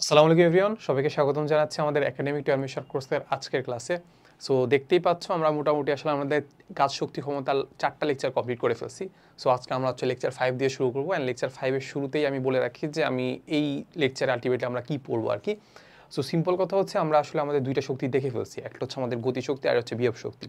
আসসালামু আলাইকুম এভরিওয়ান, সবাইকে স্বাগতম জানাচ্ছি আমাদের একাডেমিক টু অ্যাডমিশন কোর্সের আজকের ক্লাসে। সো দেখতেই পাচ্ছ আমরা মোটামুটি আসলে আমাদের কাজ শক্তি ক্ষমতা 4টা লেকচার কমপ্লিট করে ফেলছি। সো আজকে আমরা লেকচার 5 দিয়ে শুরু করবো। অ্যান্ড লেকচার 5-এর শুরুতেই আমি বলে রাখি যে আমি এই লেকচারে আলটিমেটলি আমরা কী পড়বো আর কি। সো সিম্পল কথা হচ্ছে আমরা আসলে আমাদের দুইটা শক্তি দেখে ফেলছি, একটা হচ্ছে আমাদের গতিশক্তি আর হচ্ছে বিভব শক্তি।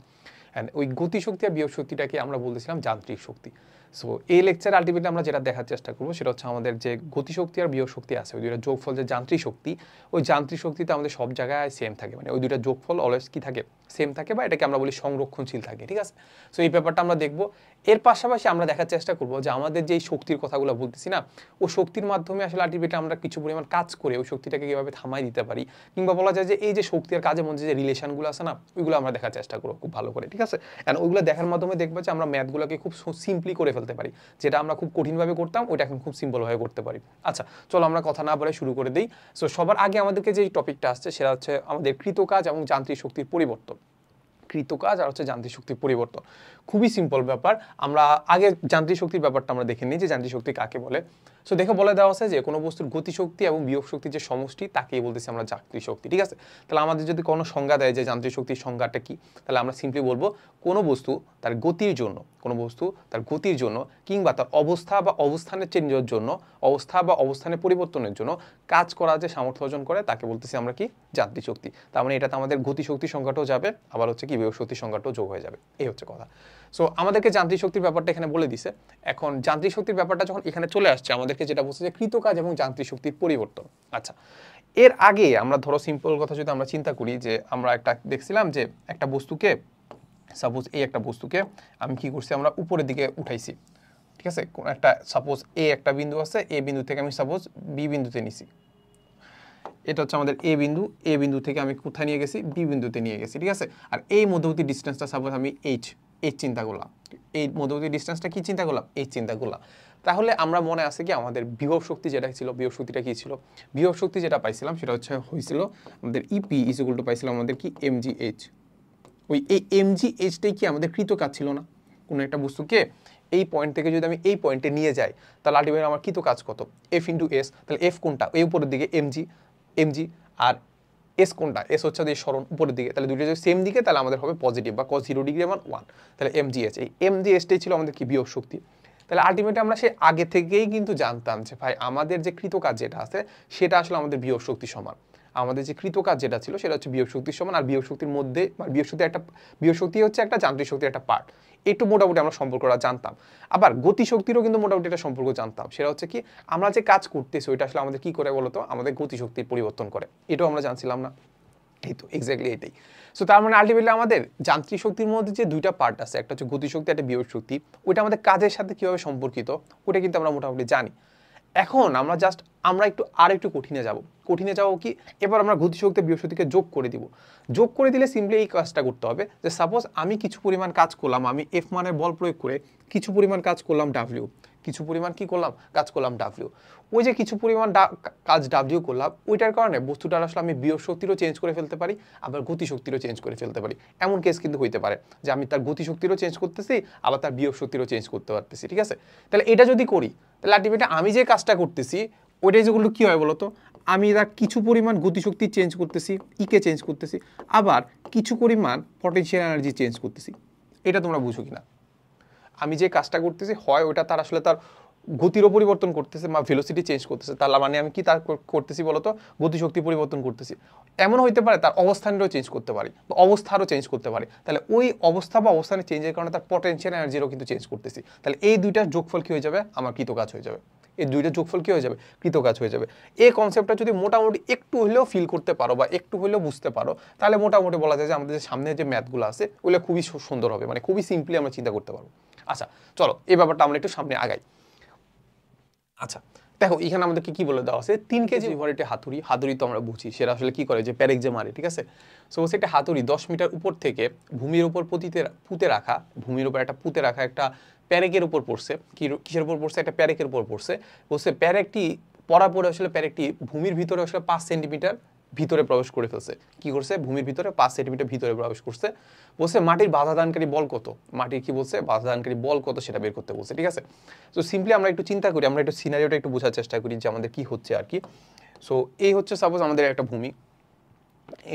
অ্যান্ড ওই গতিশক্তি আর বিভব শক্তিটাকে আমরা বলতেছিলাম যান্ত্রিক শক্তি। সো এই লেকচার আলটিমেটলি আমরা যেটা দেখার চেষ্টা করবো সেটা হচ্ছে আমাদের যে গতিশক্তি আর বিভব শক্তি আছে, ওই দুইটা যোগফল যে যান্ত্রিক শক্তি, ওই যান্ত্রিক শক্তিতে আমাদের সব জায়গায় সেম থাকে, মানে ওই দুইটা যোগফল অলওয়েজ কি থাকে, সেম থাকে, বা এটাকে আমরা বলি সংরক্ষণশীল থাকে। ঠিক আছে, সো এই ব্যাপারটা আমরা দেখবো। এর পাশাপাশি আমরা দেখার চেষ্টা করবো যে আমাদের যেই শক্তির কথাগুলো বলতেছি না, ও শক্তির মাধ্যমে আসলে আলটিমেটলি আমরা কিছু পরিমাণ কাজ করে ওই শক্তিটাকে কীভাবে থামাই দিতে পারি, কিংবা বলা যায় যে এই যে শক্তি আর কাজের মধ্যে যে রিলেশনগুলো আছে না, ওইগুলো আমরা দেখার চেষ্টা করবো খুব ভালো করে। ঠিক আছে, অ্যান্ড ওইগুলো দেখার মাধ্যমে দেখবো যে আমরা ম্যাথগুলোকে খুব সিম্পলি করে ফেলতে পারি, যেটা আমরা খুব কঠিনভাবে করতাম ওইটা এখন খুব সিম্পলভাবে করতে পারি। আচ্ছা, চলো আমরা কথা না বলে শুরু করে দিই। সো সবার আগে আমাদেরকে যে টপিকটা আসছে সেটা হচ্ছে আমাদের কৃতকাজ এবং যান্ত্রিক শক্তির পরিবর্তন। কৃতকাজ আর হচ্ছে যান্ত্রিক শক্তির পরিবর্তন খুবই সিম্পল ব্যাপার। আমরা আগে যান্ত্রিক শক্তির ব্যাপারটা আমরা দেখে নিই যে যান্ত্রিক শক্তি কাকে বলে। সো দেখে বলে দেওয়া আছে যে কোনো বস্তুর গতিশক্তি এবং বিভব শক্তির যে সমষ্টি তাকেই বলতেছি আমরা যান্ত্রিক শক্তি। ঠিক আছে, তাহলে আমাদের যদি কোনো সংজ্ঞা দেয় যে যান্ত্রিক শক্তির সংজ্ঞাটা কি, তাহলে আমরা সিম্পলি বলবো কোনো বস্তু তার গতির জন্য, কোনো বস্তু তার গতির জন্য কিংবা তার অবস্থা বা অবস্থানের চেঞ্জের জন্য, অবস্থা বা অবস্থানের পরিবর্তনের জন্য কাজ করা যে সামর্থ্য অর্জন করে তাকে বলতেছি আমরা কি, যান্ত্রিক শক্তি। তার মানে এটাতে আমাদের গতিশক্তির সংজ্ঞাটাও যাবে, আবার হচ্ছে কি বিভব শক্তির সংজ্ঞাটাও যোগ হয়ে যাবে, এই হচ্ছে কথা। সো আমাদেরকে যান্ত্রিক শক্তির ব্যাপারটা এখানে বলে দিছে। এখন যান্ত্রিক শক্তির ব্যাপারটা যখন এখানে চলে আসছে, আমাদেরকে যেটা বলছে যে কৃতকাজ এবং যান্ত্রিক শক্তির পরিবর্তন। আচ্ছা, এর আগে আমরা ধরো সিম্পল কথা যদি আমরা চিন্তা করি যে আমরা একটা দেখছিলাম যে একটা বস্তুকে, সাপোজ এই একটা বস্তুকে আমি কি করছি, আমরা উপরের দিকে উঠাইছি। ঠিক আছে, কোন একটা সাপোজ এ একটা বিন্দু আছে, এ বিন্দু থেকে আমি সাপোজ বি বিন্দুতে নিছি। এটা হচ্ছে আমাদের এ বিন্দু, এ বিন্দু থেকে আমি কোথায় নিয়ে গেছি, বি বিন্দুতে নিয়ে গেছি। ঠিক আছে, আর এই মধ্যবর্তী ডিস্টেন্সটা সাপোজ আমি এইচ চিন্তা করলাম, এই মধ্যবর্তী ডিস্টেন্সটা কি চিন্তা করলাম, এইচ চিন্তা করলাম। তাহলে আমরা মনে আছে কি আমাদের বিভব শক্তি যেটা ছিল, বিভব শক্তিটা কি ছিল, বিভব শক্তি যেটা পাইছিলাম সেটা হচ্ছে হয়েছিল আমাদের ইপি ইজ ইকুয়াল টু পাইছিলাম আমাদের কি এমজিএইচ। ওই এই এমজিএইচটাই কি আমাদের কৃতকাজ ছিল না? কোনো একটা বস্তুকে এই পয়েন্ট থেকে যদি আমি এই পয়েন্টে নিয়ে যাই, তাহলে আলটিমেটলি আমার কৃতকাজ কত, এফ ইন্টু এস। তাহলে এফ কোনটা, এই উপরের দিকে এমজি, এমজি, আর এস কোনটা, এস হচ্ছে এই সরণ উপরের দিকে, তাহলে দুটো যদি সেম দিকে তাহলে আমাদের হবে পজিটিভ বা cos 0 ডিগ্রি মান 1। তাহলে এমজিএস, এই এমজিএসটাই ছিল আমাদের কি, বিভব শক্তি। তাহলে আলটিমেটলি আমরা সেই আগে থেকেই কিন্তু জানতাম যে ভাই আমাদের যে কৃতকাজ যেটা আছে সেটা আসলে আমাদের বিভব শক্তি সমান। আমাদের যে কৃতকাজ যেটা ছিল সেটা হচ্ছে বিভব শক্তির সমান। আর বিভব শক্তির মধ্যে বিভব শক্তি হচ্ছে একটা যান্ত্রিক শক্তির একটা পার্ট, একটু মোটামুটি আমরা সম্পর্কটা জানতাম। আবার গতিশক্তিরও কিন্তু মোটামুটি একটা সম্পর্ক জানতাম, সেটা হচ্ছে কি আমরা যে কাজ করতেছি ওইটা আসলে আমাদের কি করে বলতো, আমাদের গতিশক্তির পরিবর্তন করে। এটাও আমরা জানছিলাম না? এই তো এক্স্যাক্টলি এটাই। সো তার মানে আলটিমেটলি আমাদের যান্ত্রিক শক্তির মধ্যে যে দুইটা পার্ট আছে, একটা হচ্ছে গতিশক্তি, একটা বিভব শক্তি, ওইটা আমাদের কাজের সাথে কিভাবে সম্পর্কিত ওটা কিন্তু আমরা মোটামুটি জানি। এখন আমরা একটু কঠিনে যাব। কঠিনে যাবো কি, এবার আমরা গতিশক্তি বিভব শক্তিকে যোগ করে দিব। যোগ করে দিলে সিম্পলি এই কাজটা করতে হবে যে সাপোজ আমি কিছু পরিমাণ কাজ করলাম, আমি এফ মানের বল প্রয়োগ করে কিছু পরিমাণ কাজ করলাম ডাব্লিউ, কিছু পরিমাণ কি করলাম, কাজ করলাম ডাব্লিউ। ওই যে কিছু পরিমাণ কাজ ডাব্লিউ করলাম, ওইটার কারণে বস্তুটার আসলে আমি বিভব শক্তিরও চেঞ্জ করে ফেলতে পারি, আবার গতিশক্তিরও চেঞ্জ করে ফেলতে পারি। এমন কেস কিন্তু হইতে পারে যে আমি তার গতিশক্তিরও চেঞ্জ করতেছি, আবার তার বিভব শক্তিরও চেঞ্জ করতে পারতেছি। ঠিক আছে, তাহলে এটা যদি করি তাহলে আলটিমেটলি আমি যে কাজটা করতেছি ওইটাই যেগুলো কী হয় বলতো, আমি তার কিছু পরিমাণ গতিশক্তি চেঞ্জ করতেছি, ইকে চেঞ্জ করতেছি, আবার কিছু পরিমাণ পটেনশিয়াল এনার্জি চেঞ্জ করতেছি। এটা তোমরা বুঝো কিনা? আমি যে কাজটা করতেছি হয় ওটা তার আসলে তার গতিরও পরিবর্তন করতেছে বা ভেলোসিটি চেঞ্জ করতেছে, তার মানে আমি কি তার করতেছি বলতো, গতিশক্তি পরিবর্তন করতেছি। এমন হইতে পারে তার অবস্থানেরও চেঞ্জ করতে পারি বা অবস্থারও চেঞ্জ করতে পারি, তাহলে ওই অবস্থা বা অবস্থানের চেঞ্জের কারণে তার পটেনশিয়াল এনার্জিরও কিন্তু চেঞ্জ করতেছি। তাহলে এই দুইটার যোগফল কি হয়ে যাবে, আমার কৃতকাজ হয়ে যাবে। এই দুইটা যোগফল কি হয়ে যাবে, কৃতকাজ হয়ে যাবে। এই কনসেপ্টটা যদি মোটামুটি একটু হলেও ফিল করতে পারো বা একটু হলেও বুঝতে পারো, তাহলে মোটামুটি বলা যায় যে আমাদের যে সামনে যে ম্যাথগুলো আছে ওগুলো খুবই সুন্দর হবে, মানে খুবই সিম্পলি আমরা চিন্তা করতে পারবো। আচ্ছা চলো এই ব্যাপারটা আমরা একটু সামনে আগাই। আচ্ছা দেখো এখানে আমাদেরকে কি বলে দেওয়া আছে, 3 কেজি ওভারেটে হাতুড়ি। হাতুড়ি তো আমরা বুঝি সেটা আসলে কি করে, যে প্যারেক যে মারে। ঠিক আছে, সো একটা হাতুড়ি 10 মিটার উপর থেকে ভূমির উপর পুঁতে রাখা, ভূমির উপর একটা পুঁতে রাখা একটা প্যারেকের উপর পড়ছে। কিসের উপর পড়ছে, একটা প্যারেকের উপর পড়ছে। বলছে প্যারেকটি পড়ার পরে আসলে প্যারেকটি ভূমির ভিতরে আসলে 5 সেন্টিমিটার ভিতরে প্রবেশ করে ফেলছে। কি করছে, ভূমির ভিতরে 5 সেন্টিমিটার ভিতরে প্রবেশ করছে। বলছে মাটির বাধাদানকারী বল কত, মাটির কি বলছে, বাধাদানকারী বল কত সেটা বের করতে বলছে। ঠিক আছে, তো সিম্পলি আমরা একটু চিন্তা করি, আমরা একটু সিনারিওটা একটু বোঝার চেষ্টা করি যে আমাদের কি হচ্ছে আর কি। সো এই হচ্ছে সাপোজ আমাদের একটা ভূমি,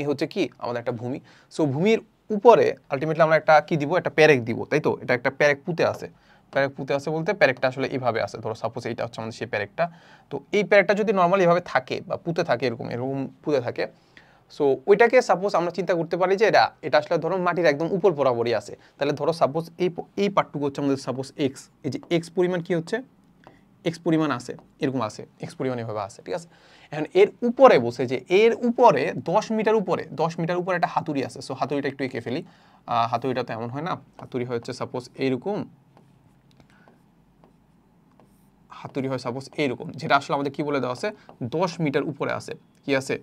এই হচ্ছে কি আমাদের একটা ভূমি। সো ভূমির উপরে আলটিমেটলি আমরা একটা কি দিব, একটা প্যারেক দিব, তাই তো? এটা একটা প্যারেক পুঁতে আছে, প্যারেক পুঁতে আছে বলতে প্যারেকটা আসলে এইভাবে আছে, ধরো সাপোজ এইটা হচ্ছে আমাদের সেই প্যারেকটা। তো এই প্যারেকটা যদি নর্মালি এভাবে থাকে বা পুঁতে থাকে, এরকম এরকম পুঁতে থাকে, সো ওইটাকে সাপোজ আমরা চিন্তা করতে পারি যে এটা এটা আসলে ধরো মাটির একদম উপর বরাবরই আছে। তাহলে ধরো সাপোজ এই পার্টটুকু হচ্ছে আমাদের সাপোজ এক্স, এই যে এক্স পরিমাণ কি হচ্ছে, এক্স পরিমাণ আছে, এরকম আছে, এক্স পরিমাণ এভাবে আছে, ঠিক আছে? এখন এর উপরে বসে যে এর উপরে 10 মিটার উপরে, 10 মিটার উপরে একটা হাতুড়ি আছে। সো হাতুড়িটা একটু এঁকে ফেলি, হাতুড়িটা তো এমন হয় না, হাতুড়ি হচ্ছে সাপোজ এইরকম, হাতুড়ি হয় সাপোজ এইরকম, যেটা আসলে আমাদের কি বলে দেওয়া আছে, 10 মিটার উপরে আছে, কি আছে,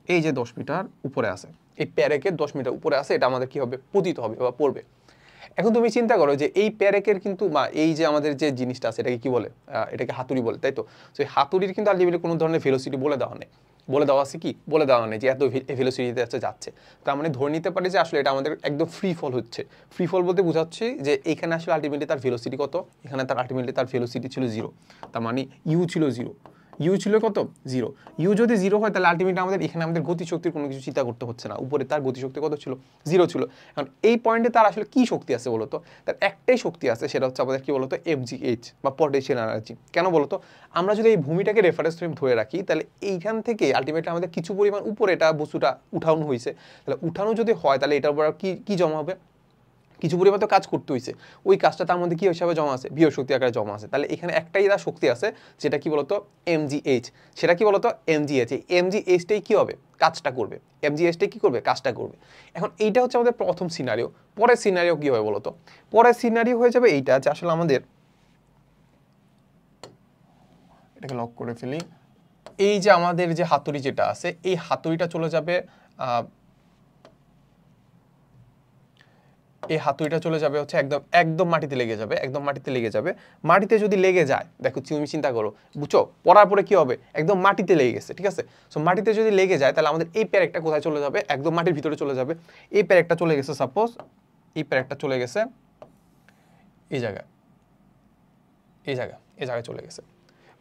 এই যে 10 মিটার উপরে আছে, এই প্যারেকের 10 মিটার উপরে আছে, এটা আমাদের কি হবে, পতিত হবে বা পড়বে। এখন তুমি চিন্তা করো যে এই প্যারেকের কিন্তু বা এই যে আমাদের যে জিনিসটা আছে এটাকে কি বলে, এটাকে হাতুড়ি বলে, তাই তো? সেই হাতুড়ির কিন্তু আলটিমেটলি কোনো ধরনের ভেলোসিটি বলে দেওয়া নেই, বলে দেওয়া আছে কি, বলে দেওয়া নেই যে এত ভেলোসিটিতে যাচ্ছে। তার মানে ধরে নিতে পারি যে আসলে এটা আমাদের একদম ফ্রি ফল হচ্ছে। ফ্রি ফল বলতে বোঝাচ্ছে যে এখানে আসলে আলটিমেটলি তার ভেলোসিটি কত, এখানে তার আলটিমেটলি তার ভেলোসিটি ছিল 0, তার মানে ইউ ছিল 0, ইউ ছিল কত, 0। ইউ যদি 0 হয় তাহলে আলটিমেটলি আমাদের এখানে আমাদের গতিশক্তির কোনো কিছু চিন্তা করতে হচ্ছে না, উপরে তার গতিশক্তি কত ছিল, 0 ছিল। এখন এই পয়েন্টে তার আসলে কি শক্তি আছে বলতো, তার একটাই শক্তি আছে, সেটা হচ্ছে আমাদের কি বলতো, এমজিএইচ বা পটেনশিয়াল এনার্জি। কেন বলতো, আমরা যদি এই ভূমিটাকে রেফারেন্স ফ্রেম ধরে রাখি তাহলে এইখান থেকে আলটিমেটলি আমাদের কিছু পরিমাণ উপরে এটা বস্তুটা উঠানো হয়েছে, তাহলে উঠানো যদি হয় তাহলে এটার উপর কি জমা হবে, কিছু পরিমাণ তো কাজ করতে হয়েছে, ওই কাজটা তার মধ্যে কি হিসাবে জমা আছে, বিয়োগ শক্তি আকারে জমা আছে। তাহলে এখানে একটাই তার শক্তি আছে, যেটা কি বলতো, এমজিএইচ। সেটা কি বলতো, এমজিএইচ। এই এমজিএইচটাই কি হবে, কাজটা করবে, এমজিএইচটাই কি করবে, কাজটা করবে। এখন এইটা হচ্ছে আমাদের প্রথম সিনারিও। পরের সিনারিও কি হবে বলতো, পরের সিনারিও হয়ে যাবে এইটা, যে আসলে আমাদের, এটাকে লক করে ফেলি, এই যে আমাদের যে হাতুড়ি যেটা আছে, এই হাতুড়িটা চলে যাবে, এই হাতুড়িটা চলে যাবে হচ্ছে একদম একদম মাটিতে লেগে যাবে, একদম মাটিতে লেগে যাবে। মাটিতে যদি লেগে যায়, দেখো তুমি চিন্তা করো, বুঝছো, পড়ার পরে কি হবে, একদম মাটিতে লেগে গেছে, ঠিক আছে? সো মাটিতে যদি লেগে যায় তাহলে আমাদের এই প্যারেকটা কোথায় চলে যাবে, একদম মাটির ভিতরে চলে যাবে। এই প্যারেকটা চলে গেছে সাপোজ, এই প্যারেকটা চলে গেছে এই জায়গায়, এই জায়গায় চলে গেছে,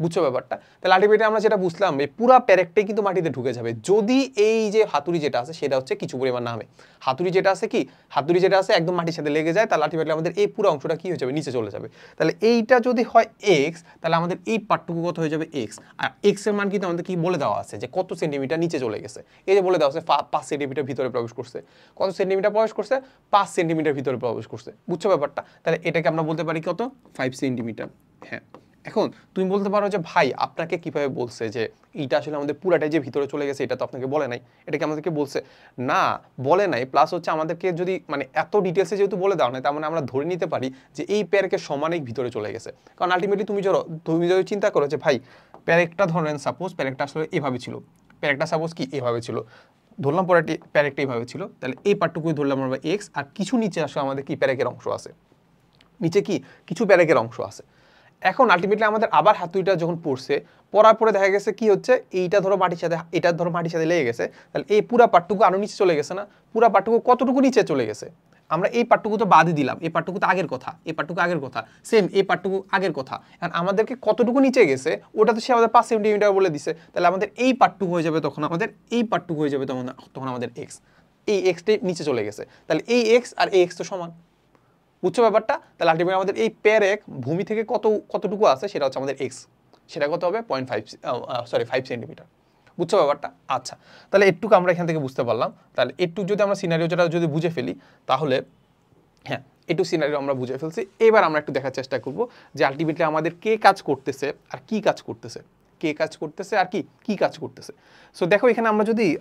বুঝছো ব্যাপারটা? তাহলে আলটিমেটলি আমরা যেটা বুঝলাম, এই পুরো প্যারেকটাই কিন্তু মাটিতে ঢুকে যাবে যদি এই যে হাতুড়ি যেটা আছে সেটা হচ্ছে কিছু পরিমাণ নামে। হাতুড়ি যেটা আছে কি, হাতুড়ি যেটা আছে একদম মাটির সাথে লেগে যায়, তাহলে আলটিমেটলি আমাদের এই পুরো অংশটা কি হয়ে যাবে, নিচে চলে যাবে। তাহলে এইটা যদি হয় এক্স, তাহলে আমাদের এই পার্টটুকু কত হয়ে যাবে, এক্স। আর এক্স এর মান কিন্তু আমাদের কি বলে দেওয়া আছে, যে কত সেন্টিমিটার নিচে চলে গেছে। এই যে বলে দেওয়া আছে 5 সেন্টিমিটার ভিতরে প্রবেশ করছে, কত সেন্টিমিটার প্রবেশ করছে, 5 সেন্টিমিটার ভিতরে প্রবেশ করছে, বুঝছো ব্যাপারটা? তাহলে এটাকে আমরা বলতে পারি কত, 5 সেন্টিমিটার। হ্যাঁ, এখন তুমি বলতে পারো যে ভাই আপনাকে কিভাবে বলছে যে এইটা আসলে আমাদের পুরাটাই যে ভিতরে চলে গেছে, এটা তো আপনাকে বলে নাই, এটা কি আমাদেরকে বলছে? না, বলে নাই। প্লাস হচ্ছে আমাদেরকে যদি মানে এত ডিটেলসে যেহেতু বলে দেওয়া নাই, তার মানে আমরা ধরে নিতে পারি যে এই প্যারেকে সমানেই ভিতরে চলে গেছে। কারণ আলটিমেটলি তুমি যদি চিন্তা করো যে ভাই প্যারেকটা ধরেন সাপোজ প্যারেকটা আসলে এভাবে ছিল, প্যারেকটা সাপোজ কি এভাবে ছিল, ধরলাম পরে প্যারেকটা এইভাবে ছিল, তাহলে এই পার্টটুকুই ধরলাম আমরা এক্স, আর কিছু নিচে আসলে আমাদের কি প্যারেকের অংশ আছে, নিচে কি কিছু প্যারেকের অংশ আছে। এখন আলটিমেটলি আমাদের আবার হাতুড়িটা যখন পড়ছে, পড়ার পরে দেখা গেছে কি হচ্ছে, এইটা ধরো মাটির সাথে, এটা ধরো মাটির সাথে লেগে গেছে, তাহলে এই পুরা পার্টটুকু আরো নিচে চলে গেছে না, পুরা পার্টটুকু কতটুকু নিচে চলে গেছে, আমরা এই পার্টটুকু তো বাদই দিলাম, এই পার্টটুকু তো আগের কথা, এই পার্টটুকু আগের কথা, সেম এই পার্টটুকু আগের কথা। এখন আমাদেরকে কতটুকু নিচে গেছে ওটা তো সে আমাদের 5 সেন্টিমিটার বলে দিছে, তাহলে আমাদের এই পার্টটুকু হয়ে যাবে তখন আমাদের, এই পার্টটুকু হয়ে যাবে তখন আমাদের এক্স, এই এক্সটাই নিচে চলে গেছে, তাহলে এই এক্স আর এই এক্স তো সমান, বুঝছো ব্যাপারটা? তাহলে আলটিমেটলি আমাদের এই প্যারেক ভূমি থেকে কতটুকু আছে সেটা হচ্ছে আমাদের এক্স, সেটা কত হবে 5 সেন্টিমিটার, বুঝছো ব্যাপারটা? আচ্ছা, তাহলে একটুকু আমরা এখান থেকে বুঝতে পারলাম। তাহলে একটু যদি আমরা সিনারিওটা যদি বুঝে ফেলি তাহলে, হ্যাঁ একটু সিনারিও আমরা বুঝে ফেলছি, এবার আমরা একটু দেখার চেষ্টা করব যে আলটিমেটলি আমাদের কে কাজ করতেছে আর কি কাজ করতেছে, কে কাজ করতেছে আর কি কাজ করতেছে। সো দেখো এখানে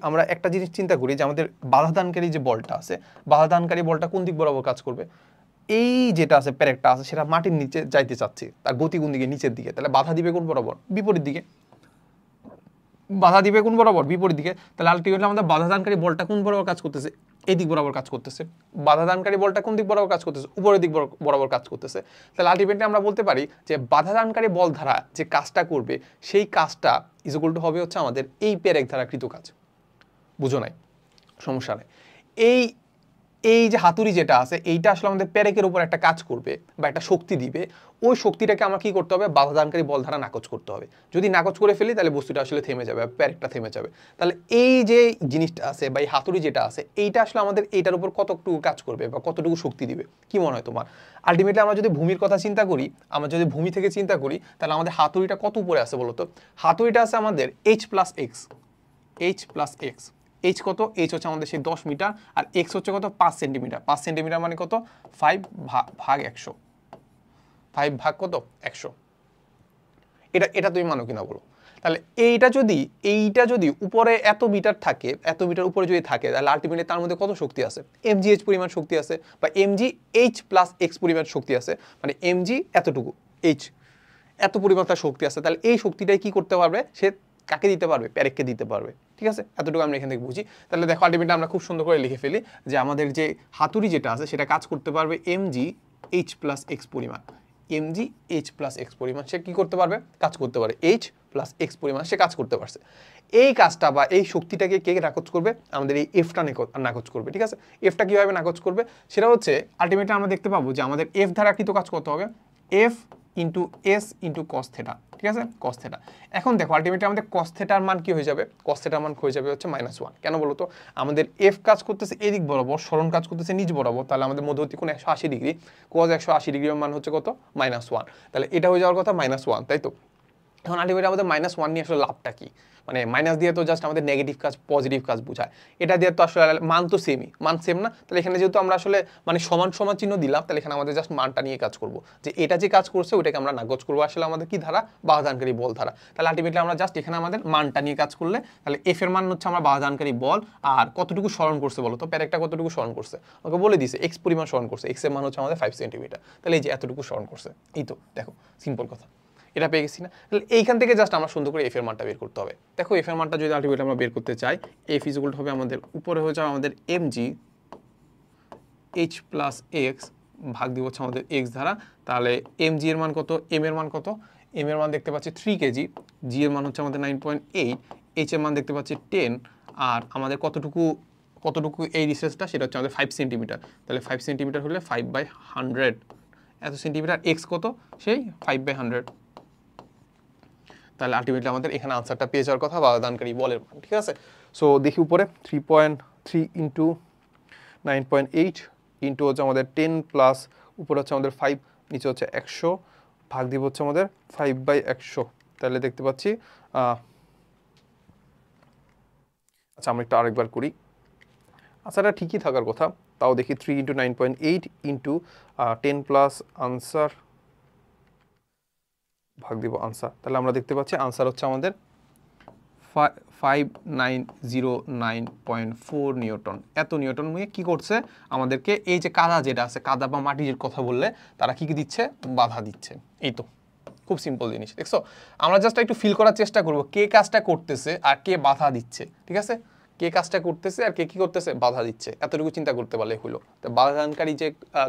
আমরা একটা জিনিস চিন্তা করি যে আমাদের বাধাদানকারী যে বলটা আছে, বাধাদানকারী বলটা কোন দিক বরাবর কাজ করবে, এই যেটা আছে প্যারেকটা আছে সেটা মাটির নিচে যাইতে চাচ্ছে, তার গতি কোন দিকে, নিচের দিকে, তাহলে বাধা দিবে কোন বরাবর, বিপরীত দিকে, বাধা দিবে কোন বরাবর, বিপরীত দিকে। তাহলে আলটিমেটলি আমাদের বাধাদানকারী বলটা কোন বরাবর কাজ করতেছে, এই দিক বরাবর কাজ করতেছে। বাধাদানকারী বলটা কোন দিক বরাবর কাজ করতেছে, উপরের দিক বরাবর কাজ করতেছে। তাহলে আলটিমেটলি আমরা বলতে পারি যে বাধাদানকারী বল দ্বারা যে কাজটা করবে সেই কাজটা ইজ ইকুয়াল টু হবে হচ্ছে আমাদের এই প্যারেক দ্বারা কৃত কাজ। বুঝো নাই, সমস্যা নেই। এই এই যে হাতুড়ি যেটা আছে এইটা আসলে আমাদের পেরেকের উপর একটা কাজ করবে বা একটা শক্তি দিবে, ওই শক্তিটাকে আমরা কি করতে হবে, বাধাদানকারী বল দ্বারা নাকচ করতে হবে। যদি নাকচ করে ফেলি তাহলে বস্তুটা আসলে থেমে যাবে, পেরেকটা থেমে যাবে। তাহলে এই যে জিনিসটা আছে বা এই হাতুড়ি যেটা আছে এইটা আসলে আমাদের এইটার উপর কতটুকু কাজ করবে বা কতটুকু শক্তি দিবে, কি মনে হয় তোমার? আলটিমেটলি আমরা যদি ভূমির কথা চিন্তা করি, আমরা যদি ভূমি থেকে চিন্তা করি, তাহলে আমাদের হাতুড়িটা কত উপরে আছে বলতো? হাতুড়িটা আছে আমাদের h plus x, h plus x. H কত? এইচ হচ্ছে আমাদের সেই 10 মিটার, আর এক্স হচ্ছে কত? 5 সেন্টিমিটার। 5 সেন্টিমিটার মানে কত? 5 ভাগ 100, 5 ভাগ কত? 100। এটা তুমি মানো কিনা বলো? তাহলে এইটা যদি উপরে এত মিটার থাকে, এত মিটার উপরে যদি থাকে, তাহলে আলটিমেটলি তার মধ্যে কত শক্তি আছে? mgh পরিমাণ শক্তি আছে, বা mgh প্লাস এক্স পরিমাণ শক্তি আছে, মানে mg এতটুকু, h এত পরিমাণ তার শক্তি আছে। তাহলে এই শক্তিটাই কি করতে পারবে সে? কাকে দিতে পারবে? পেরেককে দিতে পারবে। ঠিক আছে, এতটুকু আমরা এখান থেকে বুঝি। তাহলে দেখো আলটিমেটলি আমরা খুব সুন্দর করে লিখে ফেলি যে আমাদের যে হাতুড়ি যেটা আছে সেটা কাজ করতে পারবে mgh প্লাস এক্স পরিমাণ, mgh প্লাস এক্স পরিমাণ সে কি করতে পারবে? কাজ করতে পারে। h প্লাস এক্স পরিমাণ সে কাজ করতে পারছে। এই কাজটা বা এই শক্তিটাকে কে নাকচ করবে? আমাদের এই এফটা নাকচ করবে। ঠিক আছে, এফটা কিভাবে নাকচ করবে সেটা হচ্ছে আলটিমেটলি আমরা দেখতে পাবো যে আমাদের এফ দ্বারা কৃত কাজ করতে হবে F into S into cos theta. ঠিক আছে, কস থেটা। এখন দেখো আলটিমেটলি আমাদের কস থেটার মান কি হয়ে যাবে? কস থেটার মান হয়ে যাবে হচ্ছে -1। কেন বলো তো? আমাদের এফ কাজ করতেছে এদিক বরাবর, সরণ কাজ করতেছে নিচ বরাবর, তাহলে আমাদের মধ্যবর্তী কোণ 180 ডিগ্রি, কস 180 ডিগ্রির মান হচ্ছে কত? -1। তাহলে এটা হয়ে যাওয়ার কথা -1, তাই তো? এখন আলটিমেটলি আমাদের -1 নিয়ে আসলে লাভটা কি? মানে মাইনাস দিয়ে তো জাস্ট আমাদের নেগেটিভ কাজ পজিটিভ কাজ বোঝায়, এটা দিয়ে তো আসলে মান তো সেমই, মান সেম না? তাহলে এখানে যেহেতু আমরা আসলে মানে সমান সমান চিহ্ন দিলাম, তাহলে এখানে আমাদের জাস্ট মানটা নিয়ে কাজ করব, যে এটা যে কাজ করছে ওটাকে আমরা নাকচ করবো আসলে আমাদের কি ধারা? বাধাদানকারী বল ধারা। তাহলে আলটিমেটলি আমরা জাস্ট এখানে আমাদের মানটা নিয়ে কাজ করলে, তাহলে এফ এর মান হচ্ছে আমরা বাধাদানকারী বল, আর কতটুকু স্মরণ করছে বলো তো? পেরেকটা কতটুকু স্মরণ করছে? ওকে বলে দিছে এক্স পরিমাণ স্মরণ করছে, এক্স এর মান হচ্ছে আমাদের 5 সেন্টিমিটার। তাহলে এই যে এতটুকু স্মরণ করছে, এই তো দেখো সিম্পল কথা, এটা পেয়ে গেছি না? তাহলে এইখান থেকে জাস্ট আমরা সুন্দর করে এফ এর মানটা বের করতে হবে। দেখো এফ এর মানটা যদি আলটিমেটলি আমরা বের করতে চাই, এফ ইজ ইকুয়াল টু হবে আমাদের উপরে হয়ে যাবে আমাদের mg h প্লাস এক্স, ভাগ দিব হচ্ছে আমাদের এক্স দ্বারা। তাহলে mg এর মান কত? m এর মান কত? m এর মান দেখতে পাচ্ছি 3 কেজি, g এর মান হচ্ছে আমাদের 9.8, h এর মান দেখতে পাচ্ছি 10, আর আমাদের কতটুকু এই ডিসটেন্সটা সেটা হচ্ছে আমাদের 5 সেন্টিমিটার। তাহলে 5 সেন্টিমিটার হলে 5/100, এত সেন্টিমিটার, এক্স কত? সেই 5/100। তাহলে আলটিমেটলি আমাদের এখানে আনসারটা পেয়ে যাওয়ার কথা বাধাদানকারী বলের মান। ঠিক আছে, সো দেখি উপরে 3.3 ইন্টু 9.8 ইন্টু হচ্ছে আমাদের 10 প্লাস উপরে হচ্ছে আমাদের 5, নিচে হচ্ছে 100, ভাগ দিব হচ্ছে আমাদের 5/100। তাহলে দেখতে পাচ্ছি আচ্ছা আমরা একটু আরেকবার করি। আচ্ছা ঠিকই থাকার কথা, তাও দেখি 3 ইন্টু 9.8 ইন্টু 10 প্লাস আনসার, ভাগ দিব আনসার। তাহলে আমরা দেখতে পাচ্ছি আনসার হচ্ছে আমাদের 5909.4 নিউটন। এত নিউটন নিয়ে কি করছে আমাদেরকে? এই যে কাদা যেটা আছে, কাদা বা মাটির কথা বললে তারা কি দিচ্ছে? বাধা দিচ্ছে। এই তো খুব সিম্পল জিনিস, দেখছো? আমরা জাস্ট একটু ফিল করার চেষ্টা করব কে কাজটা করতেছে আর কে বাধা দিচ্ছে। ঠিক আছে, কে কাজটা করতেছে আর কে কি করতেছে? বাধা দিচ্ছে। এতটুকু চিন্তা করতে পারলে হলো। তো বাধাদানকারী যে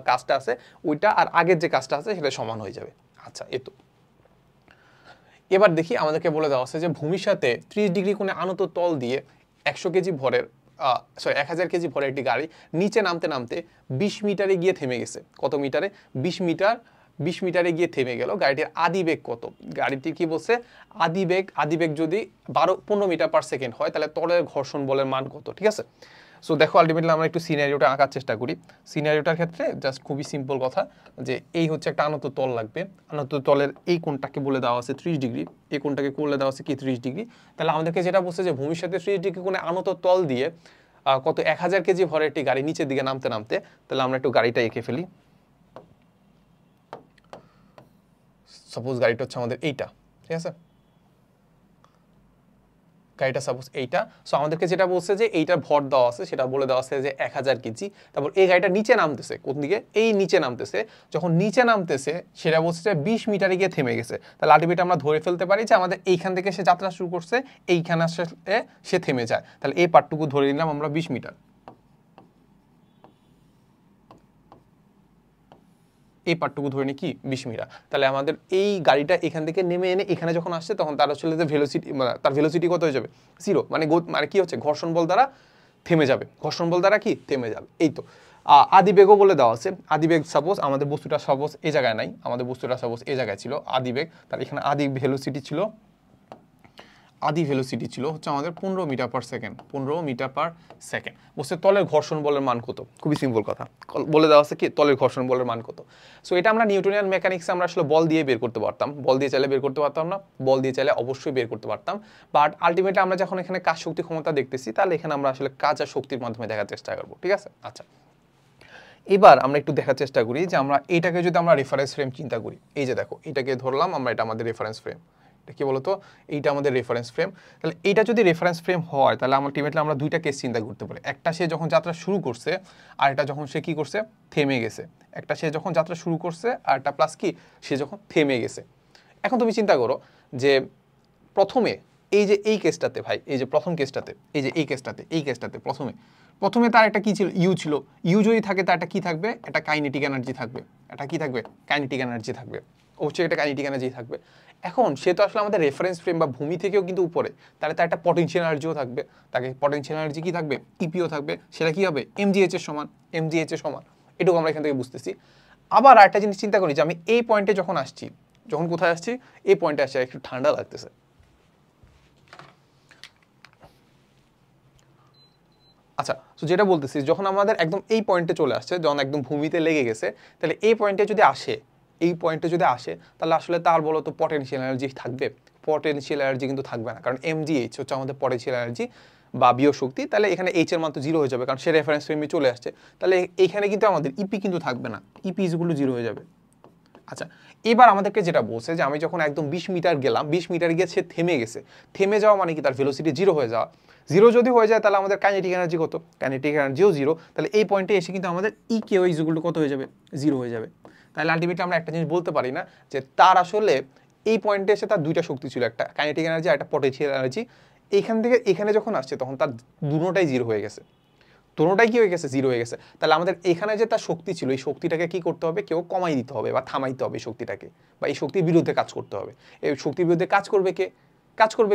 কাজটা আছে ওইটা আর আগের যে কাজটা আছে সেটা সমান হয়ে যাবে। আচ্ছা এই তো। এবার দেখি আমাদেরকে বলে দেওয়া আছে যে ভূমির সাথে 30 ডিগ্রি কোণে আনত তল দিয়ে 100 কেজি ভরের 1000 কেজি ভরের একটি গাড়ি নিচে নামতে নামতে 20 মিটারে গিয়ে থেমে গেছে। কত মিটারে? 20 মিটারে গিয়ে থেমে গেল। গাড়িটির আদি বেগ কত? গাড়িটির কি বলছে? আদি বেগ যদি 15 মিটার পার সেকেন্ড হয় তাহলে তলের ঘর্ষণ বলের মান কত? ঠিক আছে, সো দেখো আলটিমেটলি আমরা একটু সিনারিওটা আঁকার চেষ্টা করি। সিনারিওটার ক্ষেত্রে জাস্ট খুবই সিম্পল কথা, যে এই হচ্ছে একটা আনত তল লাগবে, আনত তলের এই কোণটাকে বলে দেওয়া আছে 30 ডিগ্রি, এই কোণটাকে বলে দেওয়া আছে কি 30 ডিগ্রি। তাহলে আমাদেরকে যেটা বলছে যে ভূমির সাথে 30 ডিগ্রি কোণে আনত তল দিয়ে কত 1000 কেজি ভরের একটি গাড়ি নিচের দিকে নামতে নামতে, তাহলে আমরা একটু গাড়িটা এঁকে ফেলি। সাপোজ গাড়িটা হচ্ছে আমাদের এইটা, ঠিক আছে, গাড়িটা সাপোজ এইটা। সো আমাদেরকে যেটা বলছে যে এইটার ভর দেওয়া আছে সেটা বলে দেওয়া আছে যে 1000 কেজি। তারপর এই গাড়িটা নিচে নামতেছে, কোন দিকে? এই নিচে নামতেছে। যখন নিচে নামতেছে সেটা বলছে যে 20 মিটারে গিয়ে থেমে গেছে। তাহলে আলটিমেটলি আমরা ধরে ফেলতে পারি যে আমাদের এইখান থেকে সে যাত্রা শুরু করছে, এইখানে সে থেমে যায়। তাহলে এই পার্টটুকু ধরে নিলাম আমরা 20 মিটার। এই পার্টটুকু ধরে নিই কি 20 মিটার। তাহলে আমাদের এই গাড়িটা এখান থেকে নেমে এনে এখানে যখন আসছে তখন তার আসলে যে ভেলোসিটি কত হয়ে যাবে? 0। মানে কি হচ্ছে? ঘর্ষণ বল দ্বারা থেমে যাবে। ঘর্ষণ বল দ্বারা কি থেমে যাবে। এই তো আদিবেগও বলে দেওয়া আছে। আদিবেগ সাপোজ আমাদের বস্তুটা সাপোজ এই জায়গায় নাই, আমাদের বস্তুটা সাপোজ এই জায়গায় ছিল আদিবেগ, তাহলে এখানে আদি ভেলোসিটি ছিল, আদি ভেলোসিটি ছিল হচ্ছে আমাদের 15 metre per second, 15 metre per second. বস্তুর তলের ঘর্ষণ বলের মান কত? খুবই সিম্পল কথা, বলে দেওয়া আছে কি তলের ঘর্ষণ বলের মান কত। সো এটা আমরা নিউটনিয়ান মেকানিক্সে আমরা আসলে বল দিয়ে বের করতে পারতাম, বল দিয়ে চাইলে বের করতে পারতাম না, বল দিয়ে চাইলে অবশ্যই বের করতে পারতাম, বাট আলটিমেটলি আমরা যখন এখানে কাজ শক্তি ক্ষমতা দেখতেছি তাহলে এখানে আমরা আসলে কাজ আর শক্তির মাধ্যমে দেখার চেষ্টা করবো, ঠিক আছে? আচ্ছা, এবার আমরা একটু দেখার চেষ্টা করি যে আমরা এইটাকে যদি আমরা রেফারেন্স ফ্রেম চিন্তা করি, এই যে দেখো এটাকে ধরলাম আমরা, এটা আমাদের রেফারেন্স ফ্রেম, কি বলতো এইটা আমাদের রেফারেন্স ফ্রেম। তাহলে এইটা যদি রেফারেন্স ফ্রেম হয় তাহলে আলটিমেটলি আমরা দুইটা কেস চিন্তা করতে পারি, একটা সে যখন যাত্রা শুরু করছে আর এটা যখন সে কি করছে থেমে গেছে, একটা সে যখন যাত্রা শুরু করছে আর একটা প্লাস কি সে যখন থেমে গেছে। এখন তুমি চিন্তা করো যে প্রথমে এই যে এই কেসটাতে ভাই, এই যে প্রথম কেসটাতে, এই যে এই কেসটাতে প্রথমে তার একটা কি ছিল, ইউ ছিল, ইউ যদি থাকে তার একটা কি থাকবে, একটা কাইনেটিক এনার্জি থাকবে, একটা কি থাকবে কাইনেটিক এনার্জি থাকবে, অবশ্যই একটা কাইনেটিক এনার্জি থাকবে। এখন সে তো আসলে আমাদের রেফারেন্স ফ্রেম বা ভূমি থেকেও কিন্তু উপরে, তাহলে তার একটা পটেনশিয়াল এনার্জিও থাকবে, তাকে পটেনশিয়াল এনার্জি কি থাকবে ইপিও থাকবে, সেটা কি হবে এমজিএইচ এর সমান, এমজিএইচ এর সমান, এটুকু আমরা এখান থেকে বুঝতেছি। আবার আরেকটা জিনিস চিন্তা করি যে আমি এই পয়েন্টে যখন আসছি, যখন কোথায় আসছি এই পয়েন্টে আসছি, একটু ঠান্ডা লাগতেছে। আচ্ছা, তো যেটা বলতেছি যখন আমাদের একদম এই পয়েন্টে চলে আসছে, যখন একদম ভূমিতে লেগে গেছে, তাহলে এই পয়েন্টে যদি আসে, এই পয়েন্টে যদি আসে তাহলে আসলে তার বলো তো পটেনশিয়াল এনার্জি থাকবে? পটেনশিয়াল এনার্জি কিন্তু থাকবে না, কারণ এমজিএইচ হচ্ছে আমাদের পটেনশিয়াল এনার্জি বা বিয় শক্তি, তাহলে এখানে এইচ এর মান তো জিরো হয়ে যাবে, কারণ সে রেফারেন্স ফ্রেমে চলে আসছে, তাহলে এইখানে কিন্তু আমাদের ইপি কিন্তু থাকবে না, ইপি ইজগুলো জিরো হয়ে যাবে। আচ্ছা, এবার আমাদেরকে যেটা বলছে যে আমি যখন একদম 20 মিটার গেলাম, 20 মিটার গিয়ে সে থেমে গেছে, থেমে যাওয়া মানে কি তার ভেলোসিটি জিরো হয়ে যাওয়া, জিরো যদি হয়ে যায় তাহলে আমাদের কাইনেটিক এনার্জি কত, কাইনেটিক এনার্জিও জিরো, তাহলে এই পয়েন্টে এসে কিন্তু আমাদের ই কেও ইজগুলো কত হয়ে যাবে, জিরো হয়ে যাবে। তাহলে আলটিমেটলি আমরা একটা জিনিস বলতে পারি না যে তার আসলে এই পয়েন্টে এসে তার দুইটা শক্তি ছিল, একটা কাইনেটিক এনার্জি আর একটা পটেনশিয়াল এনার্জি, এইখান থেকে এখানে যখন আসছে তখন তার দুটোটাই জিরো হয়ে গেছে, দুটোটাই কি হয়ে গেছে জিরো হয়ে গেছে। তাহলে আমাদের এখানে যে তার শক্তি ছিল এই শক্তিটাকে কি করতে হবে, কেউ কমাই দিতে হবে বা থামাইতে হবে এই শক্তিটাকে, বা এই শক্তির বিরুদ্ধে কাজ করতে হবে। এই শক্তির বিরুদ্ধে কাজ করবে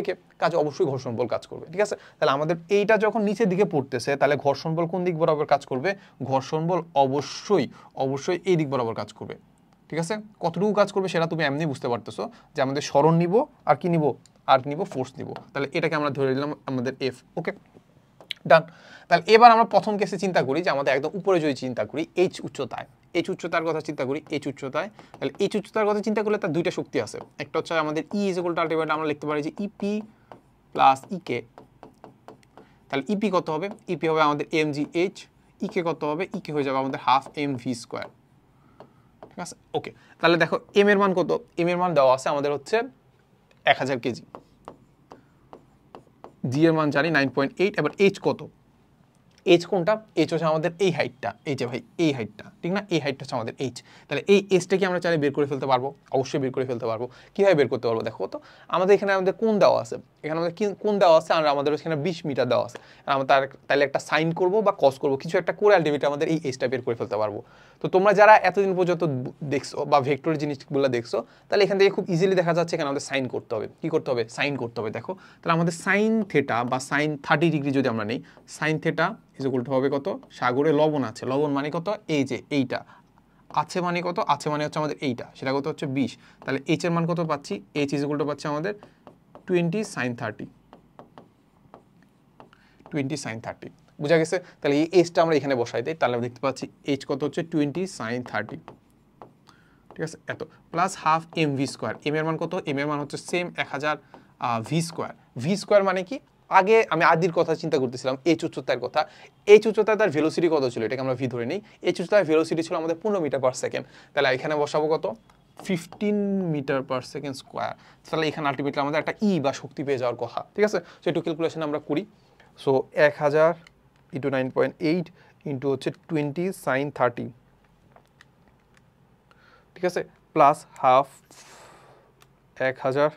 কে, কাজ অবশ্যই ঘর্ষণ বল কাজ করবে, ঠিক আছে? তাহলে আমাদের এইটা যখন নিচের দিকে পড়তেছে তাহলে ঘর্ষণ বল কোন দিক বরাবর কাজ করবে, ঘর্ষণ বল অবশ্যই এই দিক বরাবর কাজ করবে, ঠিক আছে? কতটুকু কাজ করবে সেটা তুমি এমনি বুঝতে পারতেছো যে আমাদের স্মরণ নিব আর কি নিব, আর নিব ফোর্স নিব, তাহলে এটাকে আমরা ধরে নিলাম আমাদের এফ। ওকে, ডান। তাহলে এবার আমরা প্রথম কেসে চিন্তা করি যে আমাদের একদম উপরে যদি চিন্তা করি এইচ উচ্চতায়, এইচ উচ্চতার কথা চিন্তা করি, এইচ উচ্চতায়, তাহলে এইচ উচ্চতার কথা চিন্তা করলে তার দুইটা শক্তি আছে, একটা হচ্ছে আমাদের ই ইজ ইকুয়াল টু আলটিমেটলি আমরা লিখতে পারি যে ইপি প্লাস ইকে, তাহলে ইপি কত হবে, ইপি হবে আমাদের এমজিএইচ, ইকে কত হবে, ইকে হয়ে যাবে আমাদের হাফ এম ভি স্কোয়ার, ঠিক আছে? ওকে, তাহলে দেখো এম এর মান কত, এম এর মান দেওয়া আছে আমাদের হচ্ছে 1000 কেজি, জি এর মান জানি 9.8, এবার এইচ কত, এইচ কোনটা, এইচ হচ্ছে আমাদের এই হাইটটা, এই যে ভাই এই হাইটটা, ঠিক না, এই হাইটটা হচ্ছে আমাদের এইচ। তাহলে এই এইচটা কি আমরা চাইলে বের করে ফেলতে পারবো, অবশ্যই বের করে ফেলতে পারবো। কীভাবে বের করতে পারবো দেখো তো, আমাদের এখানে আমাদের কোণ দেওয়া আছে, এখানে আমাদের কোণ দেওয়া আছে আর আমাদের এখানে 20 মিটার দেওয়া আছে, আমরা তাহলে একটা সাইন করবো বা কস করবো, কিছু একটা করে আলটিমেটলি আমাদের এই এইচটা বের করে ফেলতে পারবো। তো তোমরা যারা এতদিন পর্যন্ত দেখছো বা ভেক্টরের জিনিসগুলো দেখছো, তাহলে এখান থেকে খুব ইজিলি দেখা যাচ্ছে এখানে আমাদের সাইন করতে হবে, কি করতে হবে, সাইন করতে হবে। দেখো তাহলে আমাদের সাইন থেটা বা সাইন 30 ডিগ্রি যদি আমরা নেই, sine theta is equal to হবে কত, সাগরে লবণ আছে, লবণ মানে কত, এই যে এইটা আছে মানে কত, আছে মানে হচ্ছে আমাদের এইটা, সেটা কত হচ্ছে 20, তাহলে এইচ এর মান কত পাচ্ছি, এইচ ইজ ইকুয়াল টু পাচ্ছি আমাদের 20 sin 30, 20 sin 30, বুঝা গেছে? তাহলে এই এইচটা আমরা এখানে বসাই দিই, তাহলে আমরা দেখতে পাচ্ছি এইচ কত হচ্ছে 20 sin 30, ঠিক আছে? এত plus half M V square, M এর মান কত, এম এর মান হচ্ছে same 1000 V square, V square মানে কি, আগে আমি আদির কথা চিন্তা করতেছিলাম, এইচ উচ্চতার কথা, এইচ উচ্চতায় তার ভেলোসিটি কত ছিল এটাকে আমরা ভি ধরে নিই, এইচ উচ্চতায় ভেলোসিটি ছিল আমাদের 15 মিটার পার সেকেন্ড, তাহলে এখানে বসাবো কত 15 মিটার পার সেকেন্ড স্কোয়ার, তাহলে এখানে আলটিমেটলি আমাদের একটা ই বা শক্তি পেয়ে যাওয়ার কথা, ঠিক আছে? সো একটু ক্যালকুলেশন আমরা করি, সো 1000 ইন্টু 9.8 ইন্টু হচ্ছে 20 sin 30, ঠিক আছে, প্লাস হাফ 1000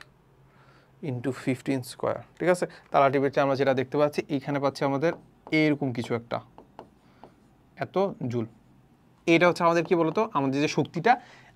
ইন্টু 15 স্কোয়ার, ঠিক আছে? তার আলটিমেটলি আমরা যেটা দেখতে পাচ্ছি এইখানে পাচ্ছি আমাদের এইরকম কিছু একটা এত জুল, এটা হচ্ছে আমাদের কি বলতো আমাদের যে শক্তিটা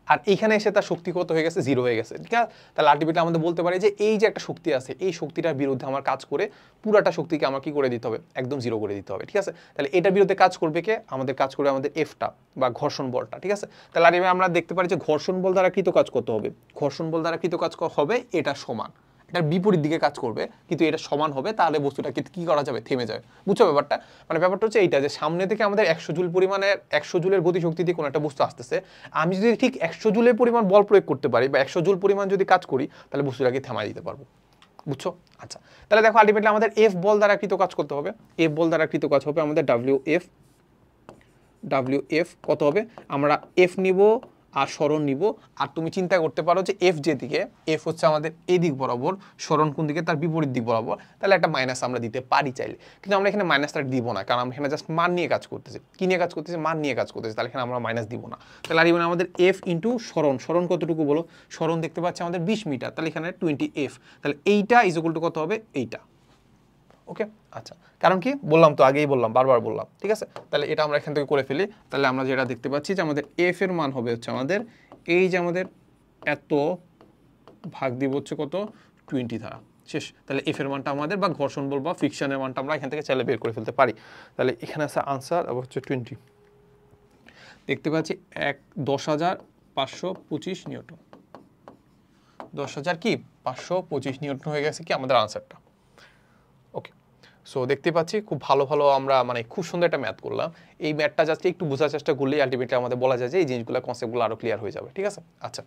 আর এইখানে এসে তার শক্তি কত হয়ে গেছে, 0 হয়ে গেছে, ঠিক আছে। তাহলে আলটিমেটলি আমাদের বলতে পারি যে এই যে একটা শক্তি আছে, এই শক্তিটার বিরুদ্ধে আমার কাজ করে পুরাটা শক্তিকে আমার কি করে দিতে হবে, একদম 0 করে দিতে হবে, ঠিক আছে। তাহলে এটার বিরুদ্ধে কাজ করবে কে, আমাদের কাজ করবে আমাদের এফটা বা ঘর্ষণ বলটা, ঠিক আছে। তাহলে আমরা দেখতে পারি যে ঘর্ষণ বল দ্বারা কৃত কাজ কত হবে, ঘর্ষণ বল দ্বারা কৃত কাজ হবে এটা সমান, এটার বিপরীত দিকে কাজ করবে কিন্তু এটা সমান হবে, তাহলে বস্তুটা কি করা যাবে, থেমে যাবে। বুঝছো ব্যাপারটা, মানে ব্যাপারটা হচ্ছে এইটা যে সামনে থেকে আমাদের 100 জুল পরিমাণের 100 জুলের গতিশক্তি দিয়ে কোনো একটা বস্তু আসতেছে, আমি যদি ঠিক 100 জুলের পরিমাণ বল প্রয়োগ করতে পারি বা 100 জুল পরিমাণ যদি কাজ করি, তাহলে বস্তুটাকে থামাই দিতে পারবো। বুঝছো? আচ্ছা, তাহলে দেখো আলটিমেটলি আমাদের এফ বল দ্বারা কৃত কাজ করতে হবে, এফ বল দ্বারা কৃত কাজ হবে আমাদের ডাব্লিউ এফ কত হবে, আমরা এফ নিব আর সরণ নিব, আর তুমি চিন্তা করতে পারো যে এফ যেদিকে, এফ হচ্ছে আমাদের এই দিক বরাবর, সরণ কোন দিকে, তার বিপরীত দিক বরাবর, তাহলে একটা মাইনাস আমরা দিতে পারি চাইলে, কিন্তু আমরা এখানে মাইনাসটা দিব না, কারণ আমরা এখানে জাস্ট মান নিয়ে কাজ করতেছি। কি নিয়ে কাজ করতেছি, মান নিয়ে কাজ করতেছি, তাহলে এখানে আমরা মাইনাস দিব না। তাহলে আর মানে আমাদের এফ ইন্টু সরণ, সরণ কতটুকু বলো, সরণ দেখতে পাচ্ছি আমাদের 20 মিটার, তাহলে এখানে 20 এফ, তাহলে এইটা ইজ ইকুয়াল টু কত হবে, এইটা। ওকে, আচ্ছা, কারণ কি বললাম তো, আগেই বললাম, বারবার বললাম, ঠিক আছে। তাহলে এটা আমরা এখান থেকে করে ফেলি, তাহলে আমরা যেটা দেখতে পাচ্ছি যে আমাদের এফ এর মান হবে হচ্ছে আমাদের এই যে আমাদের এত ভাগ দিব হচ্ছে কত, 20 দ্বারা, শেষ। তাহলে এফ এর মানটা আমাদের বা ঘর্ষণ বল বা ফ্রিকশনের মানটা আমরা এখান থেকে চাইলে বের করে ফেলতে পারি। তাহলে এখানে আছে আনসার হচ্ছে 20, দেখতে পাচ্ছি 10,525 নিউটন, 10,000 কি 525 নিউটন হয়ে গেছে কি আমাদের আনসারটা। ওকে, সো দেখতে পাচ্ছি খুব ভালো ভালো আমরা মানে খুব সুন্দর একটা ম্যাথ করলাম। এই ম্যাথটা জাস্ট একটু বোঝার চেষ্টা করলেই আলটিমেটলি আমাদের বলা যায় যে এই জিনিসগুলো, কনসেপ্টগুলো আরো ক্লিয়ার হয়ে যাবে, ঠিক আছে। আচ্ছা,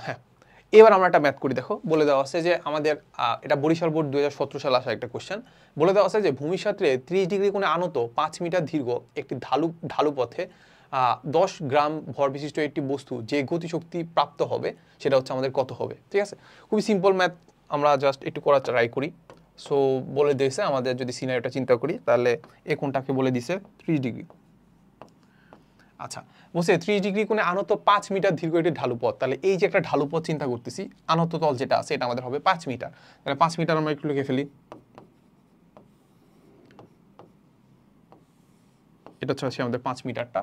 হ্যাঁ, এবার আমরা একটা ম্যাথ করি। দেখো বলে দেওয়া আছে যে আমাদের এটা বরিশাল বোর্ড 2017 সালে আসা একটা কোশ্চেন। বলে দেওয়া আছে যে ভূমিসাত্রে 30 ডিগ্রি কোণে আনত 5 মিটার দীর্ঘ একটি ঢালু পথে 10 গ্রাম ভর বিশিষ্ট একটি বস্তু যে গতিশক্তি প্রাপ্ত হবে সেটা হচ্ছে আমাদের কত হবে, ঠিক আছে। খুবই সিম্পল ম্যাথ, আমরা জাস্ট একটু করার ট্রাই করি। সো বলে দিয়েছে আমাদের, যদি সিনারিওটা চিন্তা করি তাহলে এই কোণটাকে বলে দিছে 30 ডিগ্রি। আচ্ছা, বলছে 30 ডিগ্রি কোণে আনত 5 মিটার দীর্ঘ একটি ঢালু পথ, তাহলে এই যে একটা ঢালু পথ চিন্তা করতেছি, আনত তল যেটা আছে এটা আমাদের হবে 5 মিটার, তাহলে 5 মিটার আমরা একটু লিখে ফেলি, এটা হচ্ছে আমাদের 5 মিটারটা।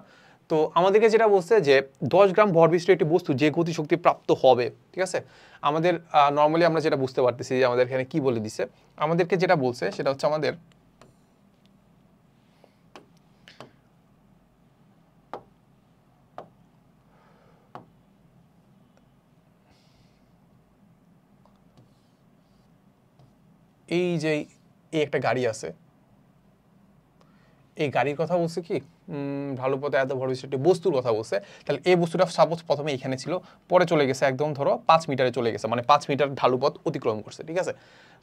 তো আমাদেরকে যেটা বলছে যে 10 গ্রাম ভর বিশিষ্ট একটি বস্তু যে গতিশক্তি প্রাপ্ত হবে, ঠিক আছে। আমাদের নর্মালি আমরা যেটা বুঝতে পারতেছি যে আমাদের এখানে কি বলে দিছে, আমাদেরকে যেটা বলছে সেটা হচ্ছে আমাদের এই যে এই একটা গাড়ি আছে, এই গাড়ির কথা বলছে কি, ঢালু পথে এত ভর বিশিষ্ট একটি বস্তুর কথা বলছে। তাহলে এই বস্তুটা সাপোজ প্রথমে এখানে ছিল, পরে চলে গেছে একদম ধরো 5 মিটারে চলে গেছে, মানে 5 মিটার ঢালু পথ অতিক্রম করছে, ঠিক আছে।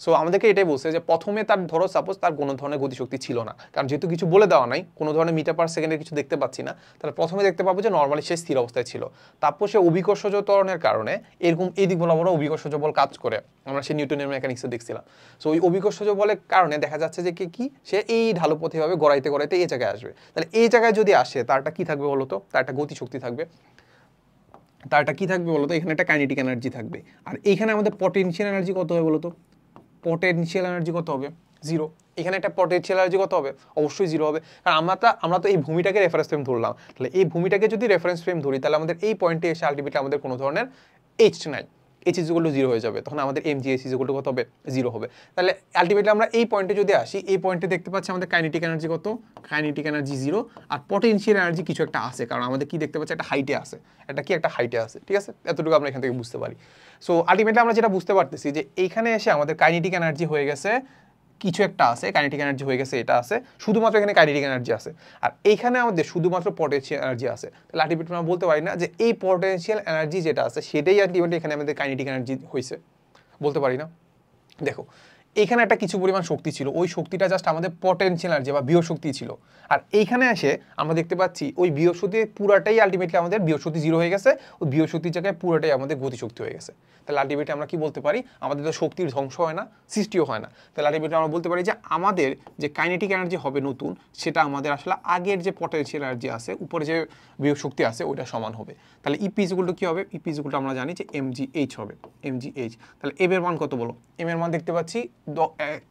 সো আমাদেরকে এটাই বলছে যে প্রথমে তার ধরো সাপোজ তার কোনো ধরনের গতিশক্তি ছিল না, কারণ যেহেতু কিছু বলে দেওয়া নাই, কোনো ধরনের মিটার পার সেকেন্ডের কিছু দেখতে পাচ্ছি না, তাহলে প্রথমে দেখতে পাবো যে নর্মালি সে স্থির অবস্থায় ছিল। তারপর সে অভিকর্ষজ ত্বরণের কারণে এরকম এই দিক বরাবর অভিকর্ষজ বল কাজ করে, আমরা সেই নিউটনের মেকানিক্সে দেখছিলাম। সো ওই অভিকর্ষজ বলের কারণে দেখা যাচ্ছে যে কি সে এই ঢালু পথে ভাবে গড়াইতে গড়াইতে এই জায়গায় আসবে। তাহলে এই জায়গায় যদি আসে তারটা কি থাকবে বলতো, তার একটা গতিশক্তি থাকবে, তারটা কি থাকবে বলতো, এখানে একটা কাইনেটিক এনার্জি থাকবে, আর এইখানে আমাদের পটেনশিয়াল এনার্জি কত হবে বলতো, পটেনশিয়াল এনার্জি কত হবে, 0। এখানে একটা পটেনশিয়াল এনার্জি কত হবে, অবশ্যই 0 হবে, কারণ আমরা তো এই ভূমিটাকে রেফারেন্স ফ্রেম ধরলাম। তাহলে এই ভূমিটাকে যদি রেফারেন্স ফ্রেম ধরি, তাহলে আমাদের এই পয়েন্টে এসে আলটিমেটলি আমাদের কোনো ধরনের এইচ নাই, এইচ ইজ ইকুয়াল টু 0 হয়ে যাবে, তখন আমাদের এমজিএইচ ইজ ইকুয়াল টু কত হবে, 0 হবে। তাহলে আলটিমেটলি আমরা এই পয়েন্টে যদি আসি, এই পয়েন্টে দেখতে পাচ্ছি আমাদের কাইনেটিক এনার্জি কত, কাইনেটিক এনার্জি 0, আর পটেনশিয়াল এনার্জি কিছু একটা আছে, কারণ আমাদের কি দেখতে পাচ্ছি একটা হাইটে আছে, একটা হাইটে আছে, ঠিক আছে। এতটুকু আমরা এখান থেকে বুঝতে পারি। সো আলটিমেটলি আমরা যেটা বুঝতে পারতেছি যে এইখানে এসে আমাদের কাইনেটিক এনার্জি হয়ে গেছে কিছু একটা আছে, কাইনেটিক এনার্জি হয়ে গেছে এটা আছে, শুধুমাত্র এখানে কাইনেটিক এনার্জি আছে, আর এইখানে আমাদের শুধুমাত্র পটেনশিয়াল এনার্জি আছে। তাহলে আলটিমেটলি আমরা বলতে পারি না যে এই পটেনশিয়াল এনার্জি যেটা আছে সেটাই আলটিমেটলি এখানে আমাদের কাইনেটিক এনার্জি হয়েছে, বলতে পারি না। দেখো এইখানে একটা কিছু পরিমাণ শক্তি ছিল, ওই শক্তিটা জাস্ট আমাদের পটেনশিয়াল এনার্জি বা বিয়োগ শক্তি ছিল, আর এইখানে এসে আমরা দেখতে পাচ্ছি ওই বিয়োগ শক্তি পুরাটাই আলটিমেটলি আমাদের বিয়োগ শক্তি 0 হয়ে গেছে, ওই বিয়োগ শক্তির জায়গায় পুরোটাই আমাদের গতিশক্তি হয়ে গেছে। তাহলে আলটিমেটলি আমরা কি বলতে পারি, আমাদের তো শক্তির ধ্বংস হয় না, সৃষ্টিও হয় না। তাহলে আলটিমেটলি আমরা বলতে পারি যে আমাদের যে কাইনেটিক এনার্জি হবে নতুন, সেটা আমাদের আসলে আগের যে পটেনশিয়াল এনার্জি আছে, উপরে যে বিয়োগ শক্তি আছে ওইটা সমান হবে। তাহলে ইপি ইজ ইকুয়াল টু কি হবে, ইপি ইজ ইকুয়াল টু আমরা জানি যে এমজিএইচ হবে, এমজিএইচ। তাহলে এম এর মান কত বলো, এম এর মান দেখতে পাচ্ছি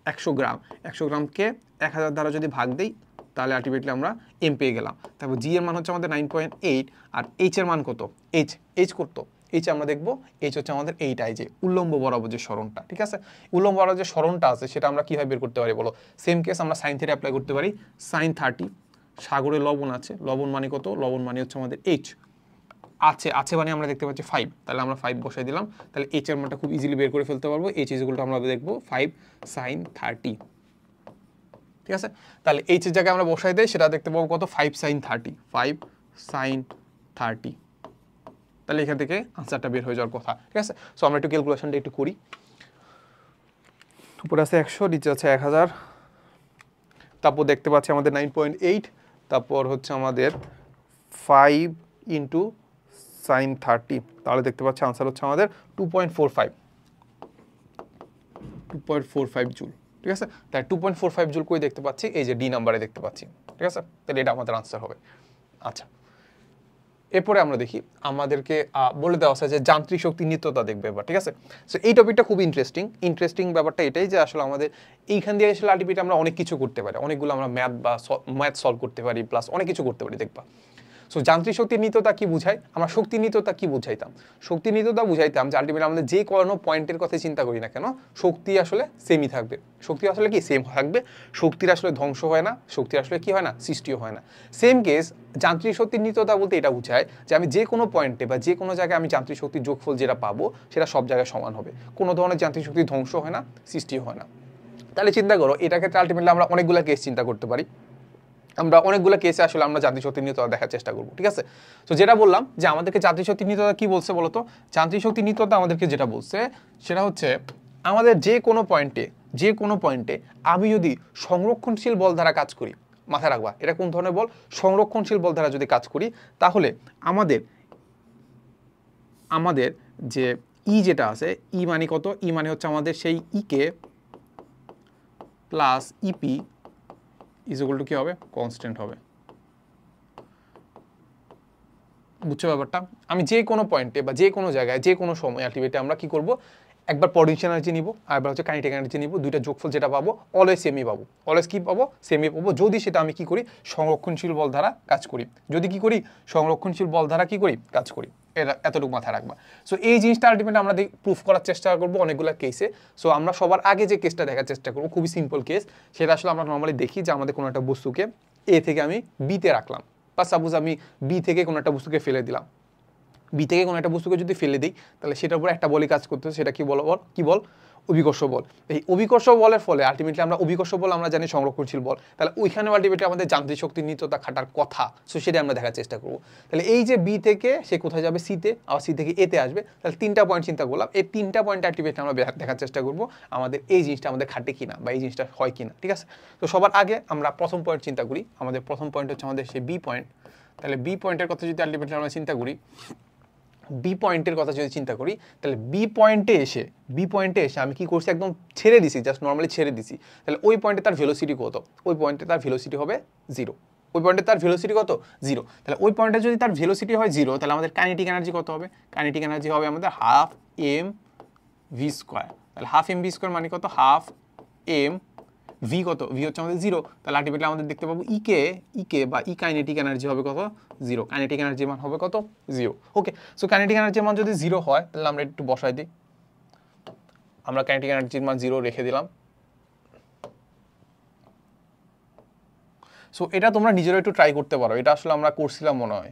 100 গ্রাম, 100 গ্রামকে 1000 দ্বারা যদি ভাগ দেই তাহলে আলটিমেটলি আমরা এম পেয়ে গেলাম। তারপর জি এর মান হচ্ছে আমাদের 9.8 আর এইচ এর মান কত, এইচ কত, এইচ আমরা দেখবো এইচ হচ্ছে আমাদের এইটাই যে উল্লম্ব বরাবর যে সরণটা, ঠিক আছে। উল্লম্ব বরাবর যে সরণটা আছে সেটা আমরা কিভাবে বের করতে পারি বলো? সেম কেস আমরা সাইন থিটা অ্যাপ্লাই করতে পারি। সাইন 30, সাগরে লবণ আছে, লবণ মানে কত, লবণ মানে হচ্ছে আমাদের এইচ আছে মানে আমরা দেখতে পাচ্ছি 5, তাহলে আমরা 5 বসাই দিলাম, তাহলে এইচ এর মানটা খুব ইজিলি বের করে ফেলতে পারবো। এইচ ইকুয়াল টু আমরা দেখবো 5 সাইন 30, ঠিক আছে। তাহলে এইচ এর জায়গায় আমরা বসাই দেই, সেটা দেখতে পাবো কত, 5 সাইন 30, 5 সাইন 30, তাহলে এখান থেকে আনসারটা বের হয়ে যাওয়ার কথা, ঠিক আছে। সো আমরা একটু ক্যালকুলেশনটা একটু করি। উপরে আছে 100, নিচে আছে 1000, তারপর দেখতে পাচ্ছি আমাদের 9.8, তারপর হচ্ছে আমাদের 5 ইন্টু সাইন 30, তাহলে দেখতে পাচ্ছি আনসার হচ্ছে আমাদের 2.45 জুল, ঠিক আছে। তাই 2.45 জুল কই দেখতে পাচ্ছি, এই যে ডি নাম্বারে দেখতে পাচ্ছি, ঠিক আছে। তাহলে এটা আমাদের আনসার হবে। আচ্ছা, এরপরে আমরা দেখি আমাদেরকে বলে দেওয়া আছে যে যান্ত্রিক শক্তির নিত্যতা দেখবে এবার, ঠিক আছে। সো এই টপিকটা খুব ইন্টারেস্টিং ব্যাপারটা এটাই যে আসলে আমাদের এইখান দিয়ে আসলে আলটিমেটলি আমরা অনেক কিছু করতে পারি, অনেকগুলো আমরা ম্যাথ সলভ করতে পারি, প্লাস অনেক কিছু করতে পারি দেখবা। সো যান্ত্রিক শক্তির নিত্যতা কি বুঝায়, আমরা শক্তির নিত্যতা কি বুঝাইতাম, শক্তির নিত্যতা বুঝাইতাম যে আলটিমেটলি আমাদের যে কোনো পয়েন্টের কথা চিন্তা করি না কেন, শক্তি আসলে সেমই থাকবে, শক্তি আসলে কি সেম থাকবে, শক্তির আসলে ধ্বংস হয় না, শক্তির আসলে কি হয় না, সৃষ্টিও হয় না। সেম কেস যান্ত্রিক শক্তির নিত্যতা বলতে এটা বোঝায় যে আমি যে কোনো পয়েন্টে বা যে কোনো জায়গায় আমি যান্ত্রিক শক্তির যোগফল যেটা পাবো সেটা সব জায়গায় সমান হবে, কোনো ধরনের যান্ত্রিক শক্তি ধ্বংস হয় না, সৃষ্টিও হয় না। তাহলে চিন্তা করো, এটা ক্ষেত্রে আলটিমেটলি আমরা অনেকগুলো কেস চিন্তা করতে পারি, আমরা অনেকগুলো কেসে আসলে আমরা যান্ত্রিক শক্তির নিত্যতা দেখার চেষ্টা করবো, ঠিক আছে। তো যেটা বললাম যে আমাদেরকে যান্ত্রিক শক্তির নিত্যতা কি বলছে বলতো, যান্ত্রিক শক্তির নিত্যতা আমাদেরকে যেটা বলছে সেটা হচ্ছে আমাদের যে কোনো পয়েন্টে আমি যদি সংরক্ষণশীল বল দ্বারা কাজ করি, মাথায় রাখবা এটা কোন ধরনের বল, সংরক্ষণশীল বল দ্বারা যদি কাজ করি, তাহলে আমাদের যে ই যেটা আছে, ই মানে কত, ই মানে হচ্ছে আমাদের সেই ইকে plus E P is equal two কি হবে, কনস্ট্যান্ট হবে। বুঝছো ব্যাপারটা? আমি যে কোনো পয়েন্টে বা যে কোনো জায়গায় যে কোনো সময় আলটিমেটলি আমরা কি করব, একবার পটেনশিয়াল এনার্জি নিব আর একবার হচ্ছে কাইনেটিক এনার্জি নিব, দুইটা যোগফল যেটা পাবো অলওয়েজ সেমই পাবো, অলওয়েজ কি পাবো, সেমই পাবো, যদি সেটা আমি কি করি, সংরক্ষণশীল বল দ্বারা কাজ করি, যদি কি করি, সংরক্ষণশীল বল দ্বারা কি করি, কাজ করি। এটা এতটুকু মাথায় রাখবা। সো এই জিনিসটা আলটিমেটলি আমরা প্রুফ করার চেষ্টা করবো অনেকগুলো কেসে। সো আমরা সবার আগে যে কেসটা দেখার চেষ্টা করবো, খুবই সিম্পল কেস, সেটা আসলে আমরা নর্মালি দেখি যে আমাদের কোনো একটা বস্তুকে এ থেকে আমি বিতে রাখলাম, বা সাপোজ আমি বি থেকে কোনো একটা বস্তুকে ফেলে দিলাম, বি থেকে কোনো একটা বস্তুকে যদি ফেলে দিই, তাহলে সেটার উপর একটা বলই কাজ করতেছে, সেটা কি বল, অভিকর্ষ বল। এই অভিকর্ষ বলের ফলে আলটিমেটলি আমরা অভিকর্ষ বল আমরা জানি সংরক্ষণশীল বল, তাহলে ওইখানে আলটিমেটলি আমাদের যান্ত্রিক শক্তির নিত্যতা খাটার কথা, সো সেটা আমরা দেখার চেষ্টা করবো। তাহলে এই যে বি থেকে সে কোথায় যাবে, সিতে, আবার সি থেকে এতে আসবে, তাহলে তিনটা পয়েন্ট চিন্তা করলাম, এই তিনটা পয়েন্ট আলটিমেটলি আমরা দেখার চেষ্টা করবো আমাদের এই জিনিসটা আমাদের খাটে কিনা বা এই জিনিসটা হয় কিনা, ঠিক আছে। তো সবার আগে আমরা প্রথম পয়েন্ট চিন্তা করি, আমাদের প্রথম পয়েন্ট হচ্ছে আমাদের সেই বি পয়েন্ট। তাহলে বি পয়েন্টের কথা যদি আলটিমেটলি আমরা চিন্তা করি, বি পয়েন্টের কথা যদি চিন্তা করি, তাহলে বি পয়েন্টে এসে আমি কি করছি, একদম ছেড়ে দিছি, জাস্ট নর্মালি ছেড়ে দিছি, তাহলে ওই পয়েন্টে তার ভেলোসিটি কত, ওই পয়েন্টে তার ভেলোসিটি হবে 0, ওই পয়েন্টে তার ভেলোসিটি কত, 0। তাহলে ওই পয়েন্টে যদি তার ভেলোসিটি হয় 0, তাহলে আমাদের কাইনেটিক এনার্জি কত হবে, কাইনেটিক এনার্জি হবে আমাদের হাফ এম ভি স্কোয়ার। তাহলে হাফ এম ভি স্কোয়ার মানে কত, হাফ এম ভি কত, ভি হচ্ছে আমাদের 0, তাহলে আলটিমেটলি আমাদের দেখতে পাবো ইকে বা ই কাইনেটিক এনার্জি হবে কত, 0, কাইনেটিক এনার্জির মান হবে কত, 0। ওকে, সো কাইনেটিক এনার্জির মান যদি 0 হয়, তাহলে আমরা একটু বসাই দিই, আমরা কাইনেটিক এনার্জির মান 0 রেখে দিলাম। সো এটা তোমরা নিজেরা একটু ট্রাই করতে পারো, এটা আসলে আমরা করছিলাম মনে হয়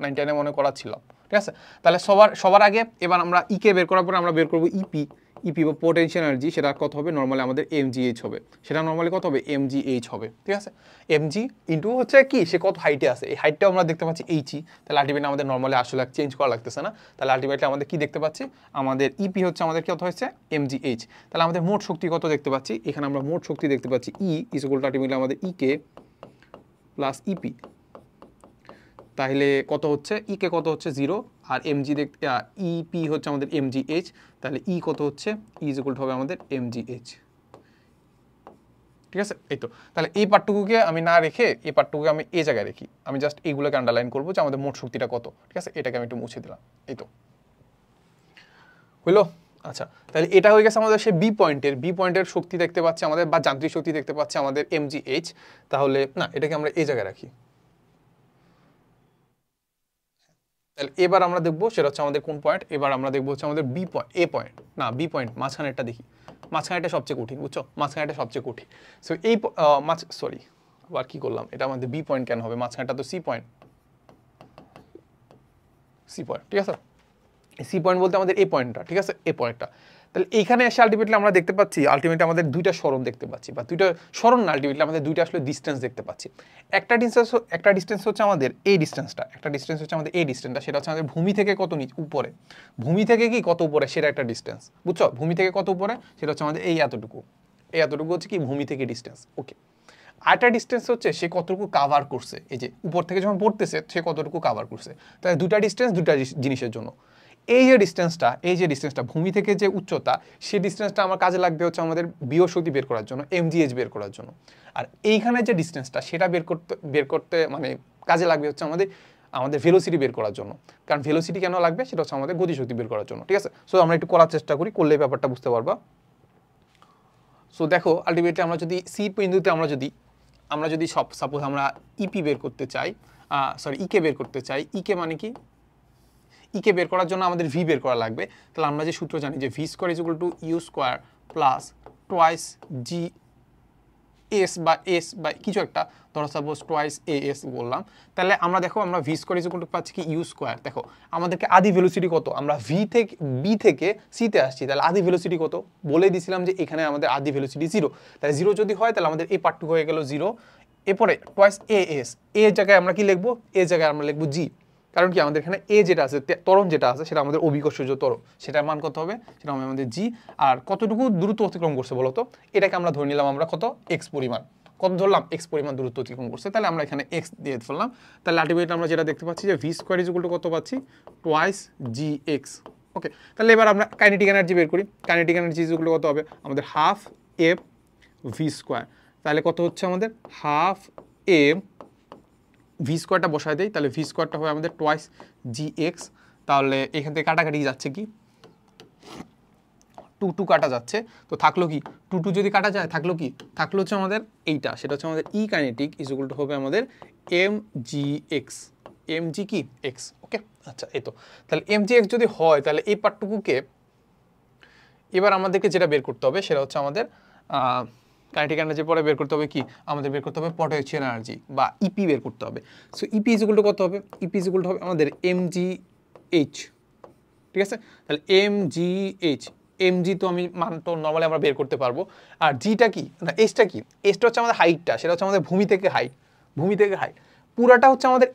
9 10 মনে করাচ্ছিলাম, ঠিক আছে। তাহলে সবার আগে এবার আমরা ইকে বের করার পরে আমরা বের করবো ইপি বা পোটেনশিয়াল এনার্জি, সেটা কত হবে, নর্মালি আমাদের এমজিএইচ হবে, সেটা নর্মালি কত হবে, এমজিএইচ হবে, ঠিক আছে। এমজি ইন্টু হচ্ছে কি, সে কত হাইটে আছে, এই হাইটটাও আমরা দেখতে পাচ্ছি এইচই, তাহলে আলটিমেটলি আমাদের নর্মালি আসলে চেঞ্জ করা লাগতেছে না, তাহলে আলটিমেটলি আমাদের কি দেখতে পাচ্ছি, আমাদের ইপি হচ্ছে আমাদের কত হচ্ছে, এমজিএইচ। তাহলে আমাদের মোট শক্তি কত দেখতে পাচ্ছি, এখানে আমরা মোট শক্তি দেখতে পাচ্ছি ই ইজ ইকুয়াল টু আলটিমেটলি আমাদের ইকে প্লাস ইপি, তাহলে কত হচ্ছে, ইকে কত হচ্ছে 0, আর এমজি ইপি হচ্ছে আমাদের এমজিএইচ, তাহলে ই কত হচ্ছে, ই ইজ ইকুয়াল টু হবে আমাদের এমজিএইচ, ঠিক আছে। এই তো, তাহলে এই পার্টটুকুকে আমি না রেখে এই পার্টটুকুকে আমি এই জায়গায় রেখি, আমি জাস্ট এইগুলোকে আন্ডারলাইন করবো যে আমাদের মোট শক্তিটা কত, ঠিক আছে, এটাকে আমি একটু মুছে দিলাম। এই তো হইলো, আচ্ছা, তাহলে এটা হয়ে গেছে আমাদের সেই বি পয়েন্টের শক্তি দেখতে পাচ্ছি আমাদের, বা যান্ত্রিক শক্তি দেখতে পাচ্ছি আমাদের mgh। তাহলে না, এটাকে আমরা এই জায়গায় রাখি। তাহলে এবার আমরা দেখবো সেটা হচ্ছে আমাদের কোন পয়েন্ট, এবার আমরা দেখবো হচ্ছে আমাদের বি পয়েন্ট, এ পয়েন্ট না বি পয়েন্ট, মাঝখানেরটা দেখি। মাঝখানেরটা সবচেয়ে কঠিন, বুঝছো, মাঝখানেরটা সবচেয়ে কঠিন। সো এই সরি, আবার কি করলাম, এটা আমাদের বি পয়েন্ট কেন হবে, মাঝখানেরটা তো সি পয়েন্ট, সি পয়েন্ট, ঠিক আছে। সি পয়েন্ট বলতে আমাদের এই পয়েন্টটা, ঠিক আছে, এই পয়েন্টটা। তাহলে এইখানে এসে আলটিমেটলি আমরা দেখতে পাচ্ছি, আলটিমেটলি আমাদের দুইটা সরণ দেখতে পাচ্ছি, বা দুইটা সরণ না, আলটিমেটলি আমাদের দুইটা আসলে ডিস্টেন্স দেখতে পাচ্ছি। একটা ডিস্টেন্স হচ্ছে আমাদের এই ডিস্টেন্সটা, একটা ডিস্টেন্স হচ্ছে আমাদের এই ডিস্টেন্সটা, সেটা হচ্ছে আমাদের ভূমি থেকে কত উপরে, ভূমি থেকে কি কত উপরে সেটা একটা ডিস্টেন্স, বুঝছো, ভূমি থেকে কত উপরে সেটা হচ্ছে আমাদের এই এতটুকু, এই এতটুকু হচ্ছে কি ভূমি থেকে ডিস্টেন্স, ওকে। আরেকটা ডিস্টেন্স হচ্ছে সে কতটুকু কাভার করছে, এই যে উপর থেকে যখন পড়তেছে সে কতটুকু কাভার করছে, তাই দুটা ডিস্টেন্স দুটা জিনিসের জন্য। এই যে ডিস্টেন্সটা ভূমি থেকে যে উচ্চতা, সেই ডিস্টেন্সটা আমার কাজে লাগবে হচ্ছে আমাদের বিয়োগ শক্তি বের করার জন্য, mgh বের করার জন্য। আর এইখানে যে ডিস্টেন্সটা সেটা বের করতে মানে কাজে লাগবে হচ্ছে আমাদের ভেলোসিটি বের করার জন্য। কারণ ভেলোসিটি কেন লাগবে, সেটা হচ্ছে আমাদের গতিশক্তি বের করার জন্য, ঠিক আছে। সো আমরা একটু করার চেষ্টা করি, করলে ব্যাপারটা বুঝতে পারবা। সো দেখো আলটিমেটলি আমরা যদি সি বিন্দুতে আমরা যদি সাপোজ আমরা ইপি বের করতে চাই, ইকে বের করতে চাই, ইকে মানে কি, ইকে বের করার জন্য আমাদের ভি বের করা লাগবে। তাহলে আমরা যে সূত্র জানি যে V square is equal to U square plus twice G S বা কিছু একটা, ধরো সাপোজ টোয়াইস এ এস বললাম। তাহলে আমরা দেখো আমরা V square is equal two পাচ্ছি কি ইউ স্কোয়ার। দেখো আমাদেরকে আদি ভেলোসিটি কত, আমরা বি থেকে সিতে আসছি, তাহলে আদি ভেলোসিটি কত বলে দিয়েছিলাম যে এখানে আমাদের আদি ভেলোসিটি 0। তাহলে 0 যদি হয় তাহলে আমাদের এই পার্টটুকু হয়ে গেল 0। এরপরে টোয়াইস এ এস, এর জায়গায় আমরা কি লিখবো, এর জায়গায় আমরা লিখবো জি। কারণ কি আমাদের এখানে এ যেটা আছে, ত্বরণ যেটা আছে সেটা আমাদের অভিকর্ষজ ত্বরণ, সেটার মান কত হবে, সেটা হবে আমাদের জি। আর কতটুকু দূরত্ব অতিক্রম করছে বলতো, এটাকে আমরা ধরে নিলাম আমরা কত, এক্স পরিমাণ, কত ধরলাম, এক্স পরিমাণ দূরত্ব অতিক্রম করছে। তাহলে আমরা এখানে এক্স দিয়ে ফেললাম। তাহলে আলটিমেটলি আমরা যেটা দেখতে পাচ্ছি যে V square is equal to কত পাচ্ছি, টোয়াইস জি এক্স, ওকে। তাহলে এবার আমরা কাইনেটিক এনার্জি বের করি। Kinetic energy is equal to কত হবে আমাদের হাফ এফ ভি স্কোয়ার। তাহলে কত হচ্ছে আমাদের হাফ এম, ভি স্কোয়ারটা বসায় দেয়, তাহলে ভি স্কোয়ারটা হবে আমাদের টোয়াইস জি এক্স। তাহলে এখান থেকে কাটাকাটি যাচ্ছে কি, টু কাটা যাচ্ছে, তো থাকলো কি, টু যদি কাটা যায় থাকলো কি, থাকলো হচ্ছে আমাদের এইটা, সেটা হচ্ছে আমাদের E kinetic is equal to হবে আমাদের M G X, M G কি এক্স, ওকে। আচ্ছা এই তো, তাহলে এম জি এক্স যদি হয় তাহলে এই পার্টটুকুকে এবার আমাদেরকে যেটা বের করতে হবে সেটা হচ্ছে আমাদের কাইনেটিক এনার্জি পরে বের করতে হবে কি, আমাদের বের করতে হবে পটেনশিয়াল এনার্জি বা ইপি বের করতে হবে। So EP is equal to কত হবে, ইপি ইজ ইকুয়াল টু হবে আমাদের এম জি এইচ, ঠিক আছে। তাহলে M G H, M G তো আমি মান তো নর্মালি আমরা বের করতে পারবো। আর জিটা কি না, এসটা কি, এসটা হচ্ছে আমাদের হাইটটা, সেটা হচ্ছে আমাদের ভূমি থেকে হাইট, পুরাটা হচ্ছে আমাদের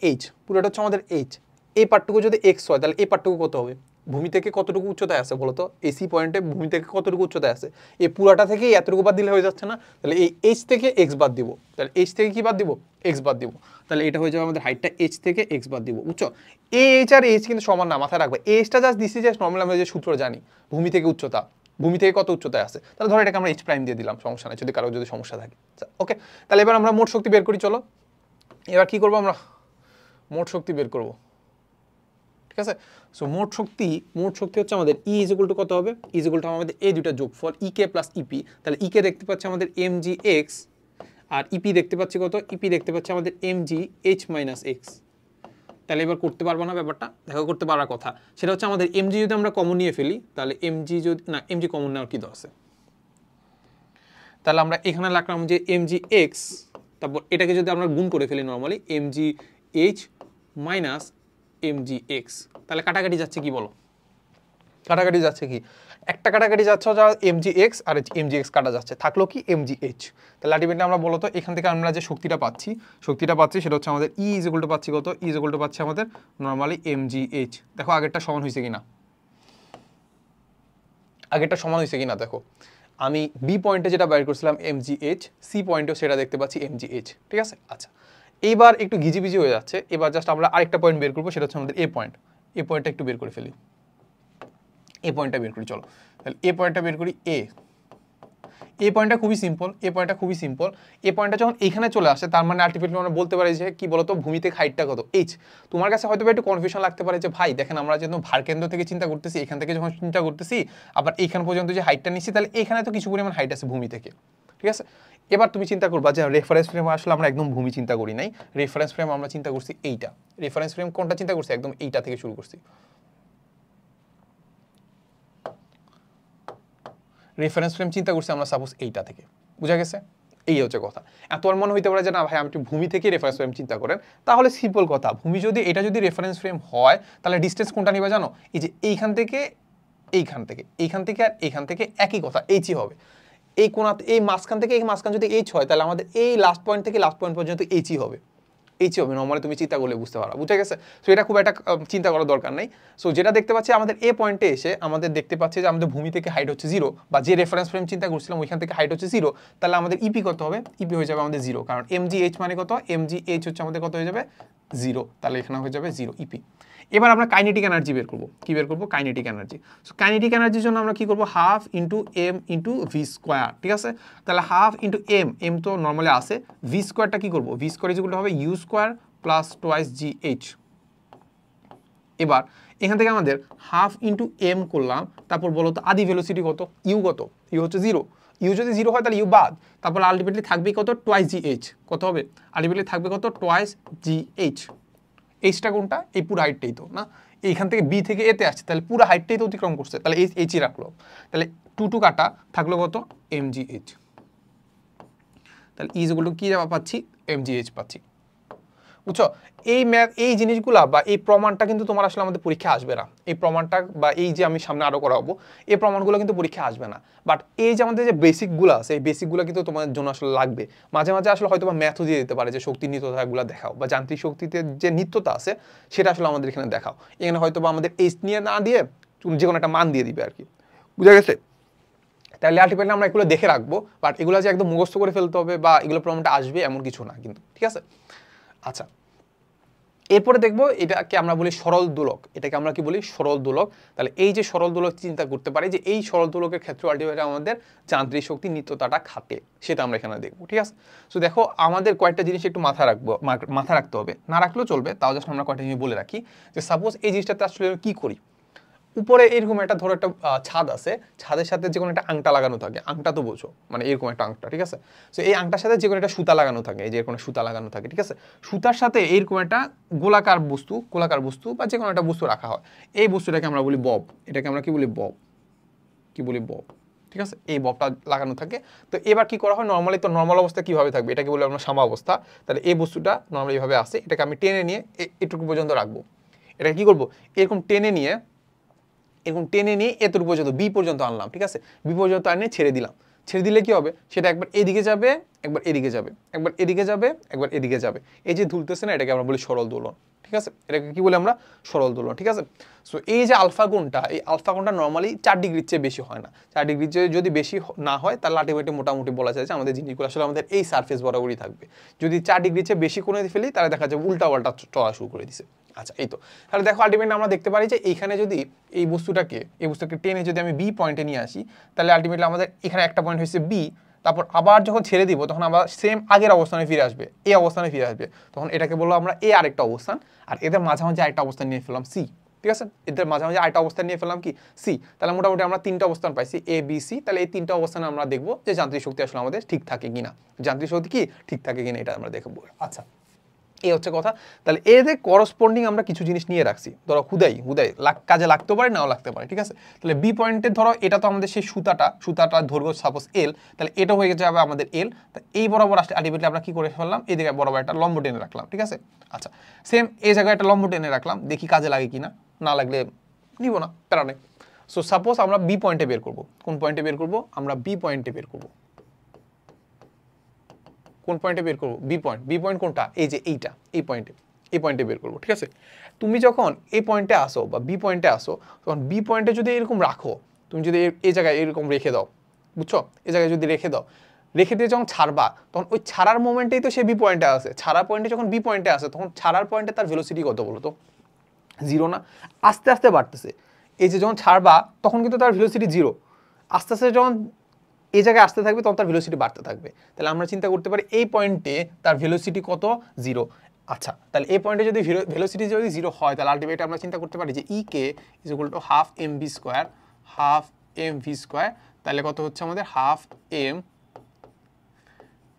এইচ। এই পার্টটুকু যদি এক্স হয় তাহলে এই পার্টটুকু কত হবে, ভূমি থেকে কতটুকু উচ্চতায় আছে বলতো, এসি পয়েন্টে ভূমি থেকে কতটুকু উচ্চতায় আছে, এই পুরাটা থেকে এতটুকু বাদ দিলে হয়ে যাচ্ছে না। তাহলে এই এইচ থেকে এক্স বাদ দিব, তাহলে এইচ থেকে কি বাদ দিব, এক্স বাদ দিব। তাহলে এটা হয়ে যাবে আমাদের হাইটটা, এইচ থেকে এক্স বাদ দিব, বুঝছো। এইচ আর এইচ কিন্তু সমান না, মাথায় রাখবে। এইচটা জাস্ট দিছি জাস্ট নর্মালি আমরা যে সূত্র জানি, ভূমি থেকে উচ্চতা, ভূমি থেকে কত উচ্চতায় আছে, তাহলে ধরো এটাকে আমরা এইচ প্রাইম দিয়ে দিলাম, সমস্যা নাই, যদি কারো যদি সমস্যা থাকে, ওকে। তাহলে এবার আমরা মোট শক্তি বের করি, চলো। এবার কি করবো আমরা, মোট শক্তি বের করব, ঠিক আছে। সো মোট শক্তি হচ্ছে আমাদের ই ইজ ইকুয়াল টু কত হবে, ইজ ইকুয়াল টু আমাদের এই দুইটা যোগফল ইকে প্লাস ইপি। তাহলে ইকে দেখতে পাচ্ছি আমাদের এম জি এক্স, আর ইপি দেখতে পাচ্ছি কত, ইপি দেখতে পাচ্ছি আমাদের M G H minus X. তাহলে এবার করতে পারবো না ব্যাপারটা, দেখো করতে পারার কথা, সেটা হচ্ছে আমাদের এম জি যদি আমরা কমন নিয়ে ফেলি, তাহলে এম জি যদি না, এম জি কমন নেওয়ার কি দরকার আছে, তাহলে আমরা এখানে রাখলাম যে এম জি এক্স, তারপর এটাকে যদি আমরা গুণ করে ফেলি normally M G H minus M G X, তাহলে কাটাকাটি যাচ্ছে কি বলো, কাটাকাটি যাচ্ছে কি, একটা কাটাকাটি যাচ্ছে এম জি এক্স আর এম জি এক্স কাটা যাচ্ছে, থাকলো কি এম জি এইচ। তাহলে আলটিমেটলি আমরা বলতো এখান থেকে আমরা যে শক্তিটা পাচ্ছি সেটা হচ্ছে আমাদের ই ইজ ইকুয়াল টু পাচ্ছি কত, ই ইজ ইকুয়াল টু পাচ্ছি আমাদের নর্মালি এম জি এইচ। দেখো আগেরটা সমান হয়েছে কিনা, দেখো আমি বি পয়েন্টে যেটা বাইর করছিলাম এম জি এইচ, সি পয়েন্টেও সেটা দেখতে পাচ্ছি এম জি এইচ, ঠিক আছে। আচ্ছা এইবার একটু ঘিজিবিজি হয়ে যাচ্ছে, এবার জাস্ট আমরা আরেকটা পয়েন্ট বের করবো, সেটা হচ্ছে আমাদের এ পয়েন্ট। এ পয়েন্টটা একটু বের করে ফেলি, এ পয়েন্টটা বের করি, চলো। তাহলে এ পয়েন্টটা বের করি, এই পয়েন্টটা খুবই সিম্পল, এই পয়েন্টটা যখন এখানে চলে আসে তার মানে আলটিমেটলি আমরা বলতে পারি যে কি বলতো ভূমি থেকে হাইটটা কত এইচ। তোমার কাছে হয়তো একটু কনফিউশন লাগতে পারে যে ভাই দেখেন আমরা যেহেতু ভারকেন্দ্র থেকে চিন্তা করতেছি, এখান থেকে যখন চিন্তা করতেছি আবার এইখান পর্যন্ত যে হাইটটা নিচ্ছি তাহলে এখানে তো কিছু পরিমাণ হাইট আছে ভূমি থেকে, ঠিক আছে। এবার তুমি চিন্তা করবা যে রেফারেন্স ফ্রেম আসলে আমরা একদম ভূমি চিন্তা করি নাই, রেফারেন্স ফ্রেম আমরা চিন্তা করছি এইটা। রেফারেন্স ফ্রেম কোনটা চিন্তা করছি? একদম এইটা থেকে শুরু করছি। রেফারেন্স ফ্রেম চিন্তা করছি আমরা সাপোজ এইটা থেকে, বুঝা গেছে? এই হচ্ছে কথা। এত আর মনে হইতে পারে যে না ভাই আমি একটু ভূমি থেকে রেফারেন্স ফ্রেম চিন্তা করেন, তাহলে সিম্পল কথা, ভূমি যদি এটা যদি রেফারেন্স ফ্রেম হয় তাহলে ডিস্টেন্স কোনটা নিবা জানো? এই যে এইখান থেকে এইখান থেকে এইখান থেকে আর এইখান থেকে একই কথা, এইচই হবে। এই কোণা এই মাঝখান থেকে এই মাঝখান যদি এইচ হয় তাহলে আমাদের এই লাস্ট পয়েন্ট থেকে লাস্ট পয়েন্ট পর্যন্ত এইচই হবে, এইচই হবে। নর্মালি তুমি চিন্তা করলে বুঝতে পারো, বুঝে গেছে? সো এটা খুব একটা চিন্তা করার দরকার নেই। সো যেটা দেখতে পাচ্ছি আমাদের এ পয়েন্টে এসে আমাদের দেখতে পাচ্ছি যে আমাদের ভূমি থেকে হাইট হচ্ছে 0, বা যে রেফারেন্স ফ্রেম চিন্তা করছিলাম ওইখান থেকে হাইট হচ্ছে 0, তাহলে আমাদের ইপি কত হবে? ইপি হয়ে যাবে আমাদের 0, কারণ এমজিএইচ মানে কত? এমজিএইচ হচ্ছে আমাদের কত হয়ে যাবে? 0, তাহলে এখানে হয়ে যাবে 0 ইপি। এবার আমরা কাইনেটিক এনার্জি বের করব। কি বের করব? Kinetic energy. সো কাইনেটিক এনার্জির জন্য আমরা কি করব? Half into M into V square, ঠিক আছে? তাহলে হাফ ইন্টু এম, এম তো নর্মালি আসে, ভি স্কোয়ারটা কি করব? ভি স্কোয়ার ইকুয়াল হবে U square plus twice G H. এবার এখান থেকে আমাদের হাফ ইন্টু এম করলাম, তারপর বলো তো আদি ভেলোসিটি কত? ইউ কত? ইউ হচ্ছে 0, ইউ যদি 0 হয় তাহলে ইউ বাদ, তারপর আলটিমেটলি থাকবে কত? Twice G H. কত হবে? আলটিমেটলি থাকবে কত? Twice G H. এইচটা কোনটা? এই পুরো হাইটটাই তো না, এইখান থেকে বি থেকে এতে আসছে, তাহলে পুরো হাইটটাই তো অতিক্রম করছে, তাহলে এইচই রাখলো, তাহলে টু কাটা থাকলো কত? এমজিএইচ। তাহলে ইজ ইকুয়াল টু কি পাচ্ছি? এমজিএইচ পাচ্ছি, বুঝছো? এই ম্যাথ এই জিনিসগুলা বা এই প্রমাণটা কিন্তু তোমার আসলে আমাদের পরীক্ষা আসবে না, এই প্রমাণটা বা এই যে আমি সামনে আরো করাবো এই প্রমাণগুলো কিন্তু পরীক্ষা আসবে না। বাট এই যে আমাদের যে বেসিকগুলো আছে এই বেসিকগুলো কিন্তু তোমাদের জন্য আসলে লাগবে। মাঝে মাঝে আসলে হয়তো বা ম্যাথও দিয়ে দিতে পারে যে শক্তির নিত্যতাগুলো দেখাও, বা যান্ত্রিক শক্তিতে যে নিত্যতা আছে সেটা আসলে আমাদের এখানে দেখাও। এখানে হয়তো বা আমাদের এইচ নিয়ে না দিয়ে যে কোনো একটা মান দিয়ে দিবে আর কি, বুঝা গেছে? তাহলে আলটিমেটলি আমরা এগুলো দেখে রাখবো, বাট এগুলো যে একদম মুখস্থ করে ফেলতে হবে বা এগুলো প্রমাণটা আসবে এমন কিছু না কিন্তু, ঠিক আছে? আচ্ছা, এরপরে দেখবো এটাকে আমরা বলি সরল দোলক। এটাকে আমরা কি বলি? সরল দোলক। তাহলে এই যে সরল দোলক চিন্তা করতে পারি যে এই সরল দোলকের ক্ষেত্রে আলটিমেটলি আমাদের যান্ত্রিক শক্তি নিত্যতাটা খাটে, সেটা আমরা এখানে দেখবো, ঠিক আছে? তো দেখো আমাদের কয়েকটা জিনিস একটু মাথা রাখতে হবে, না রাখলেও চলবে, তাও জাস্ট আমরা কয়েকটা জিনিস বলে রাখি যে সাপোজ এই জিনিসটাতে আসলে কি করি। উপরে এরকম একটা ধরো একটা ছাদ আছে, ছাদের সাথে যে কোনো একটা আংটা লাগানো থাকে, আংটা তো বোঝো মানে এরকম একটা আংটা, ঠিক আছে? তো এই আংটার সাথে যে কোনো একটা সুতা লাগানো থাকে, এই যে কোনো সুতা লাগানো থাকে, ঠিক আছে? সুতার সাথে এরকম একটা গোলাকার বস্তু বা যে কোনো একটা বস্তু রাখা হয়, এই বস্তুটাকে আমরা বলি বব। এটাকে আমরা কি বলি? বব। কি বলি? বব, ঠিক আছে? এই ববটা লাগানো থাকে। তো এবার কি করা হয়? নর্মালি তো নর্মাল অবস্থা কিভাবে থাকবে এটাকে বলি আমরা সামা অবস্থা। তাহলে এই বস্তুটা নর্মালি এইভাবে আসে, এটাকে আমি টেনে নিয়ে এটুকু পর্যন্ত রাখবো। এটা কি করবো? এরকম টেনে নিয়ে এতটুকু পর্যন্ত বি পর্যন্ত আনলাম, ঠিক আছে? বি পর্যন্ত আনিয়ে ছেড়ে দিলাম। ছেড়ে দিলে কি হবে? সেটা একবার এদিকে যাবে, একবার এদিকে যাবে, একবার এদিকে যাবে, একবার এদিকে যাবে। এই যে দুলতেছে না, এটাকে আমরা বলি সরল দোলন, ঠিক আছে? এটাকে কি বলি আমরা? সরল দোলন, ঠিক আছে? সো এই যে আলফা কোণটা, এই আলফা কোণটা নর্মালি 4 ডিগ্রির চেয়ে বেশি হয় না। 4 ডিগ্রির চেয়ে যদি বেশি না হয় তাহলে আলটিমেটলি মোটামুটি বলা যায় যে আমাদের জিনিসগুলো আসলে আমাদের এই সারফেস বরাবরই থাকবে। যদি 4 ডিগ্রির চেয়ে বেশি কোণে ফেলি তাহলে দেখা যাবে উল্টা পাল্টা চলা শুরু করে দিছে। আচ্ছা, এই তো। তাহলে দেখো আলটিমেটলি আমরা দেখতে পারি যে এইখানে যদি এই বস্তুটাকে টেনে যদি আমি বি পয়েন্টে নিয়ে আসি তাহলে আলটিমেটলি আমাদের এখানে একটা পয়েন্ট হচ্ছে বি, তারপর আবার যখন ছেড়ে দিব তখন আবার সেম আগের অবস্থানে ফিরে আসবে, এই অবস্থানে ফিরে আসবে, তখন এটাকে বলবো আমরা এ আরেকটা অবস্থান, আর এদের মাঝামাঝি আরেকটা অবস্থান নিয়ে ফেললাম সি, ঠিক আছে? এদের মাঝামাঝি আরেকটা অবস্থান নিয়ে ফেললাম কি? সি। তাহলে মোটামুটি আমরা 3টা অবস্থান পাইছি এ বি সি। তাহলে এই 3টা অবস্থানে আমরা দেখবো যে যান্ত্রিক শক্তি আসলে আমাদের ঠিক থাকে কিনা, যান্ত্রিক শক্তি কি ঠিক থাকে কিনা এটা আমরা দেখবো। আচ্ছা, এই হচ্ছে কথা। তাহলে এদের করসপন্ডিং আমরা কিছু জিনিস নিয়ে রাখছি, ধরো হুদাই কাজে লাগতে পারে নাও লাগতে পারে, ঠিক আছে? তাহলে বি পয়েন্টে ধরো এটা তো আমাদের সেই সুতাটা দৈর্ঘ্য সাপোজ এল, তাহলে এটা হয়ে যাবে আমাদের এল। এই বরাবর আসলে আলটিমেটলি আমরা কি করে ফেললাম? এই জায়গায় বরাবর একটা লম্ব টেনে রাখলাম, ঠিক আছে? আচ্ছা, সেম এই জায়গায় একটা লম্ব টেনে রাখলাম, দেখি কাজে লাগে কিনা, না লাগলে নিব না, প্যারা নেই। সো সাপোজ আমরা বি পয়েন্টে বের করবো। কোন পয়েন্টে বের করবো? আমরা বি পয়েন্টে বের করবো। কোন পয়েন্টে বের করবো? B point. বি পয়েন্ট কোনটা? এই যে এইটা, এই পয়েন্টে বের করবো, ঠিক আছে? তুমি যখন এই পয়েন্টে আসো বা বি পয়েন্টে আসো তখন বি পয়েন্টে যদি এরকম রাখো, তুমি যদি এই জায়গায় এরকম রেখে দাও, বুঝছো? এই জায়গায় যদি রেখে দিয়ে যখন ছাড়বা তখন ওই ছাড়ার মোমেন্টেই তো সে বি পয়েন্টে আসে। ছাড়ার পয়েন্টে যখন বি পয়েন্টে আসে তখন ছাড়ার পয়েন্টে তার ভেলোসিটি কত বলো তো? 0 না? আস্তে আস্তে বাড়তেছে। এই যে যখন ছাড়বা তখন কিন্তু তার ভেলোসিটি 0, আস্তে আস্তে যখন এই জায়গায় আসতে থাকবে তখন তার ভেলোসিটি বাড়তে থাকবে। তাহলে আমরা চিন্তা করতে পারি এই পয়েন্টে তার ভেলোসিটি কত, 0। আচ্ছা, তাহলে এই পয়েন্টে যদি ভেলোসিটি যদি 0 হয় তাহলে আলটিমেটলি আমরা চিন্তা করতে পারি যে K is equal to half M V square, half M V square. তাহলে কত হচ্ছে আমাদের হাফ এম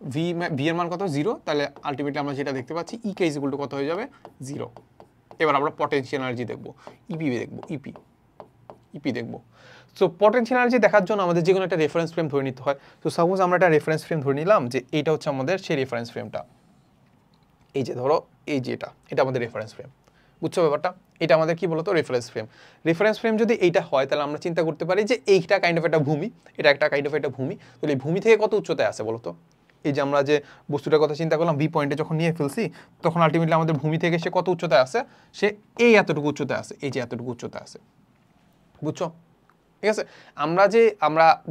ভি, ভি এর মান কত, 0। তাহলে আলটিমেটলি আমরা যেটা দেখতে পাচ্ছি কে ইজ ইকুয়াল টু কত হয়ে যাবে, 0। এবার আমরা পটেনশিয়াল এনার্জি দেখবো, ইপি দেখবো। সো পটেনশিয়াল এনার্জি দেখার জন্য আমাদের যে কোনো একটা রেফারেন্স ফ্রেম ধরে নিতে হয়। তো সাপোজ আমরা একটা রেফারেন্স ফ্রেম ধরে নিলাম যে এইটা হচ্ছে আমাদের সেই রেফারেন্স ফ্রেমটা, এই যে ধরো এই যে এটা আমাদের রেফারেন্স ফ্রেম, বুঝছো ব্যাপারটা? এটা আমাদের কি বলতো, রেফারেন্স ফ্রেম। রেফারেন্স ফ্রেম যদি এইটা হয় তাহলে আমরা চিন্তা করতে পারি যে এইটা কাইন্ড অফ একটা ভূমি, এটা একটা কাইন্ড অফ একটা ভূমি। তাহলে এই ভূমি থেকে কত উচ্চতায় আছে বলতো? এই যে আমরা যে বস্তুটার কথা চিন্তা করলাম বি পয়েন্টে যখন নিয়ে ফেলছি তখন আলটিমেটলি আমাদের ভূমি থেকে সে কত উচ্চতায় আছে, সে এই এতটুকু উচ্চতায় আছে, এই যে এতটুকু উচ্চতায় আছে, বুঝছো? ঠিক আছে, আমরা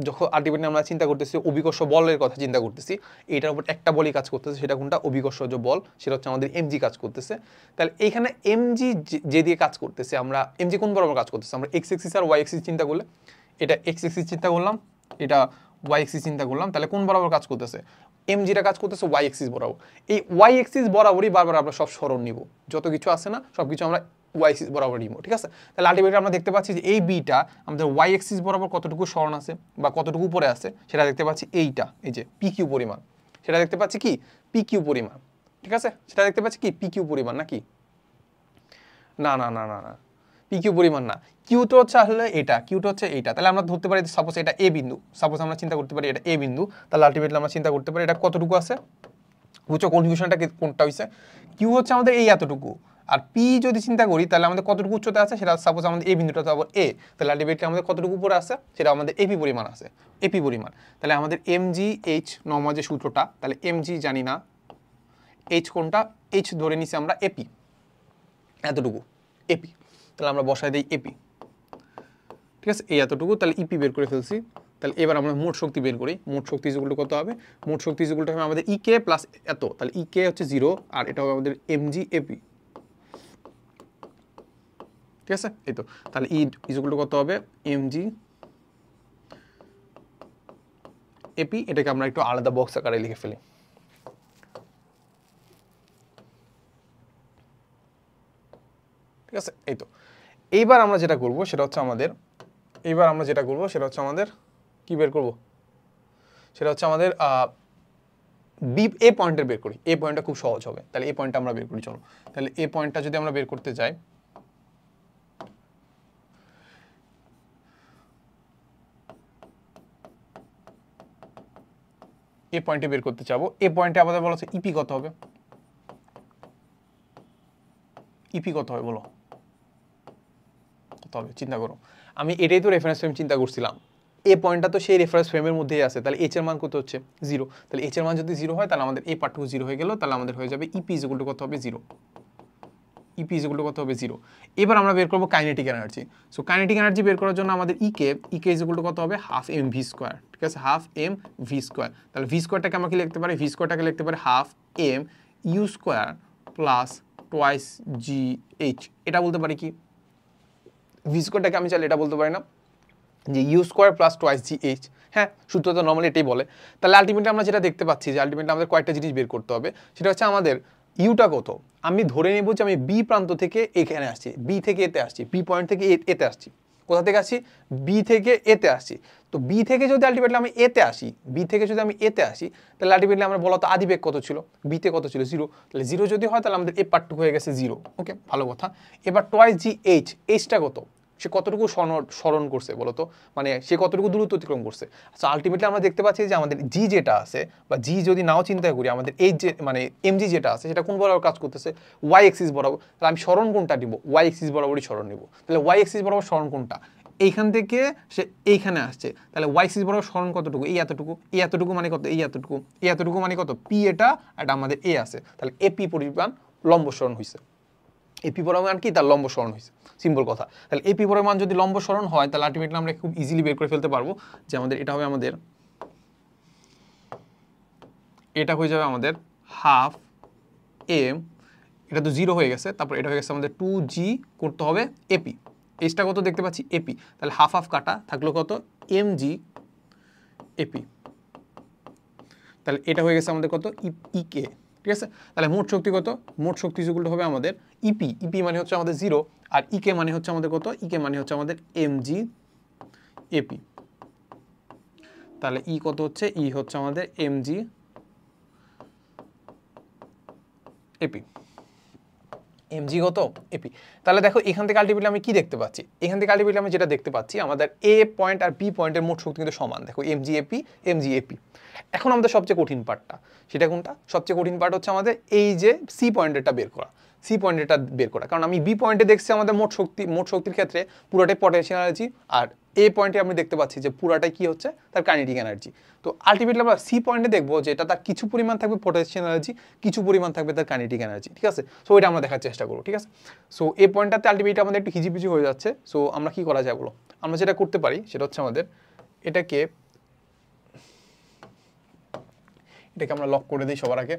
যখন আলটিমেটলি আমরা চিন্তা করতেছি অভিকর্ষ বলের কথা চিন্তা করতেছি, এটার উপর একটা বলই কাজ করতেছে, সেটা কোনটা, অভিকর্ষজ বল, সেটা হচ্ছে আমাদের এমজি কাজ করতেছে। তাহলে এইখানে এমজি যে দিয়ে কাজ করতেছে, আমরা এমজি কোন বরাবর কাজ করতেছে, আমরা এক্স এক্সিস আর ওয়াই এক্সিস চিন্তা করলে, এটা এক্স এক্সিস চিন্তা করলাম, এটা ওয়াই এক্সিস চিন্তা করলাম, তাহলে কোন বরাবর কাজ করতেছে, এমজিটা কাজ করতেছে ওয়াই এক্সিস বরাবর। এই ওয়াই এক্সিস বরাবরই বারবার আমরা সব স্মরণ নিব, যত কিছু আছে না সব কিছু আমরা ওয়াই এক্সিস বরাবর নিব, ঠিক আছে? তাহলে আলটিমেটলি আমরা দেখতে পাচ্ছি যে এই বিটা আমাদের ওয়াই এক্সিস বরাবর কতটুকু স্মরণ আছে বা কতটুকু উপরে আছে সেটা দেখতে পাচ্ছি, এইটা এই যে পি কিউ পরিমাণ, সেটা দেখতে পাচ্ছি কি পি কিউ পরিমাণ, ঠিক আছে? সেটা দেখতে পাচ্ছি কি পি কিউ পরিমাণ, নাকি না না না না না পি কিউ পরিমাণ না, কিউটা হচ্ছে আসলে এটা, কিউটা হচ্ছে এইটা। তাহলে আমরা ধরতে পারি সাপোজ এটা এ বিন্দু, সাপোজ আমরা চিন্তা করতে পারি এটা এ বিন্দু, তাহলে আলটিমেটলি আমরা চিন্তা করতে পারি এটা কতটুকু আছে, বুঝছো কনফিউশনটা কোনটা হইছে? কিউ হচ্ছে আমাদের এই এতটুকু, আর পি যদি চিন্তা করি তাহলে আমাদের কতটুকু উচ্চতা আছে, সেটা সাপোজ আমাদের এই বিন্দুটা তো এ, তাহলে আলটিমেটলি আমাদের কতটুকু উপরে আছে, সেটা আমাদের এপি পরিমাণ আছে, এপি পরিমাণ। তাহলে আমাদের এম জি এইচ নর্মাল যে সূত্রটা, তাহলে এম জি জানি না, এইচ কোনটা, এইচ ধরে নিছি আমরা এপি, এতটুকু এপি, তাহলে আমরা বসাই দিই এপি, ঠিক আছে? এই এতটুকু, তাহলে ইপি বের করে ফেলছি। তাহলে এবার আমরা মোট শক্তি বের করি, মোট শক্তি ইকুয়াল কত হবে, মোট শক্তি ইকুয়াল হবে আমাদের ইকে প্লাস এত, তাহলে ইকে হচ্ছে 0 আর এটা হবে আমাদের এমজি এপি, ঠিক আছে? এই তো, তাহলে ই ইকুয়াল কত হবে, এমজি এপি। এটাকে আমরা একটু আলাদা বক্স আকারে লিখে ফেলি, ঠিক আছে? এই তো, এইবার আমরা যেটা করব সেটা হচ্ছে আমাদের, কি বের করব, সেটা হচ্ছে আমাদের বি এ পয়েন্টের বের করি, এ পয়েন্টটা খুব সহজ হবে। তাহলে এই পয়েন্টটা আমরা বের করি, চলো। তাহলে এই পয়েন্টটা যদি আমরা বের করতে যাই, এই পয়েন্টে বের করতে চাবো, এই পয়েন্টে আমাদের বলা হচ্ছে ইপি কত হবে, ইপি কত হবে বলো, কত হবে চিন্তা করো। আমি এটাই তো রেফারেন্স ফ্রেম চিন্তা করছিলাম, এই পয়েন্টটা তো সেই রেফারেন্স ফ্রেমের মধ্যেই আছে, তাহলে এইচ এর মান কত হচ্ছে 0। তাহলে এইচ এর মান যদি 0 হয় তাহলে আমাদের এই পার্টটুকু 0 হয়ে গেল, তাহলে আমাদের হয়ে যাবে ইপি ইকুয়াল টু কত হবে 0, ইপি ইকুয়াল টু কত হবে 0। এবার আমরা বের করব kinetic energy. So kinetic energy বের করার জন্য আমাদের ইকে ইকুয়াল টু কত হবে, হাফ এম ভি স্কোয়ার, ঠিক আছে? Half M V square. তাহলে ভি স্কোয়ারটাকে আমরা কি লিখতে পারি, ভি স্কোয়ারটাকে লিখতে পারি half M U square plus twice G H. এটা বলতে পারি কি, ভি স্কোয়ারটাকে আমি চাইলে এটা বলতে পারি না যে U square plus twice G H, হ্যাঁ সূত্র তো নর্মালি এটাই বলে। তাহলে আলটিমেটলি আমরা যেটা দেখতে পাচ্ছি যে আলটিমেটলি আমাদের কয়েকটা জিনিস বের করতে হবে, সেটা হচ্ছে আমাদের ইউটা কত, আমি ধরে নেব যে আমি বি প্রান্ত থেকে এখানে আসছি, বি থেকে এতে আসছি, বি পয়েন্ট থেকে এতে আসছি, কোথা থেকে আসছি, বি থেকে এতে আসছি। তো বি থেকে যদি আলটিমেটলি আমি এতে আসি, তাহলে আলটিমেটলি আমরা বলতো আদিবেগ কত ছিল, বিতে কত ছিল 0, তাহলে 0 যদি হয় তাহলে আমাদের এ পার্টটুকু হয়ে গেছে 0, ওকে ভালো কথা। এবার টোয়াইস জি এইচ, এইচটা কত, সে কতটুকু স্মরণ করছে বলতো, মানে সে কতটুকু দূরত্ব অতিক্রম করছে। আচ্ছা আলটিমেটলি আমরা দেখতে পাচ্ছি যে আমাদের জি যেটা আছে, বা জি যদি নাও চিন্তা করি, আমাদের এই যে মানে এমজি যেটা আছে সেটা কোন বরাবর কাজ করতেছে, ওয়াই এক্সিস বরাবর। তাহলে আমি স্মরণ কোনটা নিব, ওয়াই এক্সিস বরাবরই স্মরণ নিব। তাহলে ওয়াই এক্সিস বরাবর স্মরণ কোনটা, এইখান থেকে সে এইখানে আসছে, তাহলে ওয়াই এক্সিস বরাবর স্মরণ কতটুকু, এই এতটুকু, এই এতটুকু মানে কত, এই এতটুকু, এই এতটুকু মানে কত, পি এটা আমাদের এ আছে, তাহলে এপি পরিমাণ লম্ব স্মরণ হয়েছে। এপি পরিমাণ কি, তার লম্ব স্মরণ হয়েছে, সিম্পল কথা। তাহলে এপি পরিমাণ যদি লম্ব স্মরণ হয় তাহলে আলটিমেটলি আমরা খুব ইজিলি বের করে ফেলতে পারবো যে আমাদের এটা হবে আমাদের, এটা হয়ে যাবে আমাদের হাফ এম, এটা তো 0 হয়ে গেছে, তারপর এটা হয়ে গেছে আমাদের 2g করতে হবে এপি, এইচটা কত দেখতে পাচ্ছি এপি, তাহলে হাফ হাফ কাটা থাকলো কত, এম জি এপি। তাহলে এটা হয়ে গেছে আমাদের কত ইকে, ঠিক আছে। তাহলে মোট শক্তি কত, মোট শক্তি যেগুলো হবে আমাদের ইপি, ইপি মানে হচ্ছে আমাদের 0, আর ইকে মানে হচ্ছে আমাদের কত, ইকে মানে হচ্ছে আমাদের এমজি এপি। তাহলে ই কত হচ্ছে, ই হচ্ছে আমাদের এমজি এপি, এমজি কত এপি। তাহলে দেখো এখান থেকে আলটিমেটলি আমি কি দেখতে পাচ্ছি, এখান থেকে আলটিমেটলি আমি যেটা দেখতে পাচ্ছি আমাদের এ পয়েন্ট আর বি পয়েন্টের মোট শক্তি কিন্তু সমান। দেখো এমজি এপি, এমজি এপি। এখন আমাদের সবচেয়ে কঠিন পার্টটা, সেটা কোনটা, সবচেয়ে কঠিন পার্ট হচ্ছে আমাদের এই যে সি পয়েন্টেরটা বের করা, সি পয়েন্টেরটা বের করা। কারণ আমি বি পয়েন্টে দেখছি আমাদের মোট শক্তি, মোট শক্তির ক্ষেত্রে পুরোটাই পটেনশিয়াল এনার্জি, আর এ পয়েন্টে আমি দেখতে পাচ্ছি যে পুরাটাই কি হচ্ছে, তার কাইনেটিক এনার্জি। তো আলটিমেটলি আমরা সি পয়েন্টে দেখবো যে এটা তার কিছু পরিমাণ থাকবে পটেনশিয়াল এনার্জি, কিছু পরিমাণ থাকবে তার কাইনেটিক এনার্জি, ঠিক আছে। সো এটা আমরা দেখার চেষ্টা করবো, ঠিক আছে। সো এই পয়েন্টটাতে আলটিমেটলি আমাদের একটু হিজিবিজি হয়ে যাচ্ছে। সো আমরা কি করা যায় বলো, আমরা যেটা করতে পারি সেটা হচ্ছে আমাদের এটাকে আমরা লক করে দিই সবার আগে।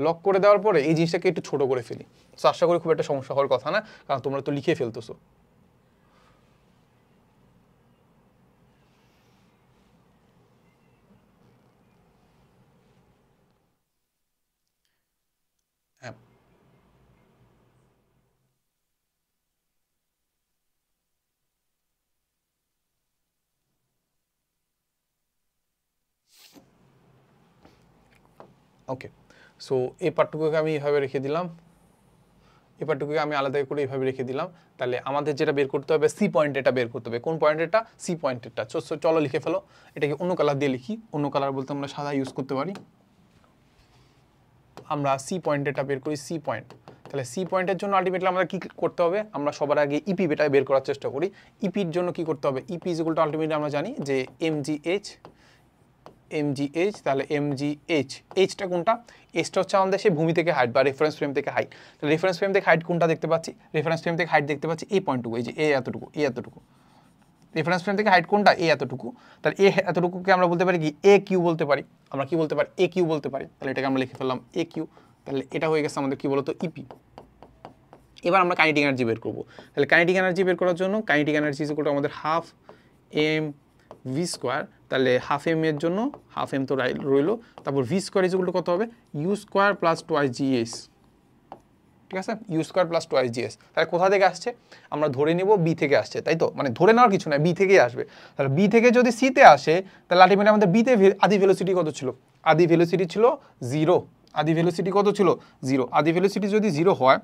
লক করে দেওয়ার পরে এই জিনিসটাকে একটু ছোট করে ফেলি। সো আশা করি খুব একটা সমস্যা হওয়ার কথা না, কারণ তোমরা তো লিখে ফেলতেছো। হ্যাঁ, ওকে। সো এই পার্টটুকুকে আমি এইভাবে রেখে দিলাম, এই পার্টটুকুকে আমি আলাদা করে এইভাবে রেখে দিলাম। তাহলে আমাদের যেটা বের করতে হবে সি পয়েন্ট, এটা বের করতে হবে। কোন পয়েন্টেরটা, সি পয়েন্টেরটা। চলো লিখে ফেলো, এটাকে অন্য কালার দিয়ে লিখি। অন্য কালার বলতে আমরা সাদা ইউজ করতে পারি। আমরা সি পয়েন্টেরটা বের করি, সি পয়েন্ট। তাহলে সি পয়েন্টের জন্য আলটিমেটলি আমরা কি করতে হবে, আমরা সবার আগে ইপি বেটা বের করার চেষ্টা করি। ইপির জন্য কি করতে হবে, ইপি ইকুয়াল আলটিমেটলি আমরা জানি যে এমজিএইচ, এমজিএইচ। তাহলে এমজিএইচ, এইচটা কোনটা, এইচটা হচ্ছে আমাদের সেই ভূমি থেকে হাইট বা রেফারেন্স ফ্রেম থেকে হাইট। তাহলে রেফারেন্স ফ্রেম থেকে হাইট কোনটা দেখতে পাচ্ছি, রেফারেন্স ফ্রেম থেকে হাইট দেখতে পাচ্ছি এই পয়েন্টটুকু, এই যে এ এতটুকু, এ এতটুকু। রেফারেন্স ফ্রেম থেকে হাইট কোনটা, এ এতটুকু। তাহলে এ এতটুকুকে আমরা বলতে পারি কি, এ কিউ বলতে পারি। আমরা কি বলতে পারি, এ কিউ বলতে পারি। তাহলে এটাকে আমরা লিখে ফেললাম এ কিউ। তাহলে এটা হয়ে গেছে আমাদের কি বলতো, ইপি। এবার আমরা কাইনেটিক এনার্জি বের করবো। তাহলে কাইনেটিক এনার্জি বের করার জন্য kinetic energy is equal to আমাদের হাফ এম ভি স্কোয়ার। তাহলে হাফ এম এর জন্য হাফ এম তো রইলো, তারপর V square is equal to কত হবে, U square plus twice GS, ঠিক আছে, U square plus twice GS. তাহলে কোথা থেকে আসছে, আমরা ধরে নিব বি থেকে আসছে, তাই তো, মানে ধরে নেওয়ার কিছু নয়, বি থেকেই আসবে। তাহলে বি থেকে যদি সিতে আসে, তাহলে আলটিমেটলি আমাদের বিতে আদি ভেলোসিটি কত ছিল, আদি ভেলোসিটি ছিল 0। আদি ভেলোসিটি কত ছিল, 0। আদি ভেলোসিটি যদি 0 হয়,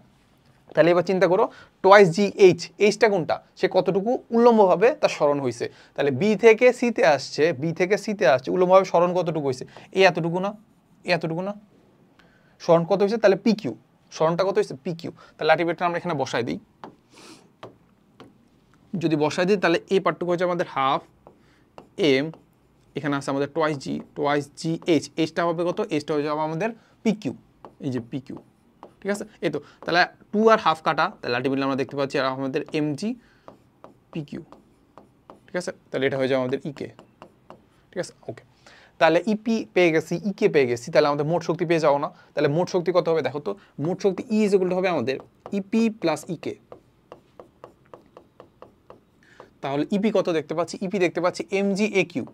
তাহলে এবার চিন্তা করো টোয়াইস জি এইচ, এইচটা কোনটা, সে কতটুকু উল্লম্বভাবে তার স্মরণ হয়েছে। তাহলে বি থেকে সিতে আসছে, বি থেকে সিতে আসছে, উল্লম্বভাবে স্মরণ কতটুকু হয়েছে, এই এতটুকু না, এই এতটুকু না, স্মরণ কত হয়েছে, তাহলে পি কিউ, স্মরণটা কত হয়েছে, পি কিউ। তাহলে আলটিমেটলি আমরা এখানে বসাই দিই, যদি বসাই দিই তাহলে এই পার্টটুকু হচ্ছে আমাদের হাফ এম, এখানে আছে আমাদের টোয়াইস জি এইচ, এইচটা হবে কত, এইচটা হয়ে যাবে আমাদের পি কিউ, এই যে পি কিউ, ঠিক আছে। এই তো, তাহলে 2 আর হাফ কাটা, তাহলে আলটিমেটলি আমরা দেখতে পাচ্ছি আর আমাদের এমজি পি কিউ, ঠিক আছে। তাহলে এটা হয়ে যাবে আমাদের ইকে, ঠিক আছে, ওকে। তাহলে ইপি পেয়ে গেছি, ইকে পেয়ে গেছি, তাহলে আমাদের মোট শক্তি পেয়ে যাও না। তাহলে মোট শক্তি কত হবে দেখো তো, মোট শক্তি ই ইজ ইকুয়াল টু হবে আমাদের ইপি প্লাস ইকে। তাহলে ইপি কত দেখতে পাচ্ছি, ইপি দেখতে পাচ্ছি এমজি এ কিউ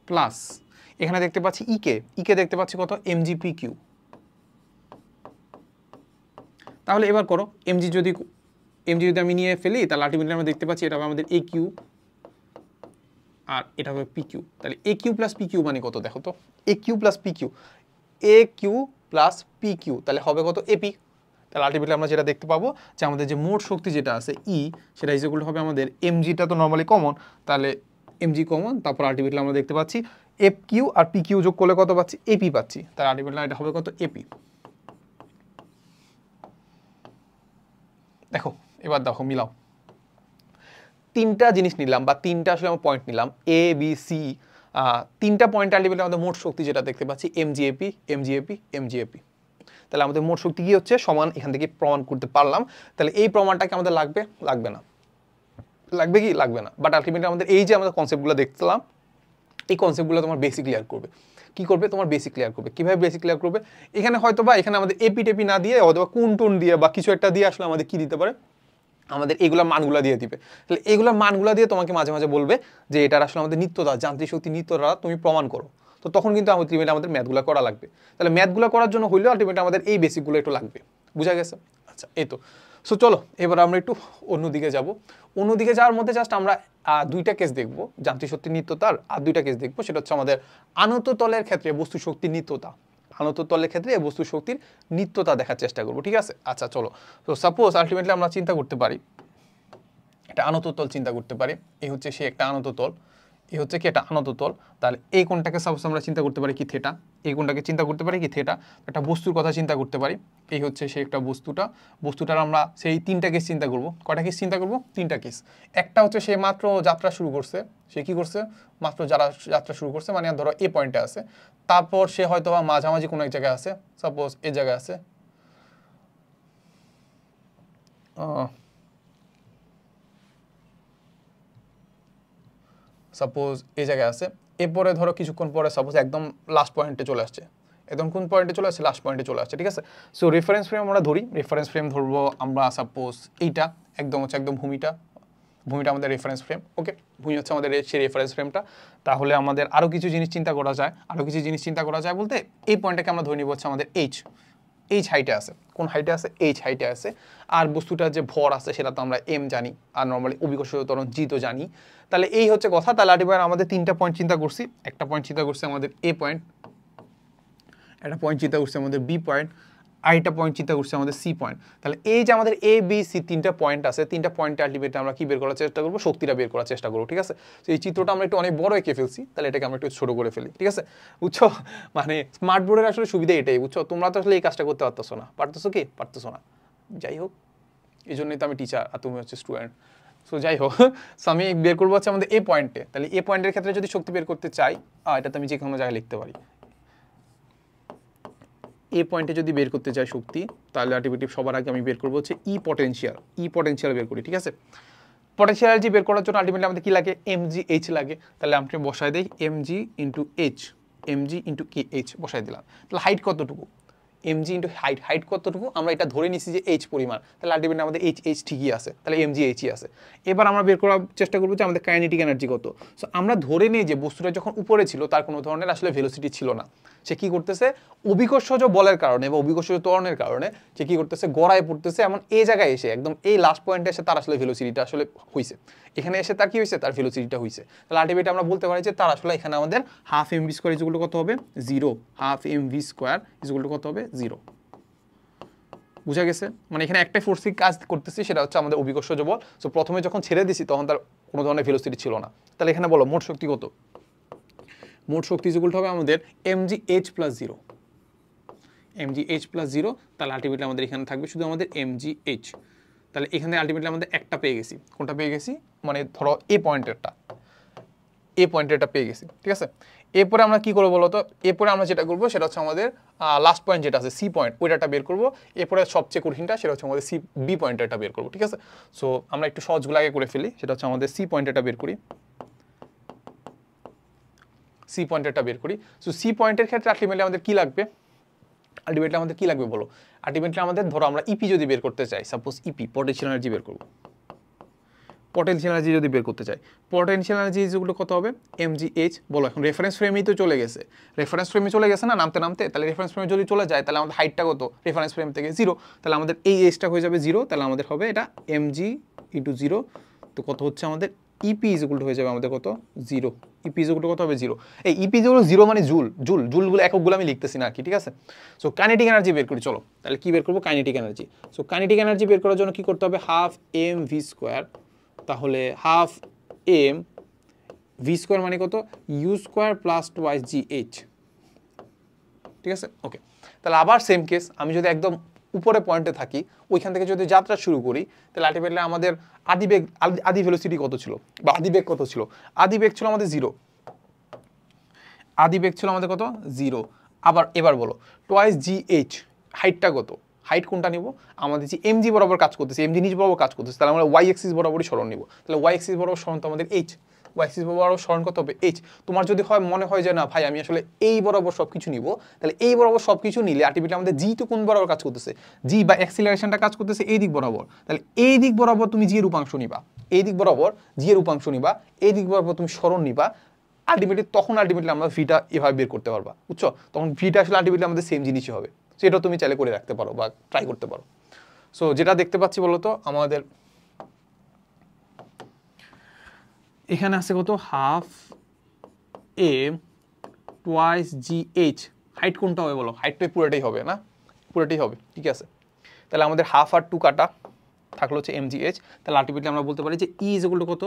প্লাস এখানে দেখতে পাচ্ছি ইকে, ইকে দেখতে পাচ্ছি কত, এমজি পি কিউ। তাহলে এবার করো এমজি যদি আমি নিয়ে ফেলি, তাহলে আলটিমেটলি আমরা দেখতে পাচ্ছি এটা হবে আমাদের এ কিউ আর এটা হবে পি কিউ। তাহলে এ কিউ প্লাস পি কিউ মানে কত দেখো তো, এ কিউ প্লাস পি কিউ, এ কিউ প্লাস পি কিউ, তাহলে হবে কত, এপি। তাহলে আলটিমেটলি আমরা যেটা দেখতে পাবো যে আমাদের যে মোট শক্তি যেটা আছে ই, সেটা ইজ ইকুয়াল হবে আমাদের এমজিটা তো নর্মালি কমন, তাহলে এমজি কমন, তারপর আলটিমেটলি আমরা দেখতে পাচ্ছি F Q R P Q যোগ করলে কত পাচ্ছি, এপি পাচ্ছি। তাহলে আলটিমেটলি এটা হবে কত, এপি। দেখো এবার দেখো মিলাও, তিনটা জিনিস নিলাম বা তিনটা আসলে আমরা পয়েন্ট নিলাম, এ বি সি, তিনটা পয়েন্ট আলটিমেটলি আমাদের মোট শক্তি যেটা দেখতে পাচ্ছি এমজিএপি, এমজিএপি, এমজিএপি। তাহলে আমাদের মোট শক্তি কি হচ্ছে সমান, এখান থেকে প্রমাণ করতে পারলাম। তাহলে এই প্রমাণটাকে আমাদের লাগবে, লাগবে না, লাগবে কি, লাগবে না। বাট আলটিমেটলি আমাদের এই যে আমাদের কনসেপ্টগুলো দেখলাম, এই কনসেপ্টগুলো তোমার বেসিক ক্লিয়ার করবে। কি করবে, তোমার বেসিক ক্লিয়ার করবে। কিভাবে বেসিক ক্লিয়ার করবে, এখানে হয়তো বা এখানে আমাদের এপি টেপি না দিয়ে অথবা কোন টোন দিয়ে বা কিছু একটা দিয়ে আসলে আমাদের কি দিতে পারে, আমাদের এগুলোর মানগুলা দিয়ে দিবে। তাহলে এগুলোর মানগুলা দিয়ে তোমাকে মাঝে মাঝে বলবে যে এটার আসলে আমাদের নিত্যতা, যান্ত্রিক শক্তি নিত্যতা তুমি প্রমাণ করো। তো তখন কিন্তু আলটিমেটলি আমাদের ম্যাথগুলো করা লাগবে। তাহলে ম্যাথগুলো করার জন্য হইলেও আলটিমেটলি আমাদের এই বেসিকগুলো একটু লাগবে। বুঝা গেছে? আচ্ছা, এই তো। সো চলো এবার আমরা একটু অন্যদিকে যাব। অন্যদিকে যাওয়ার মধ্যে জাস্ট আমরা দুইটা কেস দেখবো যান্ত্রিক শক্তির নিত্যতার, আর দুইটা কেস দেখবো। সেটা হচ্ছে আমাদের আনত তলের ক্ষেত্রে বস্তু শক্তির নিত্যতা, আনত তলের ক্ষেত্রে বস্তু শক্তির নিত্যতা দেখার চেষ্টা করবো। ঠিক আছে? আচ্ছা চলো। তো সাপোজ আলটিমেটলি আমরা চিন্তা করতে পারি, একটা আনত তল চিন্তা করতে পারি। এই হচ্ছে সে একটা আনত তল, এই হচ্ছে কি একটা আনত তল। তাহলে এই কোণটাকে সাপোজ আমরা চিন্তা করতে পারি কি থিটা, এই কোণটাকে চিন্তা করতে পারি কি থিটা। একটা বস্তুর কথা চিন্তা করতে পারি, এই হচ্ছে সেই একটা বস্তুটার আমরা সেই তিনটা কেস চিন্তা করব। কয়টা কেস চিন্তা করব? তিনটা কেস। একটা হচ্ছে সে মাত্র যাত্রা শুরু করছে, সে কি করছে? মাত্র যাত্রা শুরু করছে, মানে ধরো এ পয়েন্টে আছে। তারপর সে হয়তো বা মাঝামাঝি কোনো এক জায়গায় আছে, সাপোজ এই জায়গায় আছে, সাপোজ এই জায়গায় আছে। এরপরে ধরো কিছুক্ষণ পরে সাপোজ একদম লাস্ট পয়েন্টে চলে আসছে, একদম কোন পয়েন্টে চলে আসছে? লাস্ট পয়েন্টে চলে আসছে। ঠিক আছে? সো রেফারেন্স ফ্রেম আমরা ধরি, রেফারেন্স ফ্রেম ধরবো আমরা সাপোজ এইটা, একদম হচ্ছে একদম ভূমিটা আমাদের রেফারেন্স ফ্রেম। ওকে, ভূমি হচ্ছে আমাদের সেই রেফারেন্স ফ্রেমটা। তাহলে আমাদের আরও কিছু জিনিস চিন্তা করা যায়, বলতে এই পয়েন্টটাকে আমরা ধরে নিব হচ্ছে আমাদের এইচ হাইটে আছে। কোন হাইটে আছে? এইচ হাইটে আছে। আর বস্তুটার যে ভর আছে সেটা তো আমরা এম জানি, আর নর্মালি অভিকর্ষীয় ত্বরণ জি তো জানি। তাহলে এই হচ্ছে কথা। তাহলে আলটিমেটলি আমাদের তিনটা পয়েন্ট চিন্তা করছি। একটা পয়েন্ট চিন্তা করছি আমাদের এ পয়েন্ট, একটা পয়েন্ট চিন্তা করছি আমাদের বি পয়েন্ট, আরেকটা পয়েন্ট চিন্তা করছি আমাদের সি পয়েন্ট। তাহলে এই যে আমাদের এ বি সি তিনটা পয়েন্ট আছে, তিনটা পয়েন্টে আলটিমেটলি আমরা কি বের করার চেষ্টা করবো? শক্তিটা বের করার চেষ্টা করবো। ঠিক আছে? তো এই চিত্রটা আমরা একটু অনেক বড় এঁকে ফেলছি, তাহলে এটাকে আমরা একটু ছোট করে ফেলি। ঠিক আছে? বুঝছো? মানে স্মার্ট বোর্ডের আসলে সুবিধা এটাই, বুঝছো? তোমরা তো আসলে এই কাজটা করতে পারতেছো না। পারতেছো না। যাই হোক, এই জন্যই তো আমি টিচার আর তুমি হচ্ছে স্টুডেন্ট। সো যাই হোক, সো আমি বের করবো হচ্ছে আমাদের এ পয়েন্টে। তাহলে এ পয়েন্টের ক্ষেত্রে যদি শক্তি বের করতে চাই, এটা তো আমি যে কোনো জায়গায় লিখতে পারি। এ পয়েন্টে যদি বের করতে চাই শক্তি, তাহলে আলটিমেটলি সবার আগে আমি বের করবো হচ্ছে ই পটেনশিয়াল বের করি। ঠিক আছে? পটেনশিয়াল এনার্জি বের করার জন্য আলটিমেটলি আমাদের কি লাগে? এমজি এইচ লাগে। তাহলে আমি বসাই দিই এমজি ইন্টু কে এইচ বসাই দিলাম। তাহলে হাইট কতটুকু? এমজি ইন্টু হাইট কতটুকু? আমরা এটা ধরে নিছি যে এইচ পরিমাণ, তাহলে আলটিমেটলি আমাদের এইচ ঠিকই আছে, তাহলে এমজি এইচই আছে। এবার আমরা বের করার চেষ্টা করবো যে আমাদের কাইনেটিক এনার্জি কত। সো আমরা ধরে নিই যে বস্তুটা যখন উপরে ছিল তার কোনো ধরনের আসলে ভেলোসিটি ছিল না। সে কি করতেছে? অভিকর্ষজ বলের কারণে বা অভিকর্ষজ ত্বরণের কারণে সে কি করতেছে? গড়ায় পড়তেছে। এমন এই জায়গায় এসে একদম এই লাস্ট পয়েন্টে এসে তার আসলে ভেলোসিটিটা আসলে হয়েছে। এখানে এসে তার কি হয়েছে? তার ভেলোসিটিটা হয়েছে। তাহলে আলটিমেটলি আমরা বলতে পারি যে তার আসলে এখানে আমাদের half M V square is equal to কত হবে? 0। Half M V square is equal to কত হবে? 0। বুঝা গেছে? মানে এখানে একটাই ফোর্সিং কাজ করতেছি, সেটা হচ্ছে আমাদের অভিকর্ষজ বল। সো প্রথমে যখন ছেড়ে দিছি তখন তার কোনো ধরনের ভেলোসিটি ছিল না। তাহলে এখানে বলো মোট শক্তি কত? মোট শক্তি ইজ ইকুয়াল টু হবে আমাদের এমজি এইচ প্লাস 0। তাহলে আলটিমেটলি আমাদের এখানে থাকবে শুধু আমাদের এমজি এইচ। তাহলে এখানে আলটিমেটলি আমাদের একটা পেয়ে গেছি। কোনটা পেয়ে গেছি? মানে ধরো এ পয়েন্টেরটা পেয়ে গেছি। ঠিক আছে? এরপরে আমরা কি করবো বলতো? এরপরে আমরা যেটা করবো সেটা হচ্ছে আমাদের লাস্ট পয়েন্ট যেটা আছে সি পয়েন্ট, ওইটা বের করবো। এরপরে সবচেয়ে কঠিনটা সেটা হচ্ছে আমাদের বি পয়েন্টেরটা বের করবো। ঠিক আছে? সো আমরা একটু সহজগুলো আগে করে ফেলি। সেটা হচ্ছে আমাদের সি পয়েন্টেরটা বের করি। সো সি পয়েন্টের ক্ষেত্রে আলটিমেটলি আমাদের কি লাগবে? বলো? আলটিমেটলি আমাদের ধরো আমরা ইপি যদি বের করতে চাই, সাপোজ ইপি পটেনশিয়াল এনার্জি বের করবো। পটেনশিয়াল এনার্জি যদি বের করতে চাই, পটেনশিয়াল এনার্জি যেগুলো কত হবে? এমজিএইচ। বলো এখন রেফারেন্স ফ্রেমেই তো চলে গেছে, না নামতে। তাহলে রেফারেন্স ফ্রেমে যদি চলে যায় তাহলে আমাদের হাইটটা কত? রেফারেন্স ফ্রেম থেকে 0। তাহলে আমাদের এই এইচটা হয়ে যাবে 0। তাহলে আমাদের হবে এটা এমজি ইন্টু 0। তো কত হচ্ছে আমাদের? ইপি ইজ ইকুয়াল টু হয়ে যাবে আমাদের কত? 0। ইপি ইজ ইকুয়াল টু কত হবে? 0। এই ইপি ইজ ইকুয়াল টু 0 মানে জুলগুলো এককগুলো আমি লিখতেছি না কি। ঠিক আছে? সো কাইনেটিক এনার্জি বের করি। চলো তাহলে কি বের করবো? Kinetic energy. So kinetic energy বের করার জন্য কি করতে হবে? Half M V square. তাহলে হাফ এম ভি স্কোয়ার মানে কত? U square plus twice G H. ঠিক আছে? ওকে, তাহলে আবার সেম কেস। আমি যদি একদম উপরে পয়েন্টে থাকি, ওইখান থেকে যদি যাত্রা শুরু করি, তাহলে আলটিমেটলি আমাদের আদি ভেলোসিটি কত ছিল বা আদিবেগ কত ছিল? আদিবেগ ছিল আমাদের 0। আদিবেগ ছিল আমাদের কত? 0। এবার বলো টুয়াইস জি এইচ, হাইটটা কত? হাইট কোনটা নিব? আমাদের যে এমজি বরাবর কাজ করতেছে, এমজি নিচ বরাবর কাজ করতেছে, তাহলে আমরা ওয়াই এক্সিস বরাবরই সরণ নিব। তাহলে ওয়াই এক্সিস বরাবর সরণ তো আমাদের এইচ। ওয়াইসিস বরাবর সরণ কত হবে এইচ। তোমার যদি হয় মনে হয় যে না ভাই আমি আসলে এই বরাবর সবকিছু নিব, তাহলে এই বরাবর সবকিছু নিলে আলটিমেটলি আমাদের জি তো কোন বরাবর কাজ করতেছে, জি বা অ্যাক্সিলারেশনটা কাজ করতেছে এই দিক বরাবর, তাহলে এই দিক বরাবর তুমি জি এর উপাংশ নিবা, এই দিক বরাবর জি এর উপাংশ নিবা, এই দিক বরাবর তুমি সরণ নিবা, আলটিমেটলি আমরা ভিটা এভাবে বের করতে পারবা, বুঝছো? তখন ভিটা আসলে আলটিমেটলি আমাদের সেম জিনিসই হবে। সেটা তুমি চাইলে করে রাখতে পারো বা ট্রাই করতে পারো। সো যেটা দেখতে পাচ্ছি বলতো আমাদের এখানে আছে কত, হাফ এ টুয়াইস জি এইচ। হাইট কোনটা হবে বলো? হাইটটাই পুরোটাই হবে না, পুরোটাই হবে, ঠিক আছে। তাহলে আমাদের হাফ আর 2 কাটা থাকলো হচ্ছে এম জি এইচ। তাহলে আলটিমেটলি আমরা বলতে পারি যে ই ইজ ইকুয়াল টু কত,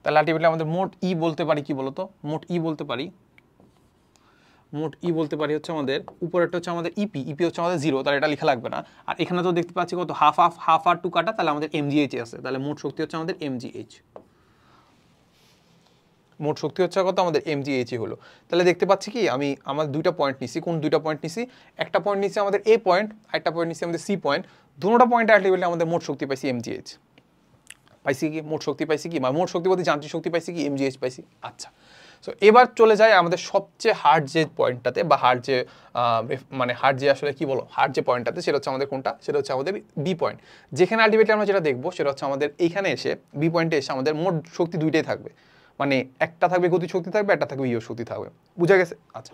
তাহলে আলটিমেটলি আমাদের মোট ই বলতে পারি কি বলতো, মোট ই বলতে পারি হচ্ছে আমাদের উপরেরটা হচ্ছে আমাদের ইপি, ইপি হচ্ছে আমাদের 0, তাহলে এটা লেখা লাগবে না। আর এখানে তো দেখতে পাচ্ছি কত, হাফ আর 2 কাটা, তাহলে আমাদের এমজিএইচ আছে, তাহলে মোট শক্তি হচ্ছে আমাদের এমজিএইচ, মোট শক্তি হচ্ছে কত আমাদের এমজিএইচই হলো। তাহলে দেখতে পাচ্ছি কি আমি আমার দুইটা পয়েন্ট নিছি, কোন দুইটা পয়েন্ট নিছি, একটা পয়েন্ট নিছি আমাদের এ পয়েন্ট, একটা পয়েন্ট নিছি আমাদের সি পয়েন্ট, দুটোটা পয়েন্টে আলটিমেটলি আমাদের মোট শক্তি পাইছি এমজিএইচ, পাইছি কি মোট শক্তি পাইছি কি, বা মোট শক্তি বলতে যান্ত্রিক শক্তি পাইছি কি এমজিএইচ পাইছি। আচ্ছা, সো এবার চলে যায় আমাদের সবচেয়ে হার্ড যে পয়েন্টটাতে, বা হার্ড যে মানে হার্ড যে আসলে কি বলো, হার্ড যে পয়েন্টটাতে, সেটা হচ্ছে আমাদের কোনটা, সেটা হচ্ছে আমাদের বি পয়েন্ট। যেখানে আলটিমেটলি আমরা যেটা দেখবো সেটা হচ্ছে আমাদের এইখানে এসে বি পয়েন্টে এসে আমাদের মোট শক্তি দুইটাই থাকবে, মানে একটা থাকবে গতি শক্তি থাকবে, একটা থাকবে ইয় শক্তি থাকবে, বুঝা গেছে? আচ্ছা,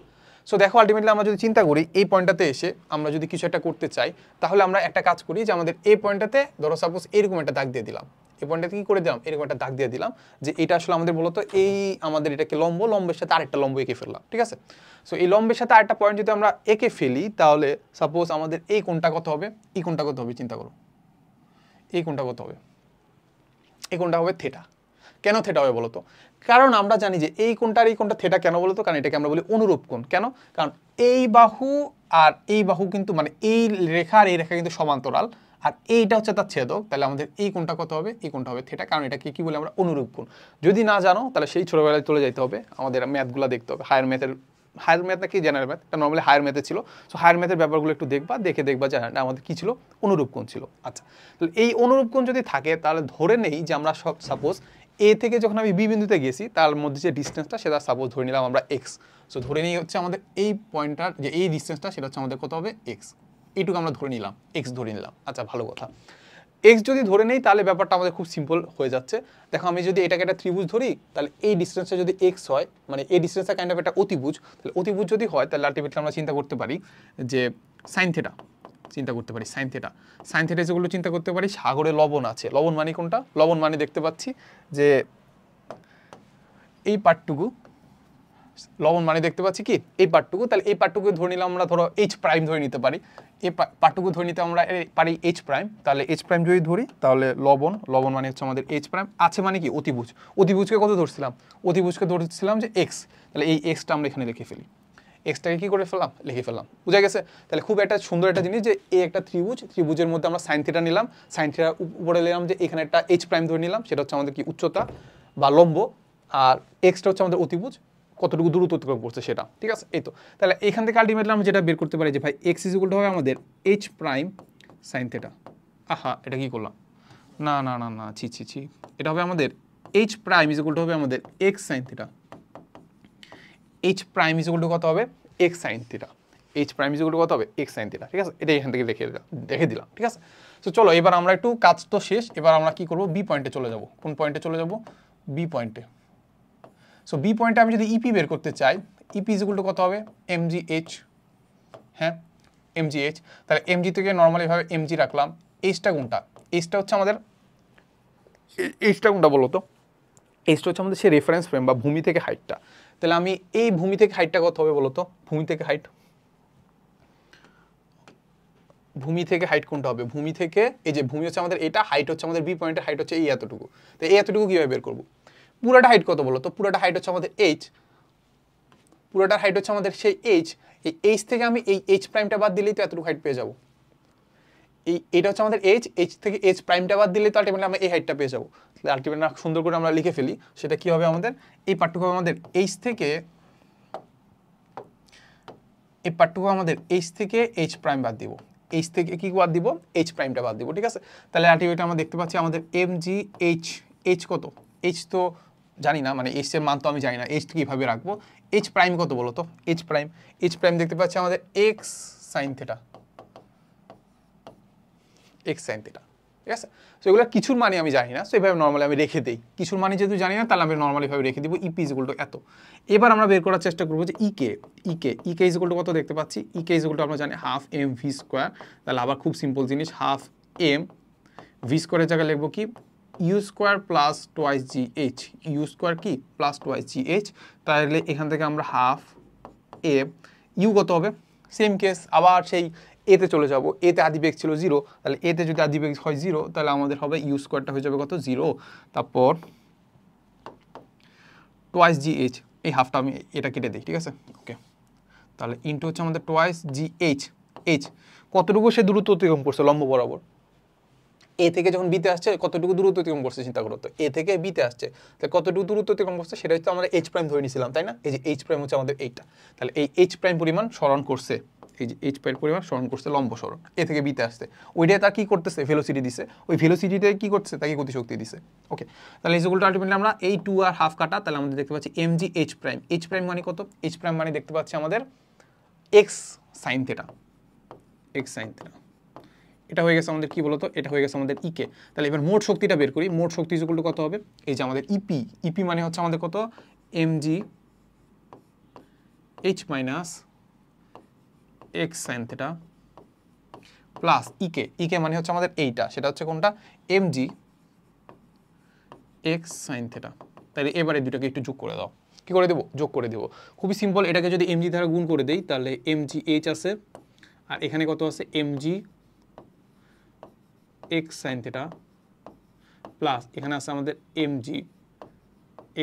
সো দেখো আলটিমেটলি আমরা যদি চিন্তা করি এই পয়েন্টটাতে এসে আমরা যদি কিছু একটা করতে চাই, তাহলে আমরা একটা কাজ করি যে আমাদের এই পয়েন্টটাতে ধরো সাপোজ এরকম একটা দাগ দিয়ে দিলাম, এই পয়েন্টটাতে কি করে দিলাম, এরকম একটা দাগ দিয়ে দিলাম যে এটা আসলে আমাদের বলতো এই আমাদের এটাকে লম্বের সাথে আরেকটা লম্ব এঁকে ফেললাম, ঠিক আছে। সো এই লম্বের সাথে আরেকটা পয়েন্ট যদি আমরা এঁকে ফেলি, তাহলে সাপোজ আমাদের এই কোণটা কত হবে, এই কোণটা কত হবে চিন্তা করো, এই কোণটা কত হবে, এই কোণটা হবে থিটা। কেন থিটা হবে বলতো? কারণ আমরা জানি যে এই কোণটা আর এই কোণটা থিটা কেন বলতো, কারণ এটাকে আমরা বলি অনুরূপ কোণ। কেন? কারণ এই বাহু আর এই বাহু কিন্তু মানে এই রেখা আর এই রেখা কিন্তু সমান্তরাল, আর এইটা হচ্ছে তার ছেদক, তাহলে আমাদের এই কোণটা কত হবে, এই কোণটা হবে থিটা, কারণ এটাকে কি বলি আমরা অনুরূপ কোণ। যদি না জানো তাহলে সেই ছোটবেলায় চলে যেতে হবে, আমাদের ম্যাথগুলো দেখতে হবে, হায়ার ম্যাথ নাকি জেনারেল ম্যাথ, এটা নর্মালি হায়ার ম্যাথে ছিল। সো হায়ার ম্যাথের ব্যাপারগুলো একটু দেখবা যে আমাদের কি ছিল, অনুরূপ কোণ ছিল। আচ্ছা, তাহলে এই অনুরূপ কোণ যদি থাকে তাহলে ধরে নেই যে আমরা সব সাপোজ এ থেকে যখন আমি বি বিন্দুতে গেছি তার মধ্যে যে ডিস্টেন্সটা সেটা সাপোজ ধরে নিলাম আমরা এক্স। সো ধরে নিই হচ্ছে আমাদের এই পয়েন্টটার যে এই ডিস্টেন্সটা সেটা হচ্ছে আমাদের কত হবে, এক্স, এইটুকু আমরা ধরে নিলাম, এক্স ধরে নিলাম। আচ্ছা, ভালো কথা, এক্স যদি ধরে নেই তাহলে ব্যাপারটা আমাদের খুব সিম্পল হয়ে যাচ্ছে। দেখো আমি যদি এটাকে একটা ত্রিভুজ ধরি, তাহলে এই ডিস্টেন্সটা যদি এক্স হয়, মানে এই ডিস্টেন্সটা কাইন্ড অফ একটা অতিভুজ, তাহলে অতিভুজ যদি হয় তাহলে আলটিমেটলি আমরা চিন্তা করতে পারি যে সাইন থিটা, চিন্তা করতে পারি সাইন থিটা। সাইন থিটা যেগুলো চিন্তা করতে পারি, সাগরে লবণ আছে, লবণ মানে কোনটা, লবণ মানে দেখতে পাচ্ছি যে এই পার্টটুকু, লবণ মানে দেখতে পাচ্ছি কি এই পার্টটুকু, তাহলে এই পার্টটুকু ধরে নিলাম আমরা, ধরো এইচ প্রাইম ধরে নিতে পারি, এই পার্টটুকু ধরে নিতে আমরা পারি এইচ প্রাইম। তাহলে এইচ প্রাইম যদি ধরি তাহলে লবণ মানে হচ্ছে আমাদের এইচ প্রাইম, আছে মানে কি অতিভুজ, অতিভুজকে কত ধরছিলাম, অতিভুজকে ধরছিলাম যে এক্স, তাহলে এই এক্সটা আমরা এখানে লিখে ফেলি, এক্সটাকে কি করে ফেললাম, লিখে ফেললাম, বুঝা গেছে? তাহলে খুব একটা সুন্দর একটা জিনিস যে এই একটা ত্রিভুজ, ত্রিভুজের মধ্যে আমরা সাইন থিটা নিলাম, সাইন থিটার উপরে নিলাম যে এখানে একটা এইচ প্রাইম ধরে নিলাম, সেটা হচ্ছে আমাদের কি উচ্চতা বা লম্ব, আর এক্সটা হচ্ছে আমাদের অতিভুজ, কতটুকু দূরত্ব অতিক্রম করছে সেটা, ঠিক আছে। এই তো, তাহলে এখান থেকে আলটিমেটলি আমরা যেটা বের করতে পারি যে ভাই এক্স ইজ ইকুয়াল টু হবে আমাদের এইচ প্রাইম সাইন থিটা। আহা, এটা কি করলাম, না না না না, ছি, এটা হবে আমাদের H prime is equal to হবে আমাদের x sine theta, H prime is equal to কত হবে, x sine theta, H prime is equal to কত হবে, এক্স সাইন থিটা, ঠিক আছে। এটা এখান থেকে দেখে দিলাম, ঠিক আছে। তো চলো এবার আমরা একটু কাজ তো শেষ, এবার আমরা কি করব, বি পয়েন্টে চলে যাব। কোন পয়েন্টে চলে যাব, বি পয়েন্টে। সো বি পয়েন্টে আমি যদি ইপি বের করতে চাই, ইপি ইজ ইকুয়াল টু কত হবে, এমজিএইচ, হ্যাঁ এমজিএইচ। তাহলে এমজি থেকে নর্মালি ভাবে এমজি রাখলাম, এইচটা কোনটা, এইচটা হচ্ছে আমাদের, এইচটা কোনটা বলো তো, এইচটা হচ্ছে আমাদের সেই রেফারেন্স ফ্রেম বা ভূমি থেকে হাইটটা। তাহলে আমি এই ভূমি থেকে হাইটটা কত হবে বলো তো, ভূমি থেকে হাইট, ভূমি থেকে হাইট কোনটা হবে, ভূমি থেকে এই যে ভূমি হচ্ছে আমাদের এটা, হাইট হচ্ছে আমাদের বি পয়েন্টের হাইট হচ্ছে এই এতটুকু, তো এই এতটুকু কিভাবে বের করবো, পুরোটা হাইট কত বলো তো, পুরোটা হাইট হচ্ছে আমাদের এইচ, পুরোটার হাইট হচ্ছে আমাদের সেই এইচ, এই এইচ থেকে আমি এই এইচ প্রাইমটা বাদ দিলেই তো এতটুকু হাইট পেয়ে যাবো, এইটা হচ্ছে আমাদের এইচ, এইচ থেকে এইচ প্রাইমটা বাদ দিলেই তো আলটিমেটলি আমরা এই হাইটটা পেয়ে যাবো। আলটিমেটলি সুন্দর করে আমরা লিখে ফেলি, সেটা কি হবে আমাদের, এই পার্টটুকু আমাদের এইচ থেকে, এই পার্টটুকু আমাদের এইচ থেকে এইচ প্রাইম বাদ দিব, এইচ থেকে কি বাদ দিব, এইচ প্রাইমটা বাদ দিব, ঠিক আছে। তাহলে আলটিমেটলি আমরা দেখতে পাচ্ছি আমাদের এম জি এইচ, এইচ কত, এইচ তো জানি না, মানে এইচ এর মান তো আমি জানি না, এইচ কীভাবে রাখবো, এইচ প্রাইম কত বলো তো, এইচ প্রাইম দেখতে পাচ্ছি আমাদের x sine theta, x sine theta, ঠিক আছে। সো এগুলো কিছুর মানে আমি জানি না, সো এইভাবে নর্মালি আমি রেখে দিই, কিছুর মানে যেহেতু জানি না তাহলে আমি নর্মালিভাবে রেখে দিব ইপি ইজ ইকুয়াল টু এত। এবার আমরা বের করার চেষ্টা করবো যে ইকে ইজ ইকুয়াল টু কত দেখতে পাচ্ছি, ইকে ইজ ইকুয়াল টু আমরা জানি হাফ এম ভি স্কোয়ার, তাহলে আবার খুব সিম্পল জিনিস, হাফ এম ভি স্কোয়ারের জায়গায় লিখবো কি U square plus twice G H, U square কি প্লাস টোয়াইস জি এইচ, তাহলে এখান থেকে আমরা হাফ এম, ইউ কত হবে, সেম কেস আবার সেই এতে চলে যাব, এতে আদিবেগ ছিল 0, তাহলে এতে যদি আদিবেগ হয় 0 তাহলে আমাদের হবে ইউ স্কোয়ারটা হয়ে যাবে কত 0, তারপর টোয়াইস জি এইচ, এই হাফটা আমি এটা কেটে দিই, ঠিক আছে, ওকে। তাহলে ইনটু হচ্ছে আমাদের টোয়াইস জি এইচ, এইচ কতটুকু সে দূরত্ব অতিক্রম করছে লম্ব বরাবর, এ থেকে যখন বিতে আসছে কতটুকু দূরত্ব অতিক্রম করছে চিন্তা করো তো, এ থেকে বিতে আসছে তাহলে কতটুকু দূরত্ব অতিক্রম করছে সেটা হচ্ছে আমরা এইচ প্রাইম ধরে নিয়েছিলাম, তাই না, এই যে এইচ প্রাইম হচ্ছে আমাদের এইটা, তাহলে এই এইচ প্রাইম পরিমাণ সরণ করছে, এই যে এইচ প্রাইম পরিমাণ সরণ করছে লম্ব সরণ, এ থেকে বিতে আসছে, ওইটাই তার কি করতেছে ভেলোসিটি দিছে, ওই ভেলোসিটিটাই কি করছে তাকে গতিশক্তি দিছে, ওকে। তাহলে এই যেগুলো আলটিমেটলি আমরা এই 2 আর হাফ কাটা, তাহলে আমাদের দেখতে পাচ্ছি এম জি এইচ প্রাইম মানে কত, এইচ প্রাইম মানে দেখতে পাচ্ছি আমাদের x sine theta, x sine theta, এটা হয়ে গেছে আমাদের কি বলতো, এটা হয়ে গেছে আমাদের ইকে। তাহলে এবার মোট শক্তিটা বের করি, মোট শক্তি ইকুয়াল টু কত হবে, এই যে আমাদের ইপি মানে হচ্ছে আমাদের কত M G H minus X sine theta plus EK মানে হচ্ছে আমাদের এইটা, সেটা হচ্ছে কোনটা M G X sine theta. তাহলে এবারে দুটোকে একটু যোগ করে দাও, কি করে দেবো, যোগ করে দেবো, খুবই সিম্পল, এটাকে যদি এম জি দ্বারা গুণ করে দেই তাহলে এম জি এইচ আছে, আর এখানে কত আছে M G X sine theta plus এখানে আছে আমাদের M G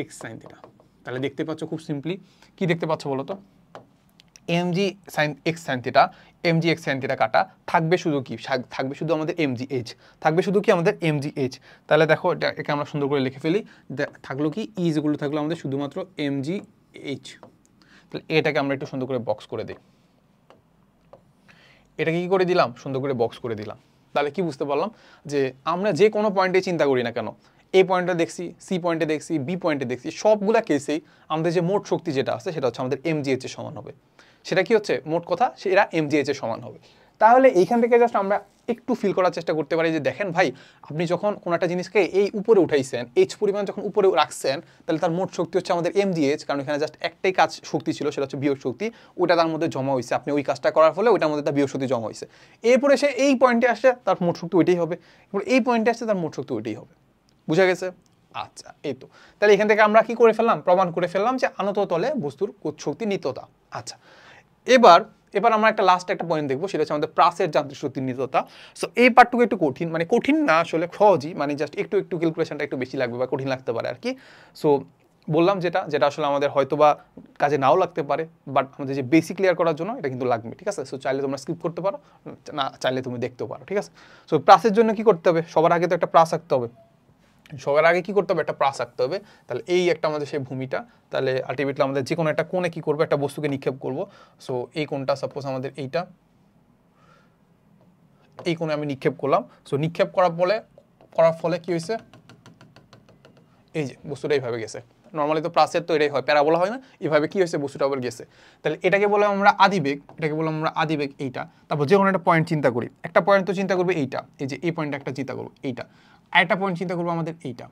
X sine theta. তাহলে দেখতে পাচ্ছ খুব সিম্পলি, কি দেখতে পাচ্ছ বলো তো, M G sine X sine theta, M G X sine theta কাটা, থাকবে শুধু কি, থাকবে শুধু আমাদের এম জি এইচ, থাকবে শুধু কি আমাদের এম জি এইচ। তাহলে দেখো একে আমরা সুন্দর করে লিখে ফেলি, থাকলো কি ইজগুলো থাকলো আমাদের শুধুমাত্র এম জি এইচ। তাহলে এটাকে আমরা একটু সুন্দর করে বক্স করে দিই, এটাকে কি করে দিলাম, সুন্দর করে বক্স করে দিলাম। তাহলে কি বুঝতে পারলাম যে আমরা যে কোনো পয়েন্টে চিন্তা করি না কেন, এই পয়েন্টে দেখছি, সি পয়েন্টে দেখছি, বি পয়েন্টে দেখছি, সবগুলা কেসেই আমাদের যে মোট শক্তি যেটা আছে সেটা হচ্ছে আমাদের এমজিএইচ এর সমান হবে, সেটা কি হচ্ছে মোট কথা, সেটা এমজিএইচ এর সমান হবে। তাহলে এইখান থেকে জাস্ট আমরা একটু ফিল করার চেষ্টা করতে পারি যে দেখেন ভাই, আপনি যখন কোনো একটা জিনিসকে এই উপরে উঠাইছেন, এইচ পরিমাণ যখন উপরে রাখছেন, তাহলে তার মোট শক্তি হচ্ছে আমাদের এমজিএইচ, কারণ এখানে জাস্ট একটাই কাজ শক্তি ছিল, সেটা হচ্ছে বিয়োগ শক্তি, ওটা তার মধ্যে জমা হয়েছে, আপনি ওই কাজটা করার ফলে ওইটার মধ্যে তার বিয়োগ শক্তি জমা হয়েছে, এরপরে সে এই পয়েন্টে আসছে তার মোট শক্তি ওইটাই হবে, এরপর এই পয়েন্টে আসছে তার মোট শক্তি ওইটাই হবে, বুঝা গেছে। আচ্ছা, এই তো, তাহলে এখান থেকে আমরা কি করে ফেললাম, প্রমাণ করে ফেললাম যে আনত তলে বস্তুর শক্তি নিত্যতা। আচ্ছা, এবার আমরা একটা লাস্ট একটা পয়েন্ট দেখবো, সেটা হচ্ছে আমাদের প্রাসের যান্ত্রিক শক্তির নিত্যতা। সো এই পার্টটুকু একটু কঠিন, মানে কঠিন না আসলে, সহজই, মানে জাস্ট একটু ক্যালকুলেশনটা একটু বেশি লাগবে বা কঠিন লাগতে পারে আর কি। সো বললাম যেটা আসলে আমাদের হয়তো বা কাজে নাও লাগতে পারে, বাট আমাদের যে বেসিক ক্লিয়ার করার জন্য এটা কিন্তু লাগবে, ঠিক আছে। সো চাইলে তোমরা স্কিপ করতে পারো, না চাইলে তুমি দেখতেও পারো, ঠিক আছে। সো প্রাসের জন্য কি করতে হবে, সবার আগে তো একটা প্রাস আঁকতে হবে, সবার আগে কি করতে হবে, একটা প্রাস আঁকতে হবে। তাহলে এই একটা আমাদের সেই ভূমিটা, তাহলে আলটিমেটলি আমাদের যে কোনো একটা কোণে কি করবো, একটা বস্তুকে নিক্ষেপ করব। সো এই কোণটা সাপোজ আমাদের এইটা, এই কোণে আমি নিক্ষেপ করলাম। সো নিক্ষেপ করার ফলে কি হয়েছে, এই যে বস্তুটা এইভাবে গেছে, নর্মালি তো প্রাসের তো এটাই হয়, প্যারাবোলা হয় না, এইভাবে কি হয়েছে বস্তুটা আবার গেছে। তাহলে এটাকে বললাম আমরা আদিবেগ, এইটা। তারপর যে কোনো একটা পয়েন্ট চিন্তা করি, একটা পয়েন্ট তো চিন্তা করবে এইটা, এই যে এই পয়েন্টটা একটা চিন্তা করবো এইটা, আরেকটা পয়েন্ট চিন্তা করবো আমাদের এইটা,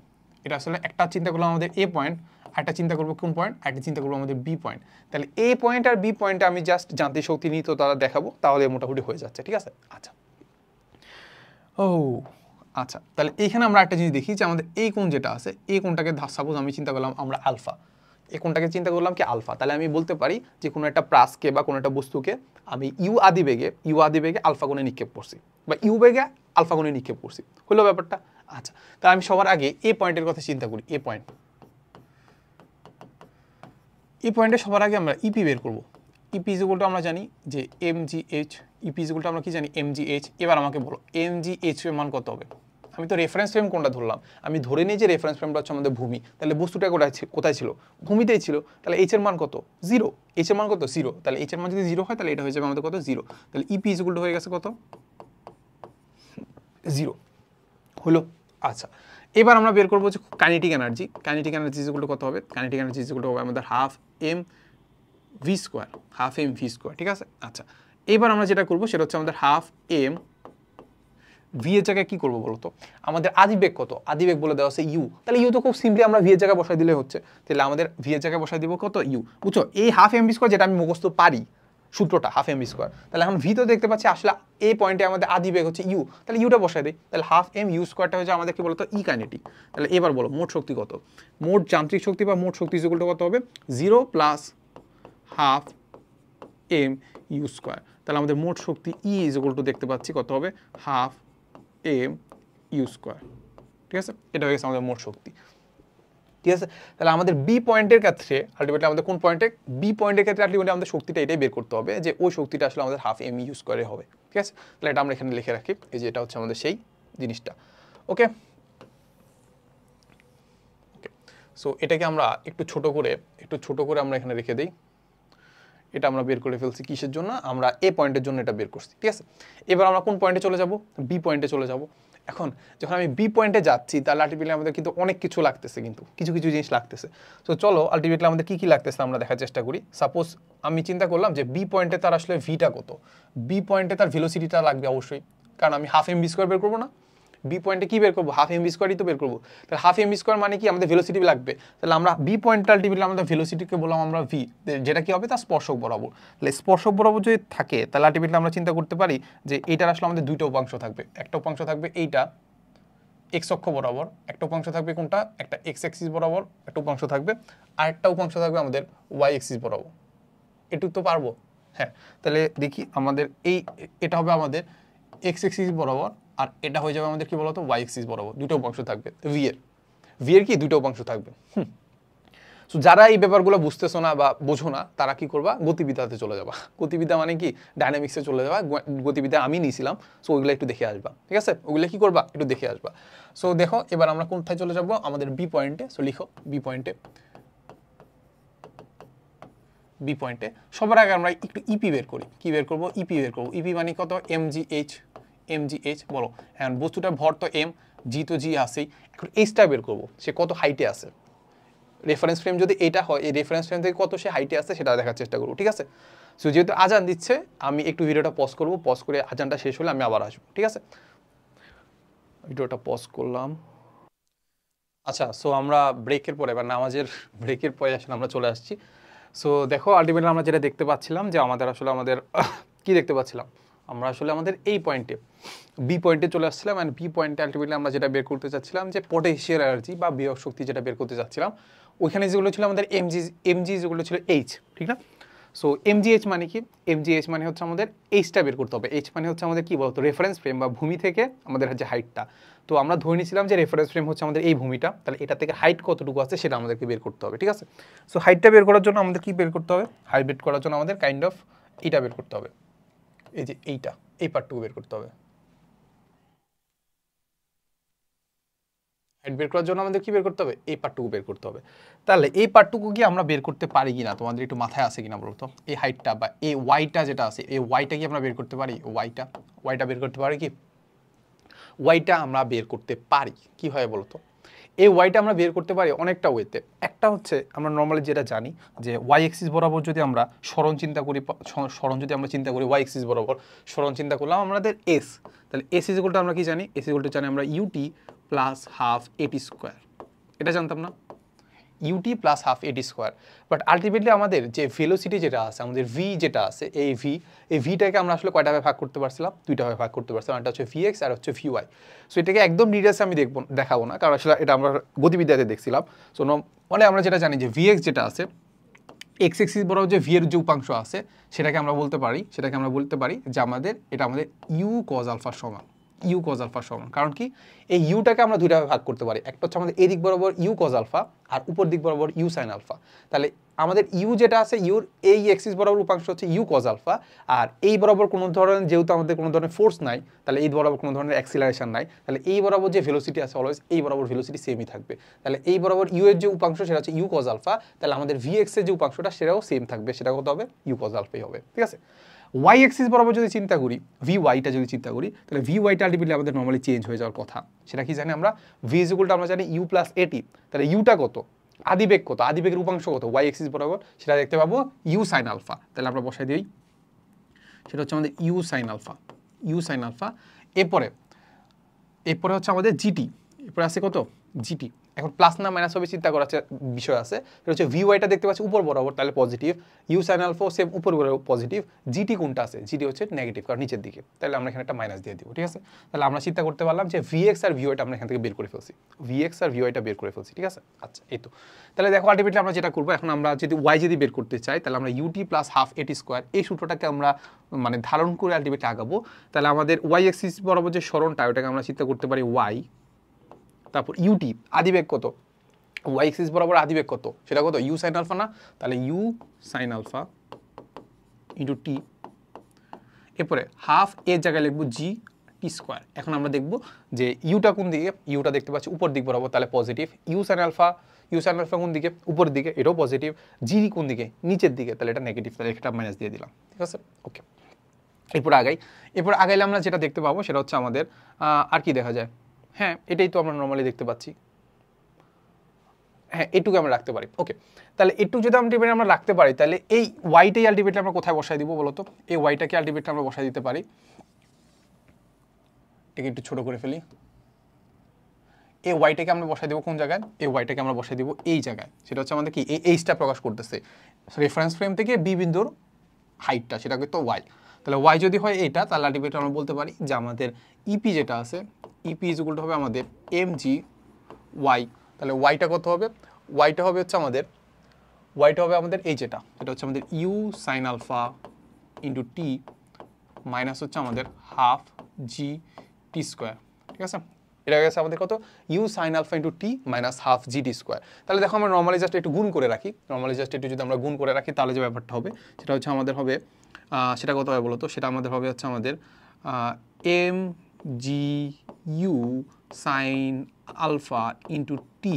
এটা আসলে একটা চিন্তা করলাম আমাদের এ পয়েন্ট, একটা চিন্তা করবো কোন পয়েন্ট, একটা চিন্তা করবো আমাদের বি পয়েন্ট। তাহলে এ পয়েন্ট আর বি পয়েন্টে আমি জাস্ট যান্ত্রিক শক্তি নিয়ে তো তারা দেখাবো, তাহলে মোটামুটি হয়ে যাচ্ছে, ঠিক আছে। আচ্ছা, আচ্ছা, তাহলে এইখানে আমরা একটা জিনিস দেখি যে আমাদের এই কোণ যেটা আছে, এই কোণটাকে সাপোজ আমি চিন্তা করলাম আমরা আলফা, এই কোণটাকে চিন্তা করলাম কি আলফা, তাহলে আমি বলতে পারি যে কোনো একটা প্রাসকে বা কোনো একটা বস্তুকে আমি ইউ আদিবেগে আলফা কোণে নিক্ষেপ করছি, বা ইউ বেগে আলফা কোণে নিক্ষেপ করছি, হলো ব্যাপারটা। আচ্ছা, তাহলে আমি সবার আগে এই পয়েন্টের কথা চিন্তা করি, এই পয়েন্টে সবার আগে আমরা ইপি বের করবো। ইপি ইকুয়ালটা আমরা জানি যে এমজিএইচ, ইপি ইকুয়ালটা আমরা কি জানি এমজিএইচ। এবার আমাকে বলো এমজিএইচ এর মান কত হবে, আমি তো রেফারেন্স ফ্রেম কোনটা ধরলাম, আমি ধরে নিই যে রেফারেন্স ফ্রেমটা হচ্ছে আমাদের ভূমি, তাহলে বস্তুটা কোথায় ছিল, ভূমিতেই ছিল, তাহলে এইচ এর মান কত, 0, এইচ এর মান কত 0, তাহলে এইচ এর মান যদি 0 হয় তাহলে এটা হয়ে যাবে আমাদের কত 0, তাহলে ইপি ইজ ইকুয়াল টু হয়ে গেছে কত 0 হলো। আচ্ছা, এবার আমরা বের করবো যে kinetic energy is equal to কত হবে, kinetic energy is equal to হবে আমাদের হাফ এম ভি স্কোয়ার, ঠিক আছে। আচ্ছা, এবার আমরা যেটা করবো সেটা হচ্ছে আমাদের হাফ এম ভি এর জায়গায় কি করবো বলতো, আমাদের আদিবেগ কত, আদিবেগ বলে দেওয়া আছে ইউ, তাহলে ইউ তো খুব সিম্পলি আমরা ভি এর জায়গায় বসাই দিলে হচ্ছে, তাহলে আমাদের ভি এর জায়গায় বসাই দিব কত ইউ, বুঝছো, এই হাফ এম ভি স্কোয়ার যেটা আমি মুখস্থ পারি সূত্রটা হাফ এম ভি স্কোয়ার, তাহলে এখন ভি তো দেখতে পাচ্ছি আসলে এই পয়েন্টে আমাদের আদিবেগ হচ্ছে ইউ, তাহলে ইউটা বসাই দিই, তাহলে হাফ এম ইউ স্কোয়ারটা হচ্ছে আমাদের কি বলতো ই কাইনেটিক। তাহলে এবার বলো মোট শক্তি কত, মোট যান্ত্রিক শক্তি বা মোট শক্তি ইকুয়াল টু কত হবে 0 plus half M U square, তাহলে আমাদের মোট শক্তি ই ইজ ইকুয়াল টু দেখতে পাচ্ছি কত হবে হাফ এম ইউ স্কোয়ার, ঠিক আছে, এটা হয়ে গেছে আমাদের মোট শক্তি। ঠিক আছে, তাহলে আমাদের বি পয়েন্টের ক্ষেত্রে আলটিমেটলি আমাদের কোন পয়েন্টে, বি পয়েন্টের ক্ষেত্রে আলটিমেটলি আমাদের শক্তিটা এটাই বের করতে হবে যে ওই শক্তিটা আসলে আমাদের হাফ এম ইউ স্কোয়ারে হবে। ঠিক আছে, তাহলে এটা আমরা এখানে লিখে রাখি, এই যে এটা হচ্ছে আমাদের সেই জিনিসটা। ওকে, সো এটাকে আমরা একটু ছোট করে আমরা এখানে রেখে দিই, এটা আমরা বের করে ফেলছি কিসের জন্য, আমরা এ পয়েন্টের জন্য এটা বের করছি। ঠিক আছে, এবার আমরা কোন পয়েন্টে চলে যাব, বি পয়েন্টে চলে যাব। এখন যখন আমি বি পয়েন্টে যাচ্ছি তাহলে আলটিমেটলি আমাদের কিন্তু অনেক কিছু লাগতেছে, কিন্তু কিছু কিছু জিনিস লাগতেছে। তো চলো আলটিমেটলি আমাদের কি কি লাগতেছে আমরা দেখার চেষ্টা করি। সাপোজ আমি চিন্তা করলাম যে বি পয়েন্টে তার আসলে ভিটা কত, বি পয়েন্টে তার ভেলোসিটিটা লাগবে অবশ্যই, কারণ আমি হাফ এম ভি স্কোয়ার বের করবো না, বি পয়েন্টে কি বের করবো, হাফ এম ভি স্কোয়ারই তো বের করবো, তাহলে হাফ এম ভি স্কোয়ার মানে কি আমাদের ভেলোসিটি লাগবে, তাহলে আমরা বি পয়েন্টটা আলটিমেটলি আমাদের ভেলোসিটিকে বললাম আমরা ভি, যেটা কি হবে তার স্পর্শক বরাবর, তাহলে স্পর্শক বরাবর যদি থাকে তাহলে আলটিমেটলি আমরা চিন্তা করতে পারি যে এইটার আসলে আমাদের দুইটা উপাংশ থাকবে, একটা উপাংশ থাকবে এইটা এক্স অক্ষ বরাবর, একটা উপাংশ থাকবে কোনটা, একটা এক্স এক্সিস বরাবর একটা উপাংশ থাকবে, আর একটা উপাংশ থাকবে আমাদের ওয়াই এক্সিস বরাবর। এটুকু তো পারবো, হ্যাঁ, তাহলে দেখি আমাদের এটা হবে আমাদের এক্স এক্সিস বরাবর, আর এটা হয়ে যাবে আমাদের কি বলতো ওয়াই এক্সিস বরাবর, দুটো উপাংশ থাকবে ভি এর কি দুটো উপাংশ থাকবে। সো যারা এই ব্যাপারগুলো বুঝতেছো না বা বোঝো না তারা কি করবা, গতিবিদ্যাতে চলে যাবা। গতিবিদ্যা মানে কি, ডাইনামিক্সে চলে যাবা, গতিবিদ্যা আমি নিয়েছিলাম, সো ওইগুলো একটু দেখে আসবা। ঠিক আছে, ওইগুলো কি করবা একটু দেখে আসবা। সো দেখো এবার আমরা কোথায় চলে যাবো, আমাদের বি পয়েন্টে। সো লিখো বি পয়েন্টে সবার আগে আমরা একটু ইপি বের করি, কি বের করবো, ইপি বের করবো। ইপি মানে কত, এমজিএইচ বলো, হ্যাঁ বস্তুটার ভর তো এম, জি তো জি আসেই, এখন এইচটা বের করবো, সে কত হাইটে আছে, রেফারেন্স ফ্রেম যদি এটা হয় এই রেফারেন্স ফ্রেম থেকে কত সে হাইটে আছে সেটা দেখার চেষ্টা করবো। ঠিক আছে, সো যেহেতু আজান দিচ্ছে আমি একটু ভিডিওটা পজ করবো, পজ করে আজানটা শেষ হলে আমি আবার আসবো। ঠিক আছে, ভিডিওটা পজ করলাম। আচ্ছা, সো আমরা ব্রেকের পরে বা নামাজের ব্রেকের পরে আসলে আমরা চলে আসছি। সো দেখো আলটিমেটলি আমরা যেটা দেখতে পাচ্ছিলাম যে আমাদের কি দেখতে পাচ্ছিলাম, আমরা আসলে আমাদের এই পয়েন্টে বি পয়েন্টে চলে আসছিলাম, অ্যান্ড বি পয়েন্টে আলটিমেটলি আমরা যেটা বের করতে চাচ্ছিলাম যে পটেনশিয়াল এনার্জি বা বিভব শক্তি যেটা বের করতে চাচ্ছিলাম, ওইখানে যেগুলো ছিল আমাদের এমজি যেগুলো ছিল এইচ, ঠিক না। সো এমজিএইচ মানে কি, এমজিএইচ মানে হচ্ছে আমাদের এইচটা বের করতে হবে, এইচ মানে হচ্ছে আমাদের কি বলতো রেফারেন্স ফ্রেম বা ভূমি থেকে আমাদের যে হাইটটা, তো আমরা ধরে নিয়েছিলাম যে রেফারেন্স ফ্রেম হচ্ছে আমাদের এই ভূমিটা, তাহলে এটা থেকে হাইট কতটুকু আছে সেটা আমাদেরকে বের করতে হবে। ঠিক আছে, সো হাইটটা বের করার জন্য আমাদের কি বের করতে হবে, হাইট বের করার জন্য আমাদের কাইন্ড অফ এইটা বের করতে হবে, এই যে এই পার্টটুকু বের করতে হবে। হাইট বের করার জন্য আমাদের কি বের করতে হবে, এই পার্টটুকু বের করতে হবে। তাহলে এই পার্টটুকু কি আমরা বের করতে পারি কিনা তোমাদের একটু মাথায় আসে কিনা বলতো, এই হাইটটা বা এই ওয়াইটা যেটা আছে এই ওয়াইটা কি আমরা বের করতে পারি, ওয়াইটা বের করতে পারি কি, ওয়াইটা আমরা বের করতে পারি কিভাবে বলতো, এই ওয়াইটা আমরা বের করতে পারি অনেকটা ওয়েতে। একটা হচ্ছে আমরা নর্মালি যেটা জানি যে ওয়াই এক্সিস বরাবর যদি আমরা সরণ যদি আমরা চিন্তা করি ওয়াই এক্সিস বরাবর সরণ চিন্তা করলাম আমাদের এস, তাহলে এস ইজ ইকুয়াল টু আমরা কি জানি, এস ইজ ইকুয়াল টু জানি আমরা ইউটি প্লাস হাফ এটি স্কোয়ার, এটা জানতাম না, ইউটি প্লাস হাফ এটি স্কোয়ার। বাট আলটিমেটলি আমাদের যে ভেলোসিটি যেটা আছে, আমাদের ভি যেটা আছে, এই ভিটাকে আমরা আসলে কয়টা ভাগ করতে পারছিলাম, দুইটা ভাগ করতে পারছিলাম, একটা হচ্ছে ভি এক্স আর হচ্ছে ভি ওয়াই। সো এটাকে একদম ডিটেলসে আমি দেখাবো না, কারণ আসলে এটা আমরা গতিবিদ্যাতে দেখছিলাম। সো মানে আমরা যেটা জানি যে ভি এক্স যেটা আছে এক্স এক্সিস বরাবর যে ভি এর যে উপাংশ আছে সেটাকে আমরা বলতে পারি যে আমাদের ইউ কজ আলফার সমান, ইউ কজ আলফা সমান, কারণ কি এই ইউটাকে আমরা দুইটা ভাগ করতে পারি, একটা হচ্ছে আমাদের এদিক বরাবর ইউ কজ আলফা আর উপর দিক বরাবর ইউ সাইন আলফা। তাহলে আমাদের ইউ যেটা আছে ইউর এই এক্সিস বরাবর উপাংশ হচ্ছে ইউ কজ আলফা, আর এই বরাবর কোনো ধরনের যেহেতু আমাদের কোনো ধরনের ফোর্স নাই, তাহলে এই বরাবর কোনো ধরনের অ্যাক্সিলারেশন নাই, তাহলে এই বরাবর যে ভেলোসিটি আছে অলওয়েজ এই বরাবর ভেলোসিটি সেমই থাকবে। তাহলে এই বরাবর ইউ এর যে উপাংশ সেটা হচ্ছে ইউ কজ আলফা, তাহলে আমাদের ভি এক্স এর যে উপাংশটা সেটাও সেম থাকবে, সেটা কত হবে ইউ কজ আলফাই হবে। ঠিক আছে, ওয়াই এক্সিস বরাবর যদি চিন্তা করি, ভি ওয়াইটা যদি চিন্তা করি, তাহলে ভি ওয়াইটা আলটিমেটলি আমাদের নর্মালি চেঞ্জ হয়ে যাওয়ার কথা। সেটা কি জানি আমরা, ভি ইজ ইকুয়াল টু আমরা জানি ইউ প্লাস এটি, তাহলে ইউটা কত, আদিবেগ কত, আদিবেগের উপাংশ কত ওয়াই এক্সিস বরাবর, সেটা দেখতে পাবো ইউ সাইন আলফা। তাহলে আমরা বসাই দিই, সেটা হচ্ছে আমাদের U sine alpha, U sine alpha. এরপরে হচ্ছে আমাদের জিটি, এরপরে আছে কত জিটি। এখন প্লাস না মাইনাস হবে চিন্তা করার বিষয় আছে, এটা হচ্ছে ভি ওয়াইটা দেখতে পাচ্ছি উপর বরাবর, তাহলে positive, U sine alpha same উপর বরাবর পজিটিভ, জিটি কোনটা আছে, জিটি হচ্ছে নেগেটিভ কারণ নিচের দিকে, তাহলে আমরা এখানে একটা মাইনাস দিয়ে দিব। ঠিক আছে, তাহলে আমরা চিন্তা করতে পারলাম যে ভি এক্স আর ভি ওয়াইটা আমরা এখান থেকে বের করে ফেলছি, ভি এক্স আর ভি ওয়াইটা বের করে ফেলছি। ঠিক আছে, আচ্ছা এই তো, তাহলে দেখো আলটিমেটলি আমরা যেটা করবো এখন, আমরা যদি ওয়াই যদি বের করতে চাই তাহলে আমরা ইউটি প্লাস হাফ এটি স্কোয়ার এই সূত্রটাকে আমরা মানে ধারণ করে আলটিমেটলি আগাবো। তাহলে আমাদের ওয়াই এক্সিস বরাবর যে সরণটা ওটাকে আমরা চিন্তা করতে পারি ওয়াই, তারপর ইউটি আদিবেগ কত, ওয়াই এক্সিস বরাবর আদিবেগ কত, সেটা কত ইউ সাইন আলফা না, তাহলে ইউ সাইন আলফা ইন্টু টি, এরপরে হাফ এর জায়গায় লিখবো জি টি স্কোয়ার। এখন আমরা দেখবো যে ইউটা কোন দিকে, ইউটা দেখতে পাচ্ছি উপর দিক বরাবর, তাহলে পজিটিভ, ইউ সাইন আলফা কোন দিকে, উপরের দিকে, এটাও পজিটিভ, জি কোন দিকে নিচের দিকে, তাহলে এটা নেগেটিভ, তাহলে এটা মাইনাস দিয়ে দিলাম। ঠিক আছে, ওকে, এরপর আগাইলে আমরা যেটা দেখতে পাবো সেটা হচ্ছে আমাদের আর কি দেখা যায়, হ্যাঁ এটাই তো আমরা নর্মালি দেখতে পাচ্ছি, হ্যাঁ এটুকু আমরা রাখতে পারি। ওকে, তাহলে এটুকু যদি আলটিমেটলি আমরা রাখতে পারি, তাহলে এই ওয়াইটাই আলটিমেটলি আমরা কোথায় বসাই দিব বলো তো, এই ওয়াইটাকে আলটিমেটলি আমরা বসাই দিতে পারি, এটাকে একটু ছোট করে ফেলি, এই ওয়াইটাকে আমরা বসাই দিব কোন জায়গায়, এই ওয়াইটাকে আমরা বসাই দিব এই জায়গায়, সেটা হচ্ছে আমাদের কি এই এইচটা প্রকাশ করতেছে রেফারেন্স ফ্রেম থেকে বি বিন্দুর হাইটটা, সেটা কিন্তু ওয়াই। তাহলে ওয়াই যদি হয় এইটা, তাহলে আলটিমেটলি আমরা বলতে পারি যে আমাদের ইপি যেটা আছে, ইপি ইজ ইকুয়াল টু হবে আমাদের এম জি ওয়াই। তাহলে ওয়াইটা কত হবে, ওয়াইটা হবে হচ্ছে আমাদের এই যেটা হচ্ছে আমাদের U sine alpha into T minus হচ্ছে আমাদের হাফ জি টি স্কোয়ার। ঠিক আছে, এটা গেছে আমাদের কত U sine alpha into T minus half G T square. তাহলে দেখো আমরা নর্মালি জাস্ট একটু গুণ করে রাখি, যদি আমরা গুণ করে রাখি তাহলে যে ব্যাপারটা হবে সেটা হচ্ছে আমাদের হবে, সেটা কত হবে বলো তো, সেটা আমাদের হবে হচ্ছে আমাদের M G U sine alpha into T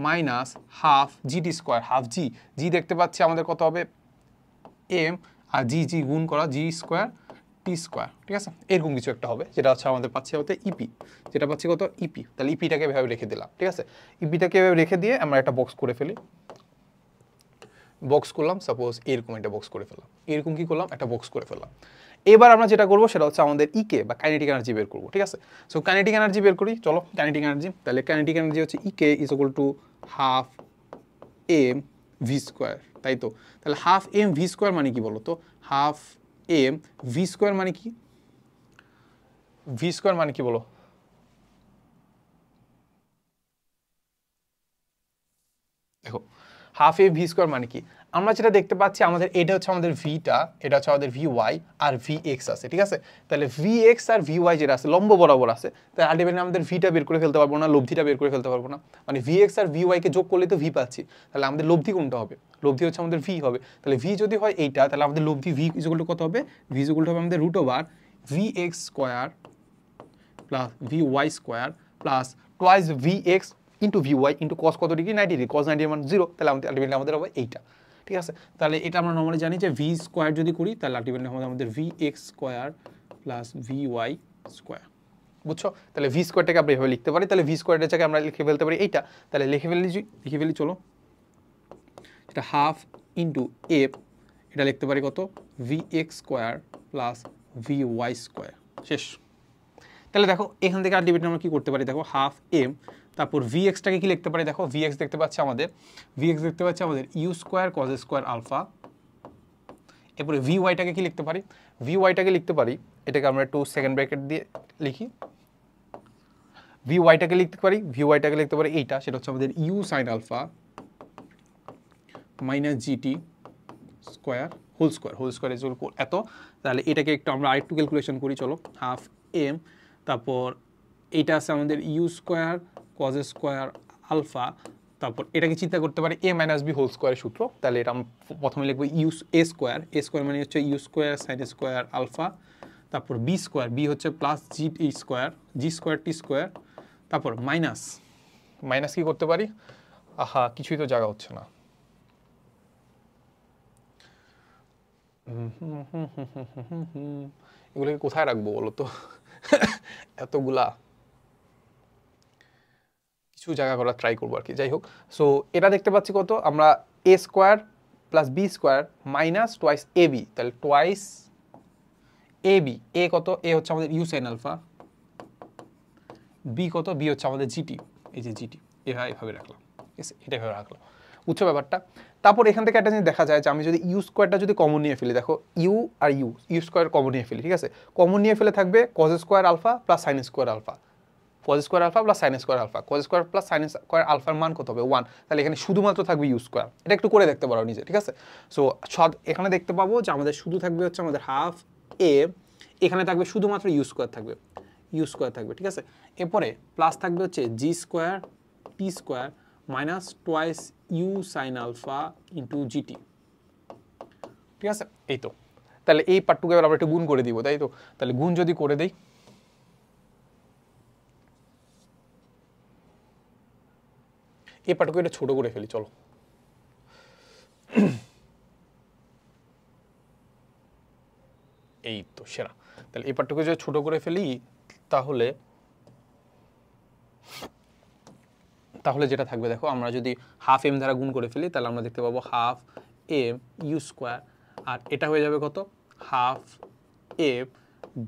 minus half G T square, half জি দেখতে পাচ্ছি আমাদের কত হবে এম, আর জি গুণ করা জি স্কোয়ার টি স্কোয়ার। ঠিক আছে, এরকম কিছু একটা হবে, যেটা হচ্ছে আমাদের পাচ্ছি হতে ইপি, যেটা পাচ্ছি কত ইপি। তাহলে ইপিটাকে এভাবে রেখে দিলাম। ঠিক আছে, ইপিটাকে এভাবে রেখে দিয়ে আমরা একটা বক্স করে ফেলি, বক্স করলাম, সাপোজ এরকম একটা বক্স করে ফেললাম, এরকম কি করলাম একটা বক্স করে ফেললাম। এবার আমরা যেটা করবো সেটা হচ্ছে আমাদের ইকে বা কাইনেটিক এনার্জি বের করবো। ঠিক আছে, সো কাইনেটিক এনার্জি বের করি, চলো কাইনেটিক এনার্জি। তাহলে কাইনেটিক এনার্জি হচ্ছে ইকে is equal to half M V square, তাই তো। তাহলে হাফ এম ভি স্কোয়ার মানে কি বলো তো, হাফ এম ভি স্কোয়ার মানে কি, ভি স্কোয়ার মানে কি বলো, দেখো হাফ এ ভি স্কোয়ার মানে কি, আমরা যেটা দেখতে পাচ্ছি আমাদের এটা হচ্ছে আমাদের ভিটা, এটা হচ্ছে আমাদের ভি ওয়াই আর ভি এক্স আছে। ঠিক আছে, তাহলে ভি এক্স আর ভি ওয়াই যেটা আছে লম্ব বরাবর আছে, তাহলে আলটিমেটলি আমাদের ভিটা বের করে ফেলতে পারবো না, লব্ধিটা বের করে ফেলতে পারবো না, মানে ভি এক্স আর ভি ওয়াইকে যোগ করলে তো ভি পাচ্ছি, তাহলে আমাদের লব্ধি কোনটা হবে, লব্ধি হচ্ছে আমাদের ভি হবে। তাহলে ভি যদি হয় এইটা, তাহলে আমাদের লব্ধি ভি ইজ ইকুয়াল টু কত হবে, ভি ইজ ইকুয়াল টু হবে আমাদের root over V X square plus V Y square plus twice V X into V Y into cos কত ডিগ্রি 90 ডিগ্রি, কস 90 মান 0, তাহলে আলটিমেটলি আমাদের হবে এইটা। ঠিক আছে, তাহলে এটা আমরা নর্মালি জানি যে ভি স্কোয়ার যদি করি তাহলে আলটিমেটলি আমাদের V X square plus V Y square, বুঝছো। তাহলে ভি স্কোয়ারটাকে আমরা এভাবে লিখতে পারি, তাহলে ভি স্কোয়ারের জায়গায় আমরা লিখে ফেলতে পারি এইটা, তাহলে লিখে ফেলি চলো, এটা হাফ ইন্টু এফ, এটা লিখতে পারি কত V X square plus V Y square, শেষ। তাহলে দেখো এখান থেকে আলটিমেটলি আমরা কি করতে পারি, দেখো হাফ এম, তারপর ভি এক্সটাকে কি লিখতে পারি, দেখো ভি এক্স দেখতে পাচ্ছি আমাদের U square cos square alpha, এরপরে ভি ওয়াইটাকে কি লিখতে পারি, ভি ওয়াইটাকে লিখতে পারি, এটাকে আমরা একটু সেকেন্ড ব্র্যাকেট দিয়ে লিখি, ভি ওয়াইটাকে লিখতে পারি এইটা, সেটা হচ্ছে আমাদের U sine alpha minus GT square whole square এত। তাহলে এটাকে একটু আমরা আরেকটু ক্যালকুলেশন করি, চলো হাফ এম তারপর এইটা আছে আমাদের U square cos square alpha, তারপর এটাকে চিন্তা করতে পারি এ মাইনাস বি হোল স্কোয়ারের সূত্র, তাহলে এটা আমরা প্রথমে লিখবো এ স্কোয়ার মানে হচ্ছে U square sine square alpha, তারপর বি স্কোয়ার, বি হচ্ছে plus G square T square, তারপর মাইনাস কি করতে পারি, কিছুই তো জায়গা হচ্ছে না, এগুলোকে কোথায় রাখবো বলো তো এতগুলা কিছু জায়গা করার ট্রাই করবো আর কি। যাই হোক, সো এটা দেখতে পাচ্ছি কত, আমরা এ square plus B square minus twice A B, তাহলে টোয়াইস এ বি, এ কত, এ হচ্ছে আমাদের ইউ সাইন আলফা, বি কত, বি হচ্ছে আমাদের জিটি, এই যে জিটি, এভাবে রাখলাম, ঠিক আছে, এটা এভাবে রাখলাম, বুঝছো ব্যাপারটা। তারপর এখান থেকে একটা জিনিস দেখা যায় যে আমি যদি ইউ স্কোয়ারটা যদি কমন নিয়ে ফেলি, দেখো ইউ আর ইউ স্কোয়ার কমন নিয়ে ফেলি, ঠিক আছে, কমন নিয়ে ফেলে থাকবে cos square alpha plus sine square alpha, cos square alpha plus sine square alpha, cos square plus sine square আলফার মান কত হবে 1, তাহলে এখানে শুধুমাত্র থাকবে ইউ স্কোয়ার, এটা একটু করে দেখতে পারো নিজে, ঠিক আছে। সো এখানে দেখতে পাবো যে আমাদের শুধু থাকবে হচ্ছে আমাদের হাফ এ, এখানে থাকবে শুধুমাত্র ইউ স্কোয়ার থাকবে, ঠিক আছে। এরপরে প্লাস থাকবে হচ্ছে জি square T square minus twice you sine alpha into GT, ঠিক আছে। এই তো, তাহলে এই পার্টটুকু এবার আমরা একটু গুণ করে দিব, তাই তো, তাহলে গুণ যদি করে দেই, এই পার্টটুকু এটা ছোট করে ফেলি, চলো, এই তো সেরা। তাহলে এই পার্টটুকু যদি ছোট করে ফেলি তাহলে যেটা থাকবে দেখো, আমরা যদি হাফ এম দ্বারা গুণ করে ফেলি তাহলে আমরা দেখতে পাবো হাফ এম ইউ স্কোয়ার, আর এটা হয়ে যাবে কত, half M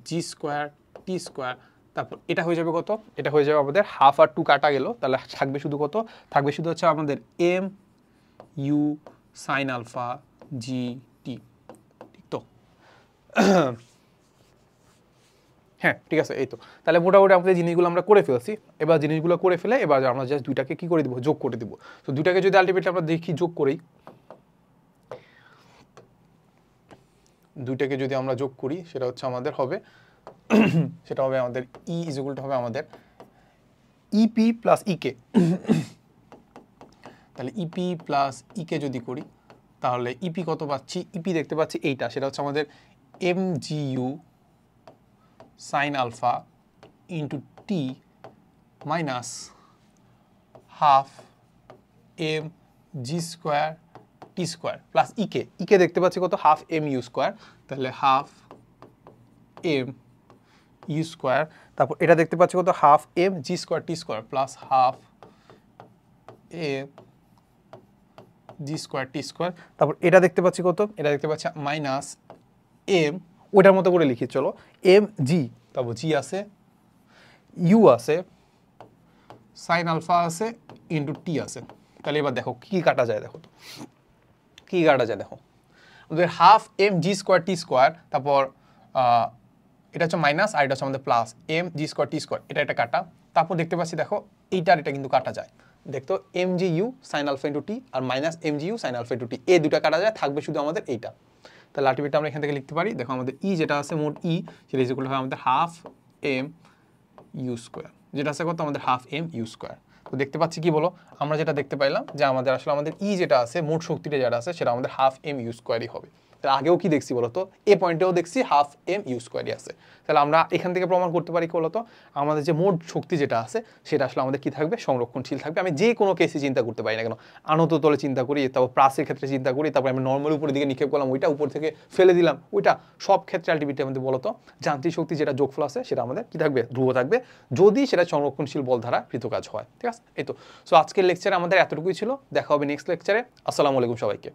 G square T square, তারপর এটা হয়ে যাবে কত, এটা হয়ে যাবে আমাদের হাফ আর টু কাটা গেল, তাহলে থাকবে শুধু কত, থাকবে শুধু হচ্ছে আমাদের এম ইউ সাইন আলফা জি টি, ঠিক তো হ্যাঁ ঠিক আছে। এই তো, তাহলে মোটামুটি আমাদের জিনিসগুলো আমরা করে ফেলছি। এবার জিনিসগুলো করে ফেলে এবার আমরা জাস্ট দুইটাকে কি করে দিব, যোগ করে দিব। তো দুইটাকে যদি আলটিমেটলি আমরা দেখি যোগ করি, দুইটাকে যদি আমরা যোগ করি সেটা হচ্ছে আমাদের হবে সেটা হবে আমাদের ই ইজ ইকুয়াল টু হবে আমাদের ইপি প্লাস ইকে। তাহলে ইপি প্লাস ইকে যদি করি তাহলে ইপি কত পাচ্ছি, ইপি দেখতে পাচ্ছি এইটা, সেটা হচ্ছে আমাদের M G U sine alpha into T minus half M G square T square plus ইকে, ইকে দেখতে পাচ্ছি কত, হাফ এম ইউ স্কোয়ার, তাহলে হাফ এম ইউ স্কোয়ার, তারপর এটা দেখতে পাচ্ছি কত, half M G square T square plus half M G square T square, তারপর এটা দেখতে পাচ্ছি কত, এটা দেখতে পাচ্ছি মাইনাস এম, ওটার মতো করে লিখি চলো, এম জি, তারপর জি আছে, ইউ আছে, সাইন আলফা আছে, ইন্টু টি আছে। তাহলে এবার দেখো কি কাটা যায়, দেখো তো কি কাটা যায়, দেখো আমাদের half M G square T square, তারপর এটা হচ্ছে মাইনাস আর এটা হচ্ছে আমাদের plus M G square T square, এটা একটা কাটা, তারপর দেখতে পাচ্ছি দেখো এইটার এটা কিন্তু কাটা যায়, দেখতো M G U sine alpha into টি আর minus M G U sine alpha into টি, এই দুটা কাটা যায়, থাকবে শুধু আমাদের এইটা। তাহলে আলটিমেটলি আমরা এখান থেকে লিখতে পারি, দেখো আমাদের ই যেটা আছে মোট ই, সেটা ইজ ইকুয়াল টু আমাদের হাফ এম ইউ স্কোয়ার, যেটা আছে কত আমাদের হাফ এম ইউ স্কোয়ার। তো দেখতে পাচ্ছি কি বলো, আমরা যেটা দেখতে পাইলাম যে আমাদের আসলে আমাদের ই যেটা আছে মোট শক্তিটা যেটা আছে সেটা আমাদের হাফ এম ইউ স্কোয়ারই হবে। তাহলে আগেও কি দেখছি বলতো, এ পয়েন্টেও দেখছি হাফ এম ইউ স্কোয়ারই আছে। তাহলে আমরা এখান থেকে প্রমাণ করতে পারি কি বলতো, আমাদের যে মোট শক্তি যেটা আছে সেটা আসলে আমাদের কি থাকবে, সংরক্ষণশীল থাকবে। আমি যে কোনো কেসে চিন্তা করতে পারি না কেন, আনত তলে চিন্তা করি, তারপর প্রাসের ক্ষেত্রে চিন্তা করি, তারপর আমি নর্মাল উপরের দিকে নিক্ষেপ করলাম, ওইটা উপর থেকে ফেলে দিলাম, ওইটা সব ক্ষেত্রে আলটিমেটলি আমাদের বলতো যান্ত্রিক শক্তি যেটা যোগফল আছে সেটা আমাদের কি থাকবে, ধ্রুব থাকবে, যদি সেটা সংরক্ষণশীল বল দ্বারা কৃতকাজ হয়। ঠিক আছে, এই তো। সো আজকের লেকচারে আমাদের এতটুকুই ছিল, দেখা হবে নেক্সট লেকচারে। আসসালামু আলাইকুম সবাইকে।